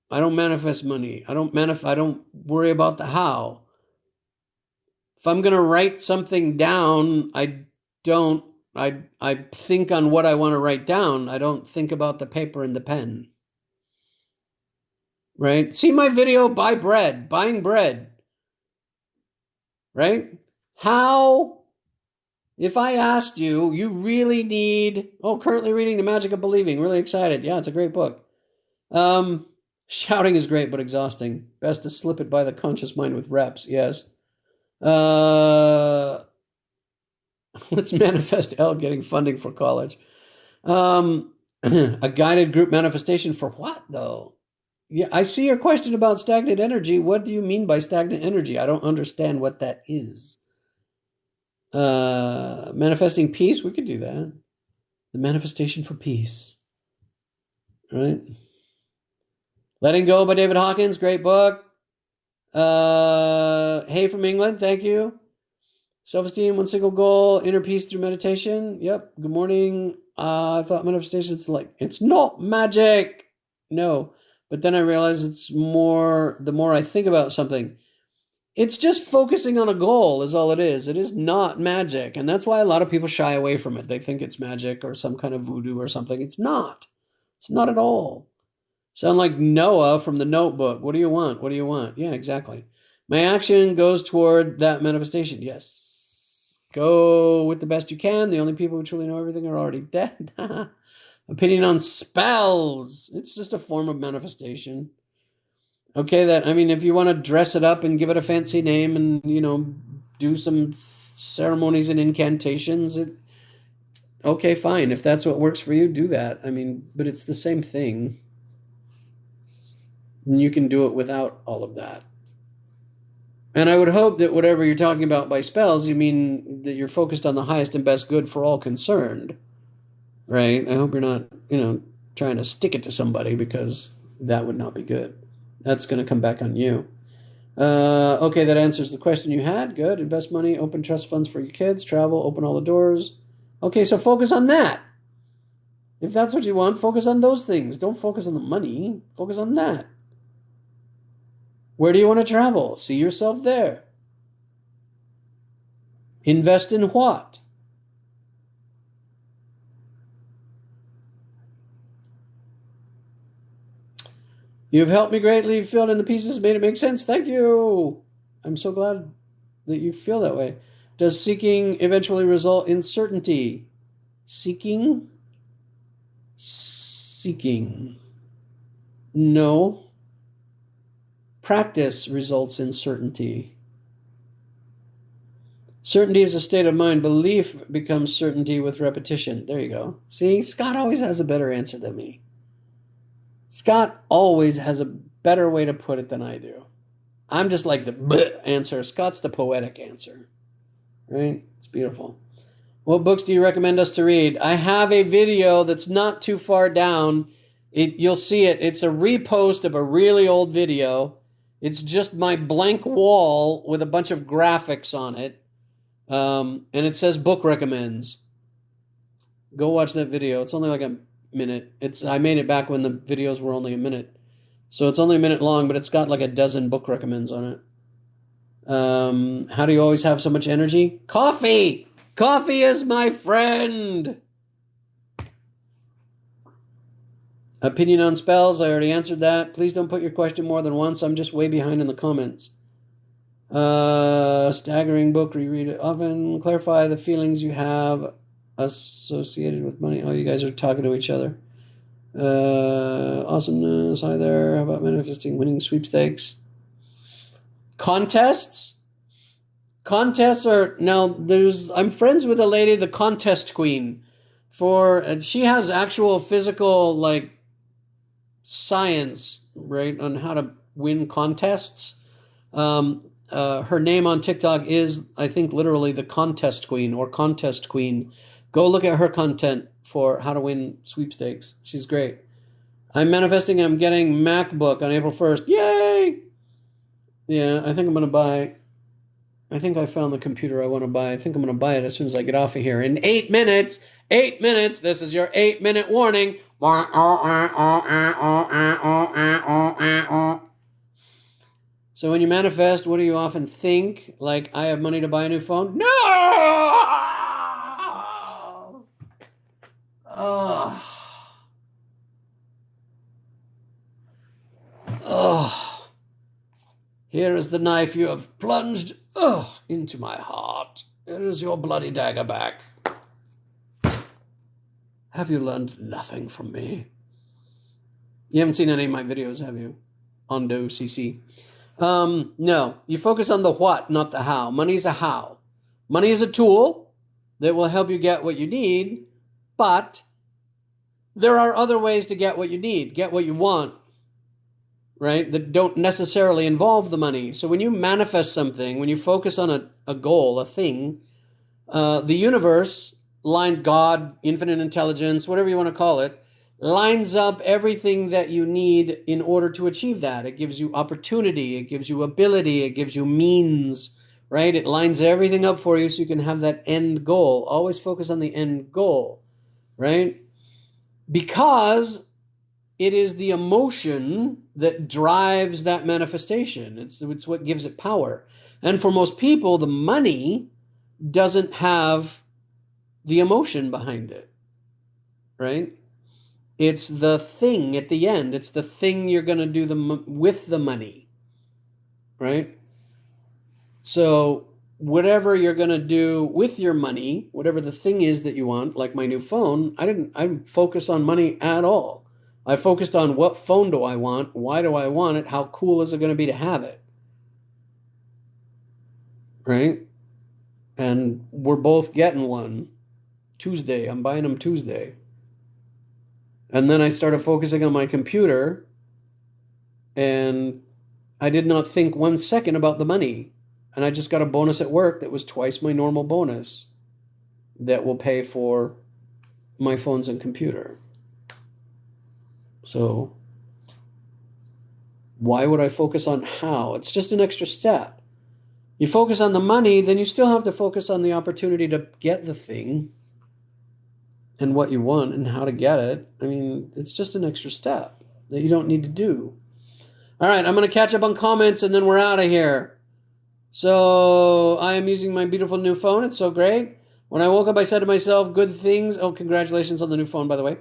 I don't manifest money. I don't worry about the how. If I'm going to write something down, I think on what I want to write down. I don't think about the paper and the pen. Right? See my video, buying bread. Right? How, if I asked you, you really need, currently reading The Magic of Believing, really excited. Yeah, it's a great book. Shouting is great, but exhausting. Best to slip it by the conscious mind with reps. Yes. Let's manifest L getting funding for college. A guided group manifestation for what, though? Yeah, I see your question about stagnant energy. What do you mean by stagnant energy? I don't understand what that is. Manifesting peace, we could do that. The manifestation for peace. Right? Letting Go by David Hawkins, great book. Hey from England, thank you. Self-esteem, one single goal, inner peace through meditation. Yep, good morning. I thought manifestation, it's not magic. No, but then I realized the more I think about something, it's just focusing on a goal is all it is. It is not magic. And that's why a lot of people shy away from it. They think it's magic or some kind of voodoo or something. It's not. It's not at all. Sound like Noah from The Notebook. What do you want? What do you want? Yeah, exactly. My action goes toward that manifestation. Yes. Go with the best you can. The only people who truly know everything are already dead. Opinion on spells. It's just a form of manifestation. Okay, if you want to dress it up and give it a fancy name and, do some ceremonies and incantations, okay, fine. If that's what works for you, do that. But it's the same thing. And you can do it without all of that. And I would hope that whatever you're talking about by spells, you mean that you're focused on the highest and best good for all concerned, right? I hope you're not, trying to stick it to somebody, because that would not be good. That's going to come back on you. Okay, that answers the question you had. Good. Invest money, open trust funds for your kids, travel, open all the doors. Okay, so focus on that. If that's what you want, focus on those things. Don't focus on the money. Focus on that. Where do you want to travel? See yourself there. Invest in what? You've helped me greatly. You've filled in the pieces, made it make sense. Thank you. I'm so glad that you feel that way. Does seeking eventually result in certainty? Seeking? seeking. No. Practice results in certainty. Certainty is a state of mind. Belief becomes certainty with repetition. There you go. See, Scott always has a better answer than me. Scott always has a better way to put it than I do. I'm just like the bleh answer. Scott's the poetic answer. Right? It's beautiful. What books do you recommend us to read? I have a video that's not too far down. You'll see it. It's a repost of a really old video. It's just my blank wall with a bunch of graphics on it. And it says book recommends. Go watch that video. It's only like a minute. I made it back when the videos were only a minute. So it's only a minute long, but it's got like a dozen book recommends on it. How do you always have so much energy? Coffee! Coffee is my friend! Opinion on spells, I already answered that. Please don't put your question more than once. I'm just way behind in the comments. Staggering book, reread it often. Clarify the feelings you have associated with money. Oh, you guys are talking to each other. Awesomeness, hi there. How about manifesting winning sweepstakes? Contests? Contests are, now I'm friends with a lady, the contest queen, and she has actual physical, like, science, right, on how to win contests. Her name on TikTok is, I think, literally the contest queen or contest queen. Go look at her content for how to win sweepstakes. She's great. I'm manifesting I'm getting MacBook on April 1st. Yay! Yeah, I think I'm going to buy... I think I found the computer I want to buy. I think I'm going to buy it as soon as I get off of here. In 8 minutes, 8 minutes, this is your 8-minute warning. So when you manifest, what do you often think? Like, I have money to buy a new phone? No! Oh. Oh. Here is the knife you have plunged into my heart. Here is your bloody dagger back. Have you learned nothing from me? You haven't seen any of my videos, have you? Ondo CC. No, you focus on the what, not the how. Money is a how. Money is a tool that will help you get what you need, but there are other ways to get what you need, get what you want, right, that don't necessarily involve the money. So when you manifest something, when you focus on a goal, a thing, the universe, God, infinite intelligence, whatever you want to call it, lines up everything that you need in order to achieve that. It gives you opportunity, it gives you ability, it gives you means, right? It lines everything up for you so you can have that end goal. Always focus on the end goal, right? Because it is the emotion that drives that manifestation. It's what gives it power. And for most people, the money doesn't have the emotion behind it, right? It's the thing at the end. It's the thing you're going to do with the money, right? So whatever you're going to do with your money, whatever the thing is that you want, like my new phone, I didn't focus on money at all. I focused on what phone do I want, why do I want it, how cool is it going to be to have it, right? And we're both getting one Tuesday. I'm buying them Tuesday. And then I started focusing on my computer, and I did not think 1 second about the money. And I just got a bonus at work that was twice my normal bonus that will pay for my phones and computer. So why would I focus on how? It's just an extra step. You focus on the money, then you still have to focus on the opportunity to get the thing and what you want and how to get it. I mean, it's just an extra step that you don't need to do. All right, I'm going to catch up on comments and then we're out of here. So I am using my beautiful new phone. It's so great. When I woke up, I said to myself, good things. Oh, congratulations on the new phone, by the way.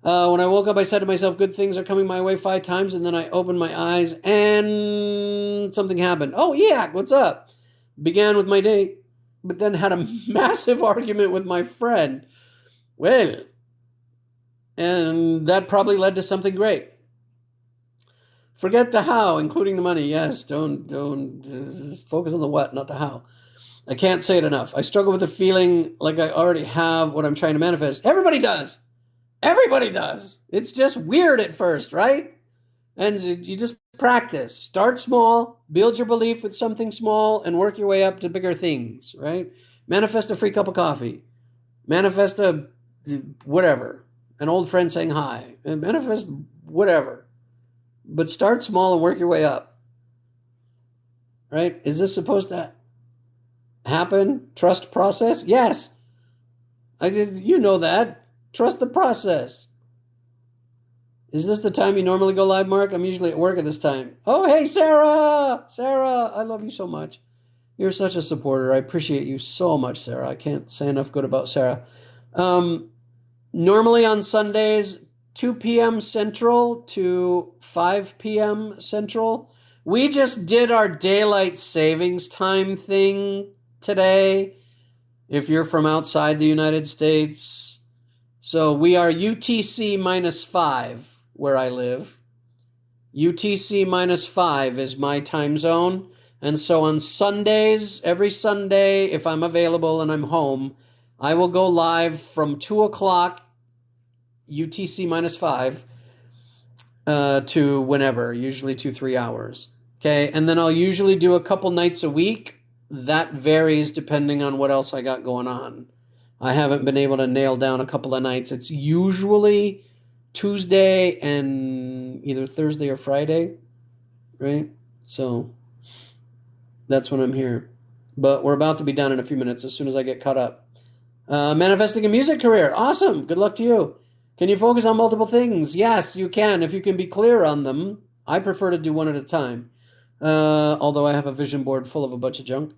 When I woke up, I said to myself, good things are coming my way 5 times. And then I opened my eyes and something happened. Oh, yeah, what's up? Began with my day, but then had a massive argument with my friend. Well, And that probably led to something great. Forget the how, including the money. Yes, don't focus on the what, not the how. I can't say it enough. I struggle with the feeling like I already have what I'm trying to manifest. Everybody does. Everybody does. It's just weird at first, right? And you just practice. Start small, build your belief with something small, and work your way up to bigger things, right? Manifest a free cup of coffee. Manifest a whatever. An old friend saying hi. Manifest whatever. But start small and work your way up. Right? Is this supposed to happen? Trust process? Yes. You know that. Trust the process. Is this the time you normally go live, Mark? I'm usually at work at this time. Oh, hey, Sarah! Sarah, I love you so much. You're such a supporter. I appreciate you so much, Sarah. I can't say enough good about Sarah. Normally on Sundays, 2 p.m. Central to 5 p.m. Central. We just did our daylight savings time thing today. If you're from outside the United States. So we are UTC -5 where I live. UTC -5 is my time zone. And so on Sundays, every Sunday, if I'm available and I'm home, I will go live from 2 o'clock UTC -5 to whenever, usually 2-3 hours. Okay, and then I'll usually do a couple nights a week. That varies depending on what else I got going on. I haven't been able to nail down a couple of nights. It's usually Tuesday and either Thursday or Friday, right? So that's when I'm here. But we're about to be done in a few minutes as soon as I get caught up. Manifesting a music career. Awesome. Good luck to you. Can you focus on multiple things? Yes, you can, if you can be clear on them. I prefer to do one at a time. Although I have a vision board full of a bunch of junk.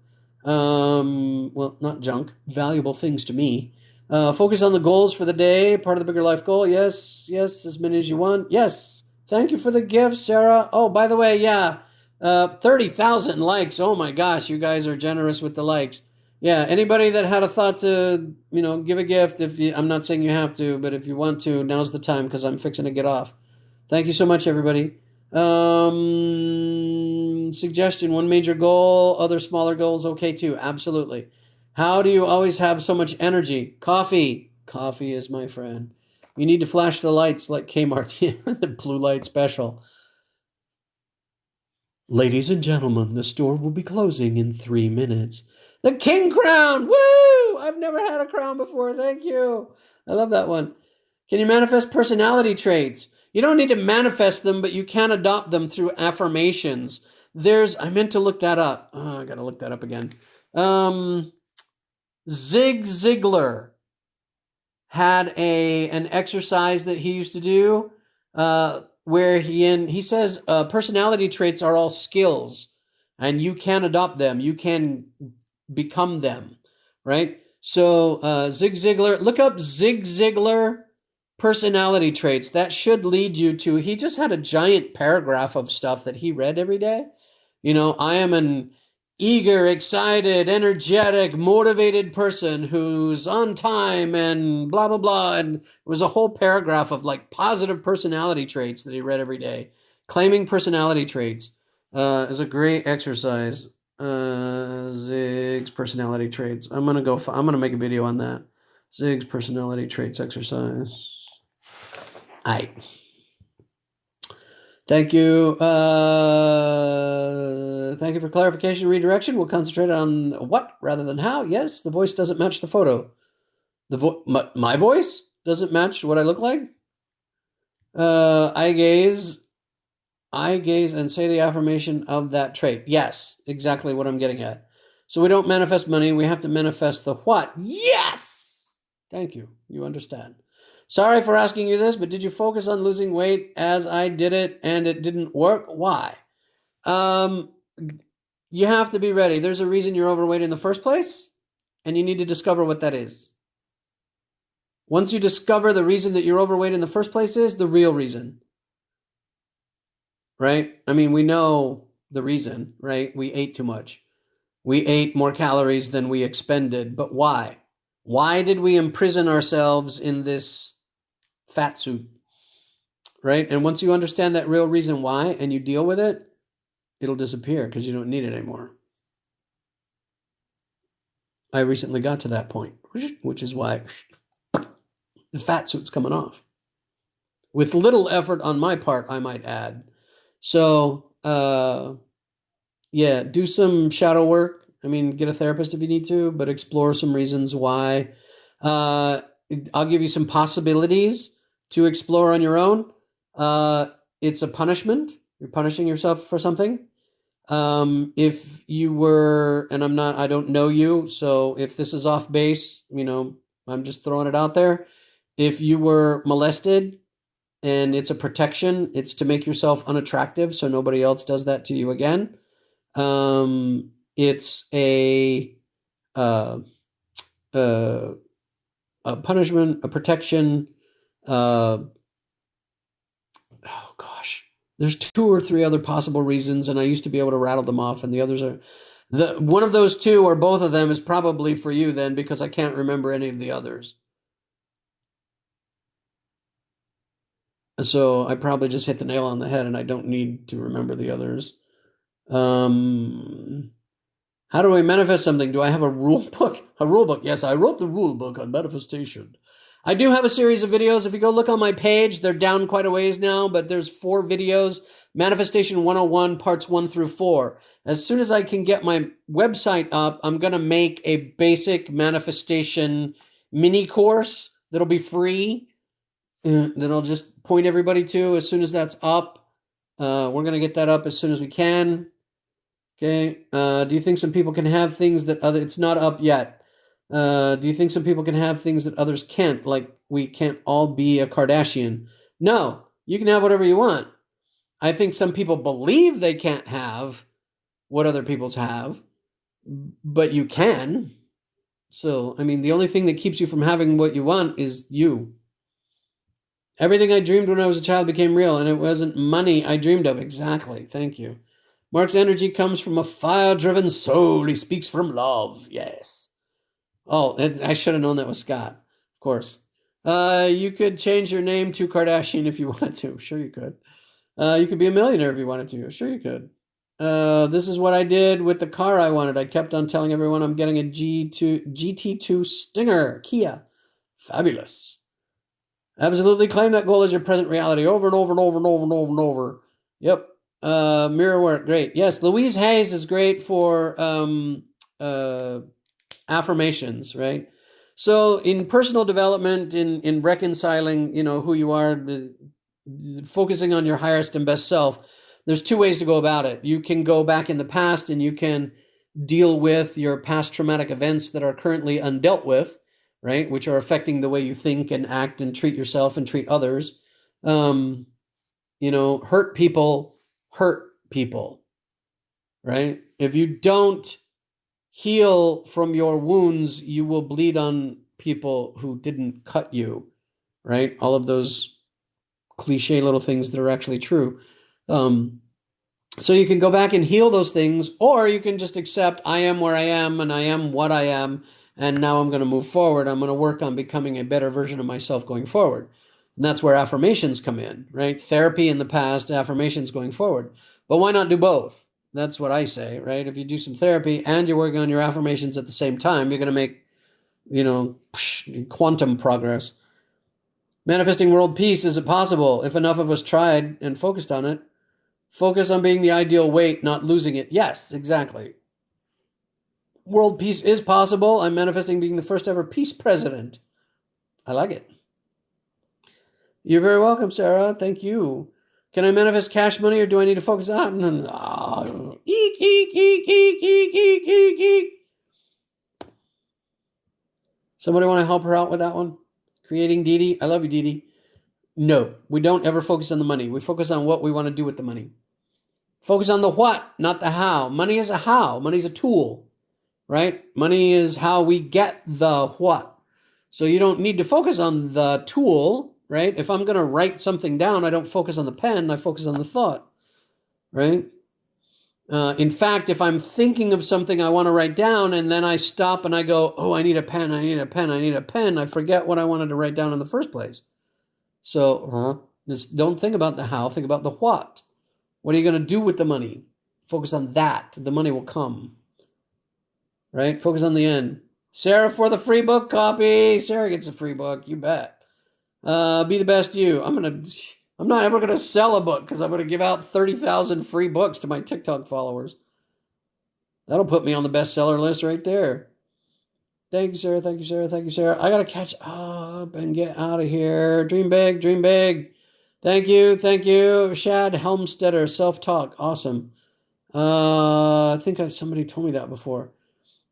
Well, not junk, valuable things to me. Focus on the goals for the day, part of the bigger life goal. Yes, as many as you want. Yes, thank you for the gift, Sarah. Oh, by the way, yeah, 30,000 likes. Oh my gosh, you guys are generous with the likes. Yeah, anybody that had a thought to, give a gift, I'm not saying you have to, but if you want to, now's the time because I'm fixing to get off. Thank you so much, everybody. Suggestion, one major goal, other smaller goals, okay too. Absolutely. How do you always have so much energy? Coffee. Coffee is my friend. You need to flash the lights like Kmart. The blue light special. Ladies and gentlemen, the store will be closing in 3 minutes. The King Crown! Woo! I've never had a crown before. Thank you. I love that one. Can you manifest personality traits? You don't need to manifest them, but you can adopt them through affirmations. I meant to look that up. Oh, I got to look that up again. Zig Ziglar had an exercise that he used to do where he says personality traits are all skills, and you can adopt them. You can become them, right? So Zig Ziglar, look up Zig Ziglar personality traits. That should lead you to, he just had a giant paragraph of stuff that he read every day. I am an eager, excited, energetic, motivated person who's on time and blah, blah, blah. And it was a whole paragraph of like positive personality traits that he read every day. Claiming personality traits is a great exercise. Zig's personality traits. I'm going to make a video on that. Zig's personality traits exercise. All right. Thank you. Thank you for clarification, redirection. We'll concentrate on what rather than how. Yes, the voice doesn't match the photo. My voice doesn't match what I look like. I gaze and say the affirmation of that trait. Yes, exactly what I'm getting at. So we don't manifest money. We have to manifest the what. Yes. Thank you. You understand. Sorry for asking you this, but did you focus on losing weight as I did it and it didn't work? Why? You have to be ready. There's a reason you're overweight in the first place, and you need to discover what that is. Once you discover the reason that you're overweight in the first place is the real reason, right? I mean, we know the reason, right? We ate too much. We ate more calories than we expended, but why? Why did we imprison ourselves in this fat suit, right? And once you understand that real reason why and you deal with it, it'll disappear because you don't need it anymore. I recently got to that point, which is why the fat suit's coming off. With little effort on my part, I might add. So, yeah, do some shadow work. I mean, get a therapist if you need to, but explore some reasons why. I'll give you some possibilities to explore on your own. It's a punishment. You're punishing yourself for something. If you were, and I don't know you, so if this is off base, I'm just throwing it out there. If you were molested and it's a protection, it's to make yourself unattractive so nobody else does that to you again. It's a punishment, a protection. Oh gosh, there's 2 or 3 other possible reasons, and I used to be able to rattle them off, and the others are one of those 2 or both of them is probably for you then, because I can't remember any of the others. So I probably just hit the nail on the head, and I don't need to remember the others. How do I manifest something? Do I have a rule book? A rule book? Yes, I wrote the rule book on manifestation. I do have a series of videos. If you go look on my page, they're down quite a ways now, but there's 4 videos. Manifestation 101, parts 1 through 4. As soon as I can get my website up, I'm going to make a basic manifestation mini course that'll be free, that I'll just point everybody to as soon as that's up. We're going to get that up as soon as we can. Okay. Do you think some people can have things that it's not up yet. Do you think some people can have things that others can't? Like we can't all be a Kardashian. No, you can have whatever you want. I think some people believe they can't have what other people's have, but you can. So, I mean, the only thing that keeps you from having what you want is you. Everything I dreamed when I was a child became real, and it wasn't money I dreamed of. Exactly. Thank you. Mark's energy comes from a fire-driven soul. He speaks from love. Yes. Oh, I should have known that was Scott. Of course. You could change your name to Kardashian if you wanted to. Sure you could. You could be a millionaire if you wanted to. Sure you could. This is what I did with the car I wanted. I kept on telling everyone I'm getting a GT2 Stinger Kia. Fabulous. Absolutely claim that goal as your present reality over and over and over and over and over and over. Yep. Mirror work, great. Yes, Louise Hayes is great for affirmations, right? So in personal development, in reconciling, who you are, focusing on your highest and best self, there's 2 ways to go about it. You can go back in the past and you can deal with your past traumatic events that are currently undealt with, right? Which are affecting the way you think and act and treat yourself and treat others. Hurt people, right? If you don't heal from your wounds, you will bleed on people who didn't cut you, right? All of those cliche little things that are actually true. So you can go back and heal those things, or you can just accept I am where I am and I am what I am, and now I'm going to move forward. I'm going to work on becoming a better version of myself going forward. And that's where affirmations come in, right? Therapy in the past, affirmations going forward. But why not do both? That's what I say, right? If you do some therapy and you're working on your affirmations at the same time, you're going to make, quantum progress. Manifesting world peace, is it possible? If enough of us tried and focused on it. Focus on being the ideal weight, not losing it. Yes, exactly. World peace is possible. I'm manifesting being the first ever peace president. I like it. You're very welcome, Sarah. Thank you. Can I manifest cash money, or do I need to focus on? Eek, eek, eek, eek, eek, eek, eek, eek. Somebody want to help her out with that one? Creating Dee Dee. I love you, Dee Dee. No, we don't ever focus on the money. We focus on what we want to do with the money. Focus on the what, not the how. Money is a how. Money is a tool, right? Money is how we get the what. So you don't need to focus on the tool, right? If I'm going to write something down, I don't focus on the pen. I focus on the thought, right? In fact, if I'm thinking of something I want to write down and then I stop and I go, oh, I need a pen, I need a pen, I need a pen, I forget what I wanted to write down in the first place. So just don't think about the how, think about the what. What are you going to do with the money? Focus on that. The money will come. Right? Focus on the end. Sarah for the free book copy. Sarah gets a free book. You bet. Be the best you. I'm not ever going to sell a book because I'm going to give out 30,000 free books to my TikTok followers. That'll put me on the bestseller list right there. Thank you, Sarah. Thank you, Sarah. Thank you, Sarah. I got to catch up and get out of here. Dream big. Dream big. Thank you. Thank you. Shad Helmstetter, self-talk. Awesome. I think somebody told me that before.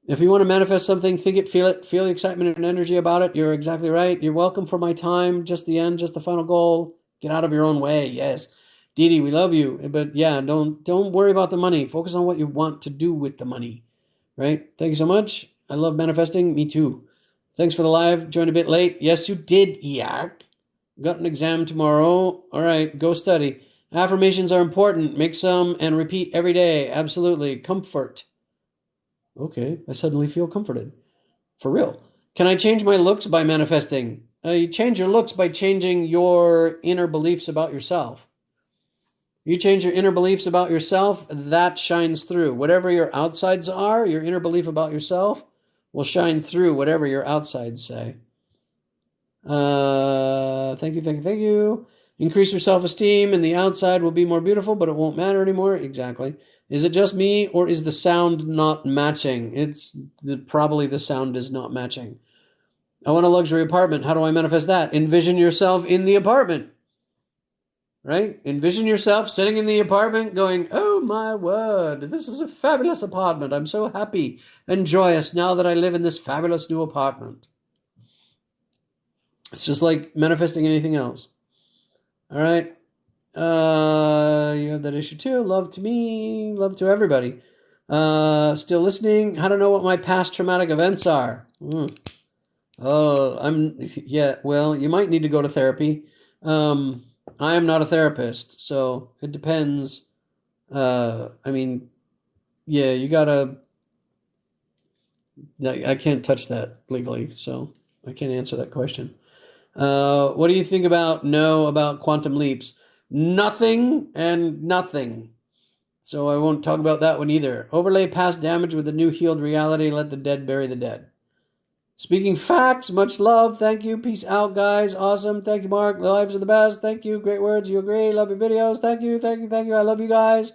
If you want to manifest something, think it, feel the excitement and energy about it. You're exactly right. You're welcome for my time. Just the end, just the final goal. Get out of your own way. Yes. Dee Dee, we love you. But yeah, don't worry about the money. Focus on what you want to do with the money. Right? Thank you so much. I love manifesting. Me too. Thanks for the live. Joined a bit late. Yes, you did, Yak. Got an exam tomorrow. All right, go study. Affirmations are important. Make some and repeat every day. Absolutely. Comfort. Okay, I suddenly feel comforted. For real. Can I change my looks by manifesting? You change your looks by changing your inner beliefs about yourself. You change your inner beliefs about yourself, that shines through. Whatever your outsides are, your inner belief about yourself will shine through whatever your outsides say. Thank you, thank you, thank you. Increase your self-esteem and the outside will be more beautiful, but it won't matter anymore. Exactly. Is it just me or is the sound not matching? It's probably the sound is not matching. I want a luxury apartment. How do I manifest that? Envision yourself in the apartment. Right? Envision yourself sitting in the apartment going, oh my word, this is a fabulous apartment. I'm so happy and joyous now that I live in this fabulous new apartment. It's just like manifesting anything else. All right. You have that issue too. Love to me. Love to everybody. Still listening. How to know what my past traumatic events are. Well, you might need to go to therapy. I am not a therapist, so it depends. You gotta. I can't touch that legally, so I can't answer that question. What do you think about quantum leaps? Nothing and nothing. So I won't talk about that one either. Overlay past damage with a new healed reality. Let the dead bury the dead. Speaking facts, much love. Thank you. Peace out, guys. Awesome. Thank you, Mark. The lives are the best. Thank you. Great words. You agree. Love your videos. Thank you. Thank you. Thank you. I love you guys.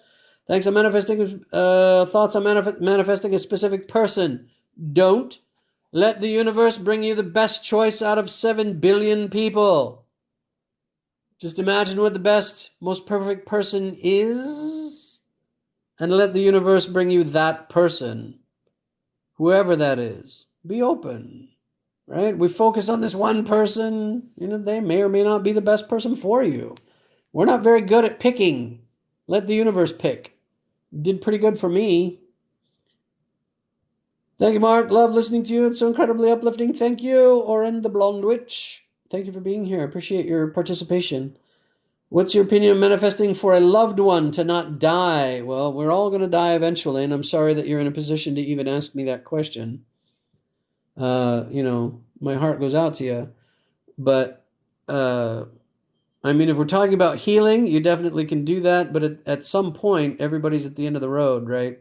Thanks on manifesting. Thoughts on manifesting a specific person. Don't. Let the universe bring you the best choice out of 7 billion people. Just imagine what the best, most perfect person is, and let the universe bring you that person, whoever that is. Be open, right? We focus on this one person, they may or may not be the best person for you. We're not very good at picking. Let the universe pick. Did pretty good for me. Thank you, Mark. Love listening to you. It's so incredibly uplifting. Thank you, Oren the Blonde Witch. Thank you for being here. I appreciate your participation. What's your opinion of manifesting for a loved one to not die? Well, we're all going to die eventually, and I'm sorry that you're in a position to even ask me that question. My heart goes out to you. But, if we're talking about healing, you definitely can do that. But at some point, everybody's at the end of the road, right?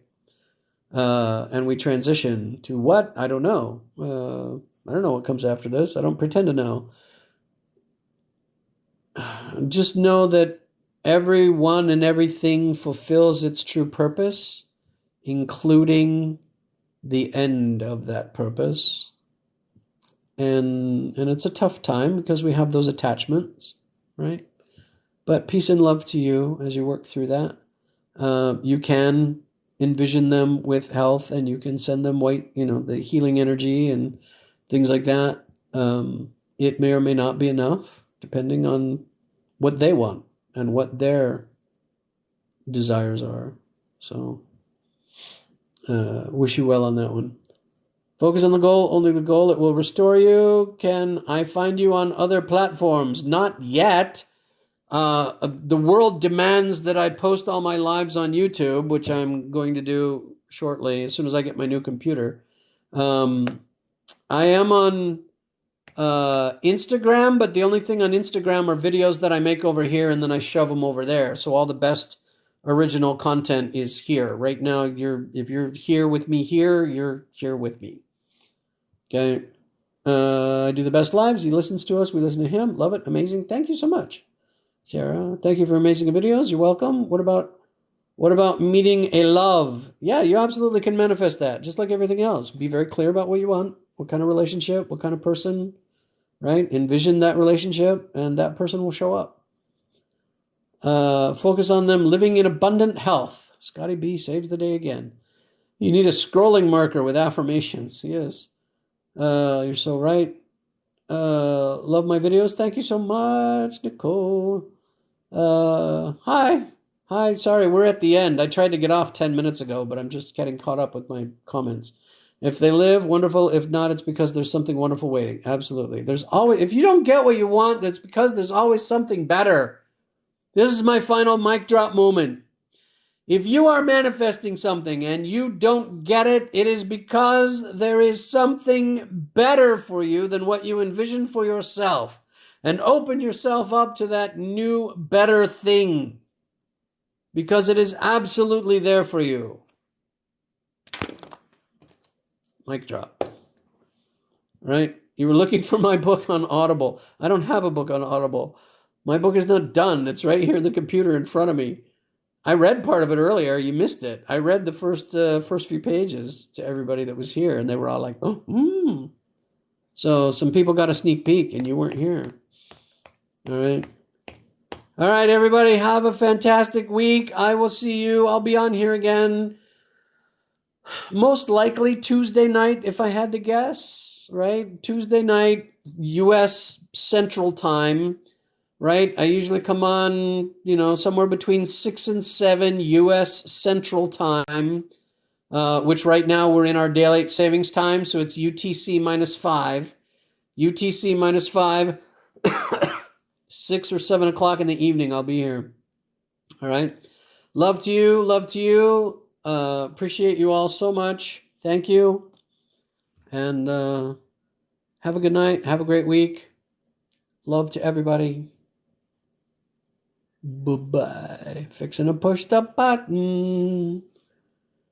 And we transition to what? I don't know. I don't know what comes after this. I don't pretend to know. Just know that everyone and everything fulfills its true purpose, including the end of that purpose. And it's a tough time because we have those attachments, right? But peace and love to you as you work through that. You can envision them with health, and you can send them the healing energy and things like that. It may or may not be enough, depending on what they want and what their desires are. So, wish you well on that one. Focus on the goal, only the goal. It will restore you. Can I find you on other platforms? Not yet. The world demands that I post all my lives on YouTube, which I'm going to do shortly as soon as I get my new computer. I am on Instagram, but the only thing on Instagram are videos that I make over here, and then I shove them over there. So all the best original content is here. Right now, if you're here with me here, you're here with me. Okay. I do the best lives. He listens to us. We listen to him. Love it. Amazing. Thank you so much, Sarah. Thank you for amazing videos. You're welcome. What about meeting a love? Yeah, you absolutely can manifest that, just like everything else. Be very clear about what you want, what kind of relationship, what kind of person, right? Envision that relationship, and that person will show up. Focus on them living in abundant health. Scotty B saves the day again. You need a scrolling marker with affirmations. Yes. You're so right. Love my videos. Thank you so much, Nicole. Hi. Hi, sorry, we're at the end. I tried to get off 10 minutes ago, but I'm just getting caught up with my comments. If they live, wonderful. If not, it's because there's something wonderful waiting. Absolutely. There's always, if you don't get what you want, that's because there's always something better. This is my final mic drop moment. If you are manifesting something and you don't get it, it is because there is something better for you than what you envision for yourself. And open yourself up to that new, better thing, because it is absolutely there for you. Mic drop. Right? You were looking for my book on Audible. I don't have a book on Audible. My book is not done. It's right here in the computer in front of me. I read part of it earlier. You missed it. I read the first few pages to everybody that was here, and they were all like, oh, So some people got a sneak peek, and you weren't here. All right. All right, everybody, have a fantastic week. I will see you. I'll be on here again most likely Tuesday night, if I had to guess, right? Tuesday night, U.S. Central Time. Right? I usually come on, somewhere between 6 and 7 U.S. Central Time, which right now we're in our daylight savings time, so it's UTC -5. UTC -5, 6 or 7 o'clock in the evening, I'll be here. All right? Love to you. Love to you. Appreciate you all so much. Thank you. And have a good night. Have a great week. Love to everybody. Bye-bye. Fixing to push the button.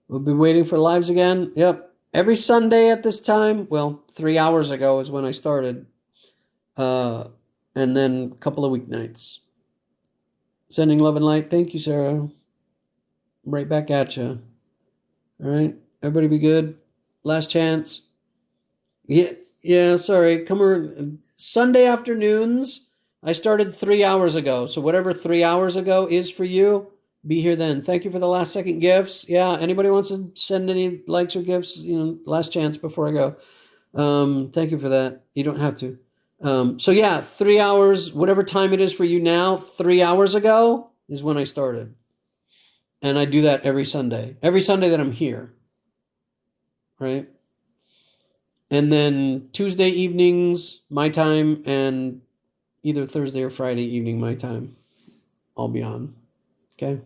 We'll be waiting for lives again. Yep. Every Sunday at this time. Well, 3 hours ago is when I started. And then a couple of weeknights. Sending love and light. Thank you, Sarah. Right back at you. All right. Everybody be good. Last chance. Yeah, sorry. Come on. Sunday afternoons. I started 3 hours ago, so whatever 3 hours ago is for you, be here then. Thank you for the last second gifts. Yeah, anybody wants to send any likes or gifts, last chance before I go. Thank you for that. You don't have to. So yeah, 3 hours, whatever time it is for you now, 3 hours ago is when I started. And I do that every Sunday that I'm here, right? And then Tuesday evenings, my time, and either Thursday or Friday evening, my time, I'll be on. Okay?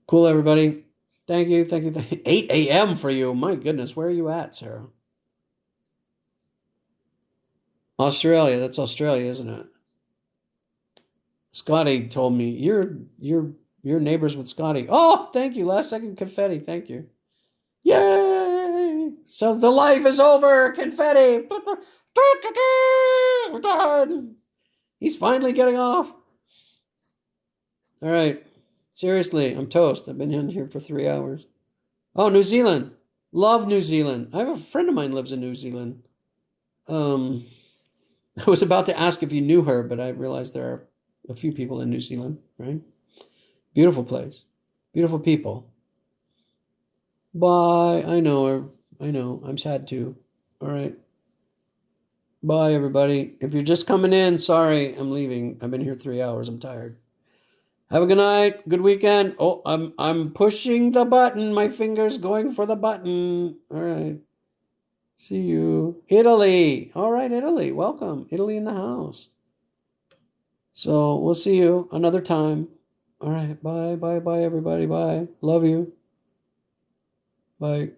Cool, everybody. Thank you. 8 a.m. for you. My goodness, where are you at, Sarah? Australia. That's Australia, isn't it? Scotty told me, you're neighbors with Scotty. Oh, thank you. Last second confetti. Thank you. Yay! So the life is over. Confetti. We're done. He's finally getting off. All right. Seriously, I'm toast. I've been in here for 3 hours. Oh, New Zealand. Love New Zealand. I have a friend of mine lives in New Zealand. I was about to ask if you knew her, but I realized there are a few people in New Zealand, right? Beautiful place. Beautiful people. Bye. I know her. I know. I'm sad too. All right. Bye, everybody. If you're just coming in, sorry, I'm leaving. I've been here 3 hours. I'm tired. Have a good night. Good weekend. Oh, I'm pushing the button. My finger's going for the button. All right. See you. Italy. All right, Italy. Welcome. Italy in the house. So we'll see you another time. All right. Bye, everybody. Bye. Love you. Bye.